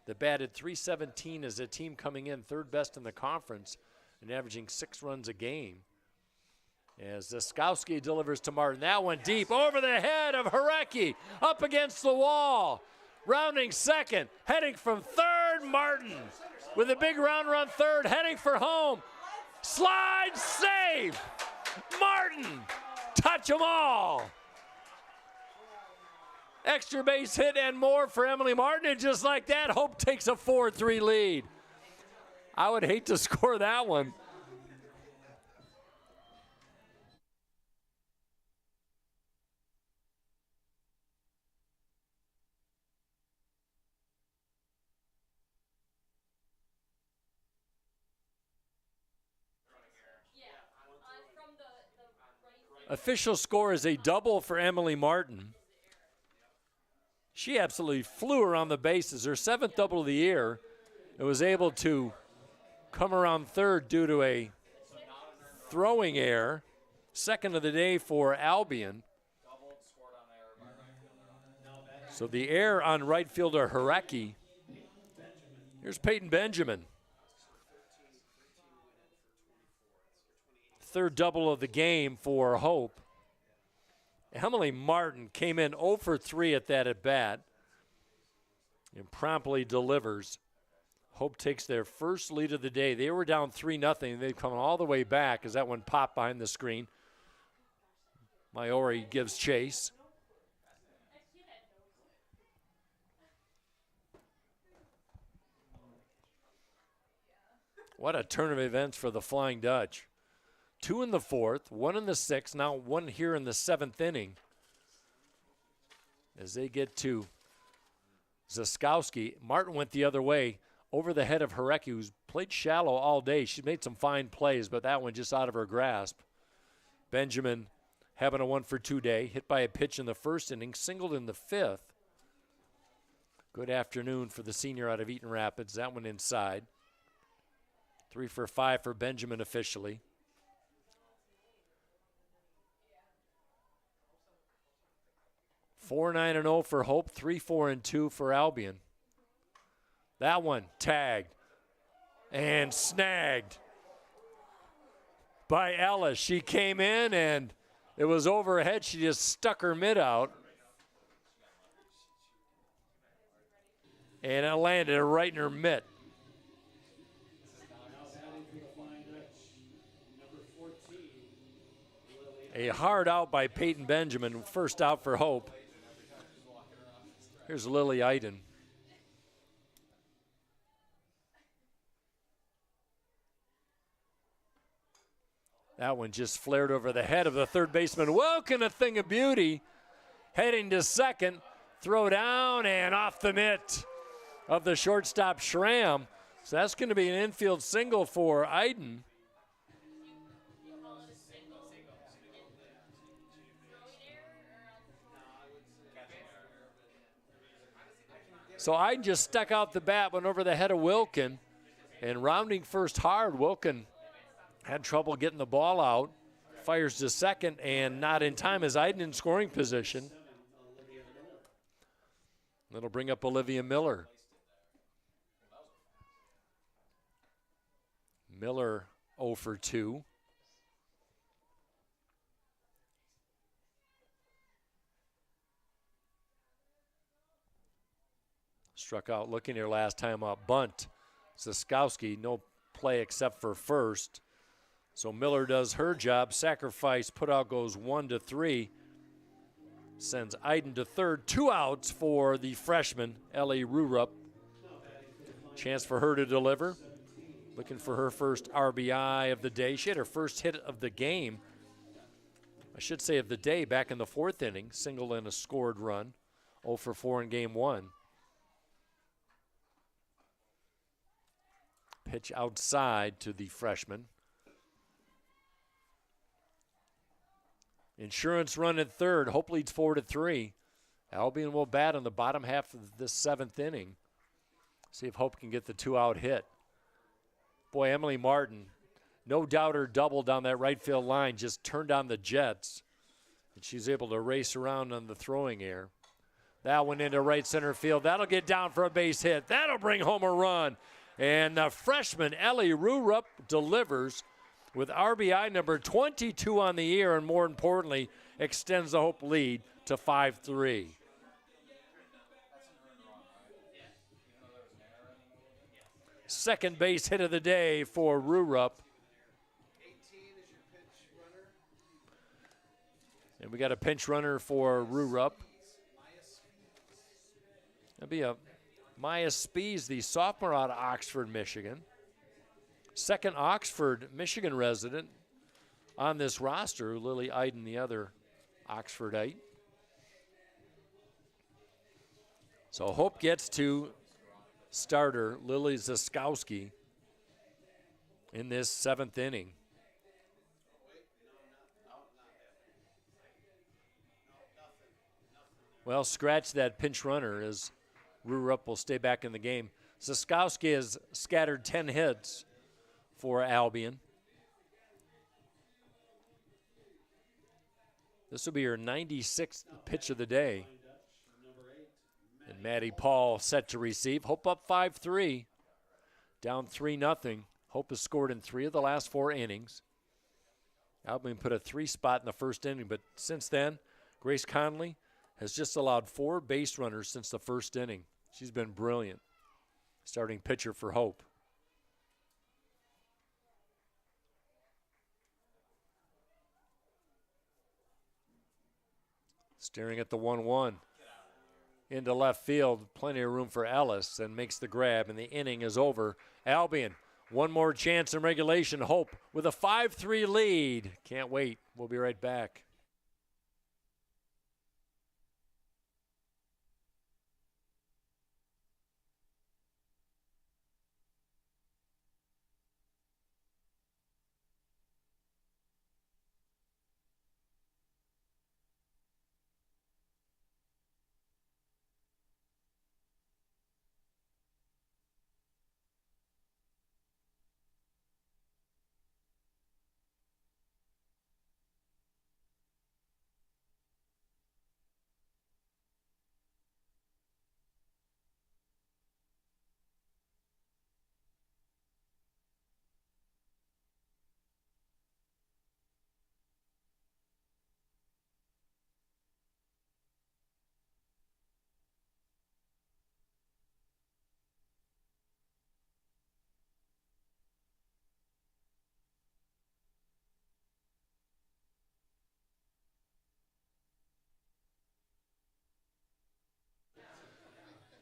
that batted .317 as a team coming in 3rd best in the conference and averaging 6 runs a game. As Zaskowski delivers to Martin. That one deep over the head of Horecki. Up against the wall. Rounding second. Heading from third, Martin. With a big round run third. Heading for home. Slide save. Martin. Touch them all. Extra base hit and more for Emily Martin. And just like that, Hope takes a 4-3 lead. I would hate to score that one. Official score is a double for Emily Martin. She absolutely flew around the bases. Her 7th double of the year. It was able to come around third due to a throwing error. Second of the day for Albion. So the error on right fielder Harecki. Here's Peyton Benjamin. Third double of the game for Hope. Emily Martin came in 0 for 3 at that at bat and promptly delivers. Hope takes their first lead of the day. They were down 3-0. They've come all the way back as that one popped behind the screen. MIAA gives chase. What a turn of events for the Flying Dutch. 2 in the 4th, 1 in the 6th, now 1 here in the 7th inning. As they get to Zaskowski, Martin went the other way over the head of Harecki, who's played shallow all day. She's made some fine plays, but that one just out of her grasp. Benjamin having a 1 for 2 day, hit by a pitch in the 1st inning, singled in the 5th. Good afternoon for the senior out of Eaton Rapids. That one inside. 3 for 5 for Benjamin officially. 4-9-0 for Hope, 3-4-2 for Albion. That one tagged and snagged by Ellis. She came in and it was over her head. She just stuck her mitt out. And it landed right in her mitt. A hard out by Peyton Benjamin, first out for Hope. Here's Lily Iden. That one just flared over the head of the third baseman. Wilkin, a thing of beauty. Heading to second. Throw down and off the mitt of the shortstop Schramm. So that's going to be an infield single for Iden. So Iden just stuck out the bat, went over the head of Wilkin, and rounding first hard, Wilkin had trouble getting the ball out, fires to second, and not in time as Iden in scoring position. That'll bring up Olivia Miller. Miller 0 for 2. Struck out looking here last time up. Bunt. Zaskowski, no play except for first. So Miller does her job. Sacrifice putout goes 1-3. Sends Iden to third. 2 outs for the freshman, Ellie Rurup. Chance for her to deliver. Looking for her first RBI of the day. She had her first hit of the game. I should say of the day back in the 4th inning. Single and a scored run. 0 for 4 in game 1. Pitch outside to the freshman. Insurance run at third. Hope leads 4-3. Albion will bat in the bottom half of the 7th inning. See if Hope can get the 2-out hit. Boy, Emily Martin, no doubt her double down that right field line, just turned on the jets. And she's able to race around on the throwing air. That one into right center field. That'll get down for a base hit. That'll bring home a run. And the freshman, Ellie Rurup, delivers with RBI number 22 on the year, and more importantly, extends the Hope lead to 5-3. Second base hit of the day for Rurup. And we got a pinch runner for Rurup. That'll be a Maya Spees, the sophomore out of Oxford, Michigan. Second Oxford, Michigan resident on this roster. Lily Iden, the other Oxfordite. So Hope gets to starter Lily Zaskowski in this 7th inning. Well, scratch that pinch runner as Rurup will stay back in the game. Ziskowski has scattered 10 hits for Albion. This will be her 96th pitch of the day. And Maddie Paul set to receive. Hope up 5-3. Down 3-0. Hope has scored in 3 of the last 4 innings. Albion put a 3 spot in the first inning, but since then, Grace Conley has just allowed 4 base runners since the first inning. She's been brilliant. Starting pitcher for Hope. Staring at the 1-1. Into left field, plenty of room for Ellis, and makes the grab, and the inning is over. Albion, one more chance in regulation. Hope with a 5-3 lead. Can't wait. We'll be right back.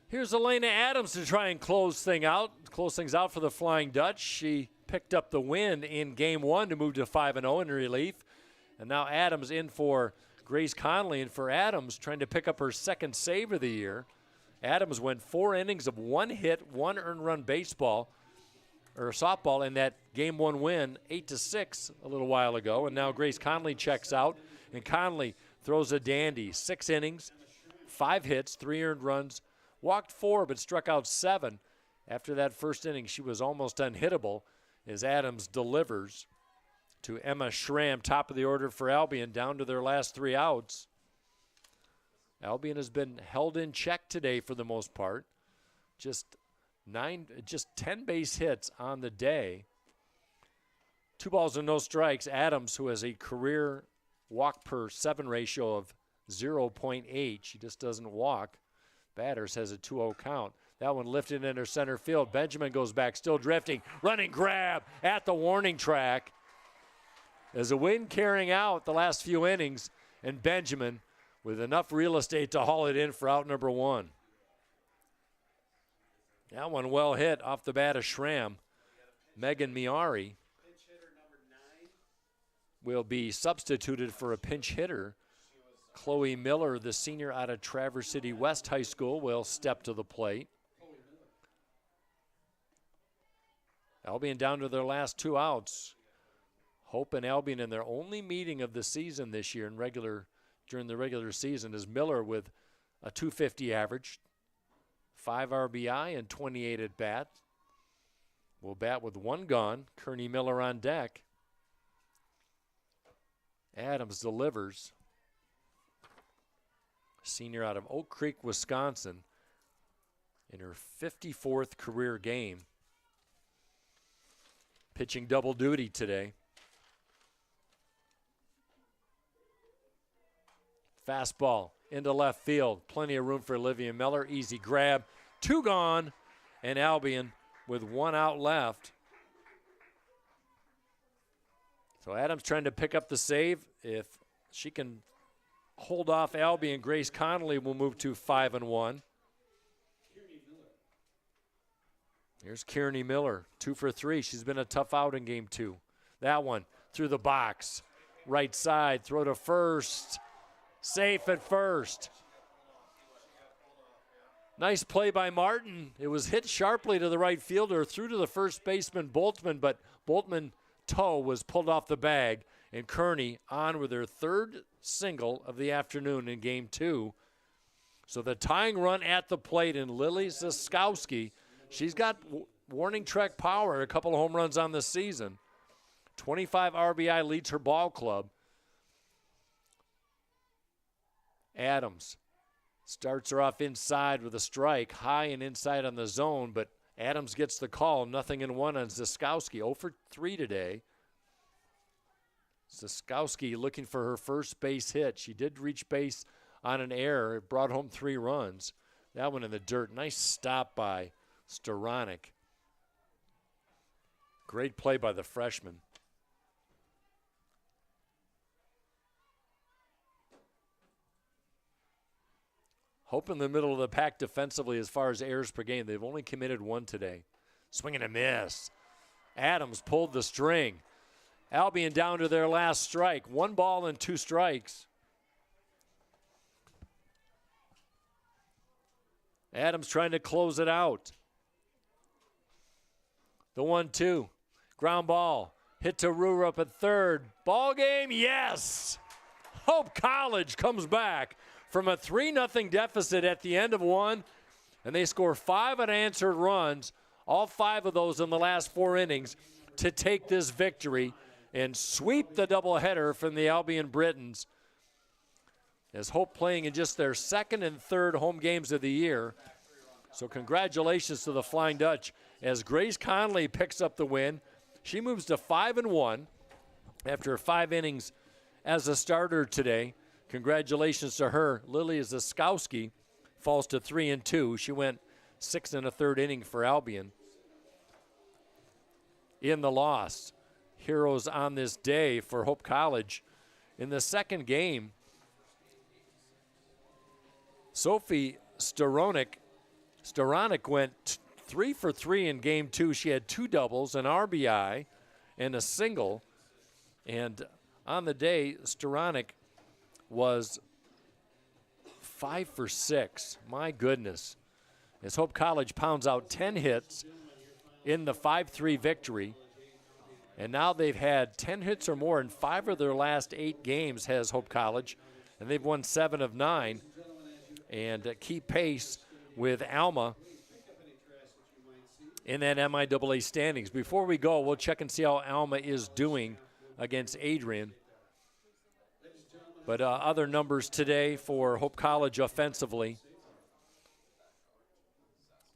Here's Elena Adams to try and close things out for the Flying Dutch. She picked up the win in Game 1 to move to 5-0 in relief. And now Adams in for Grace Conley. And for Adams, trying to pick up her 2nd save of the year. Adams went 4 innings of 1 hit, 1 earned run softball in that Game 1 win, 8-6 a little while ago. And now Grace Conley checks out. And Conley throws a dandy. 6 innings, 5 hits, 3 earned runs. Walked 4 but struck out 7. After that first inning, she was almost unhittable as Adams delivers to Emma Schramm, top of the order for Albion, down to their last 3 outs. Albion has been held in check today for the most part. Just 10 base hits on the day. 2 balls and no strikes. Adams, who has a career walk per 7 ratio of 0.8. She just doesn't walk. Batters has a 2-0 count. That one lifted into center field. Benjamin goes back, still drifting. Running grab at the warning track. As a wind carrying out the last few innings, and Benjamin with enough real estate to haul it in for out number 1. That one well hit off the bat of Schramm. Megan Miari will be substituted for a pinch hitter. Chloe Miller, the senior out of Traverse City West High School, will step to the plate. Albion down to their last 2 outs. Hope and Albion in their only meeting of the season this year during the regular season is Miller with a .250 average, 5 RBI and 28 at bat. Will bat with 1 gone. Kearney Miller on deck. Adams delivers. Senior out of Oak Creek, Wisconsin, in her 54th career game. Pitching double duty today. Fastball into left field. Plenty of room for Olivia Miller. Easy grab. 2 gone, and Albion with 1 out left. So Adams trying to pick up the save. If she can hold off Albion, Grace Conley will move to 5-1. Here's Kearney Miller, 2 for 3. She's been a tough out in Game 2. That one through the box. Right side, throw to first. Safe at first. Nice play by Martin. It was hit sharply to the right fielder, through to the first baseman, Boltman, but Boltman toe was pulled off the bag, and Kearney on with their 3rd single of the afternoon in Game 2. So the tying run at the plate, and Lily Ziskowski She's got warning track power, a couple of home runs on this season. 25 RBI leads her ball club. Adams starts her off inside with a strike, high and inside on the zone, but Adams gets the call. 0-1 on Ziskowski. 0 for 3 today. Ziskowski looking for her first base hit. She did reach base on an error. It brought home 3 runs. That one in the dirt. Nice stop by Staranek. Great play by the freshman. Hope in the middle of the pack defensively as far as errors per game. They've only committed 1 today. Swing and a miss. Adams pulled the string. Albion down to their last strike. 1 ball and 2 strikes. Adams trying to close it out. The 1-2. Ground ball. Hit to Ruhr up at third. Ball game, yes! Hope College comes back from a 3-0 deficit at the end of 1, and they score 5 unanswered runs, all 5 of those in the last 4 innings, to take this victory and sweep the doubleheader from the Albion Britons. As Hope playing in just their 2nd and 3rd home games of the year. So congratulations to the Flying Dutch as Grace Conley picks up the win. She moves to 5-1 after 5 innings as a starter today. Congratulations to her. Lily Ziskowski falls to 3-2. She went 6 1/3 inning for Albion. In the loss, heroes on this day for Hope College. In the second game, Sophie Staranek went 3 for 3 in game 2. She had 2 doubles, an RBI, and a single. And on the day, Staranek was 5 for 6. My goodness. As Hope College pounds out 10 hits in the 5-3 victory. And now they've had 10 hits or more in 5 of their last 8 games, has Hope College. And they've won 7 of 9. And keep pace with Alma in that MIAA standings. Before we go, we'll check and see how Alma is doing against Adrian. But other numbers today for Hope College offensively.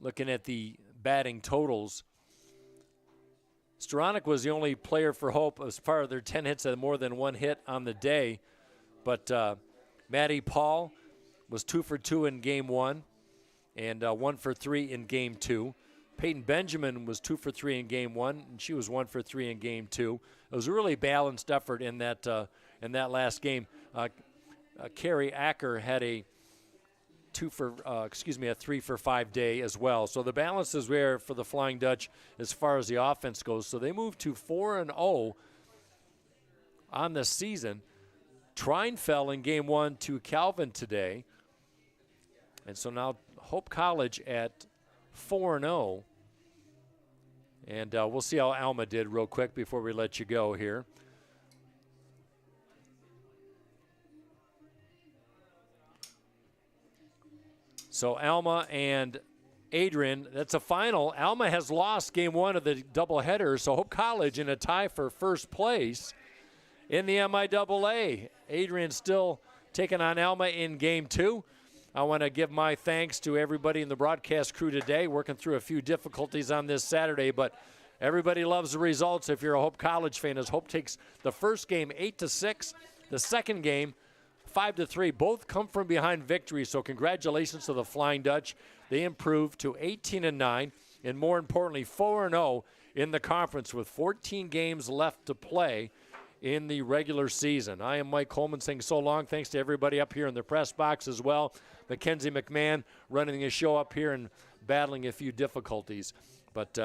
Looking at the batting totals. Staranek was the only player for Hope as part of their 10 hits that had more than 1 hit on the day. But Maddie Paul was 2 for 2 in game 1 and 1 for 3 in game 2. Peyton Benjamin was 2 for 3 in game 1, and she was 1 for 3 in game 2. It was a really balanced effort in that last game. Carrie Acker had a 3 for 5 day as well. So the balance is there for the Flying Dutch as far as the offense goes. So they moved to 4-0 on the season. Trine fell in game 1 to Calvin today. And so now Hope College at 4-0. And we'll see how Alma did real quick before we let you go here. So Alma and Adrian, that's a final. Alma has lost game 1 of the doubleheader, so Hope College in a tie for first place in the MIAA. Adrian still taking on Alma in game 2. I want to give my thanks to everybody in the broadcast crew today, working through a few difficulties on this Saturday, but everybody loves the results if you're a Hope College fan, as Hope takes the first game 8-6, the second game 5-3. Both come from behind victories, so congratulations to the Flying Dutch. They improved to 18-9, and more importantly, 4-0 in the conference with 14 games left to play in the regular season. I am Mike Coleman saying so long. Thanks to everybody up here in the press box as well. Mackenzie McMahon running the show up here and battling a few difficulties. But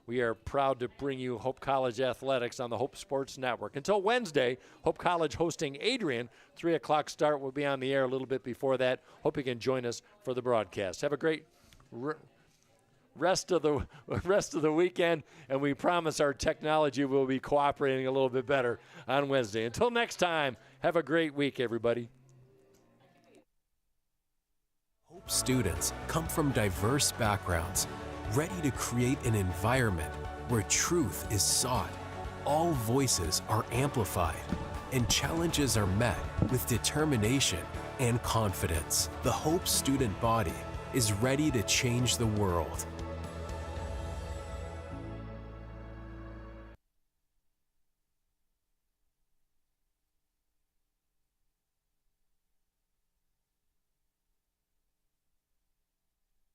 we are proud to bring you Hope College Athletics on the Hope Sports Network. Until Wednesday, Hope College hosting Adrian. 3 o'clock start. We'll be on the air a little bit before that. Hope you can join us for the broadcast. Have a great rest of the weekend, and we promise our technology will be cooperating a little bit better on Wednesday. Until next time, have a great week, everybody. Hope students come from diverse backgrounds. ready to create an environment where truth is sought, all voices are amplified, and challenges are met with determination and confidence. The Hope student body is ready to change the world.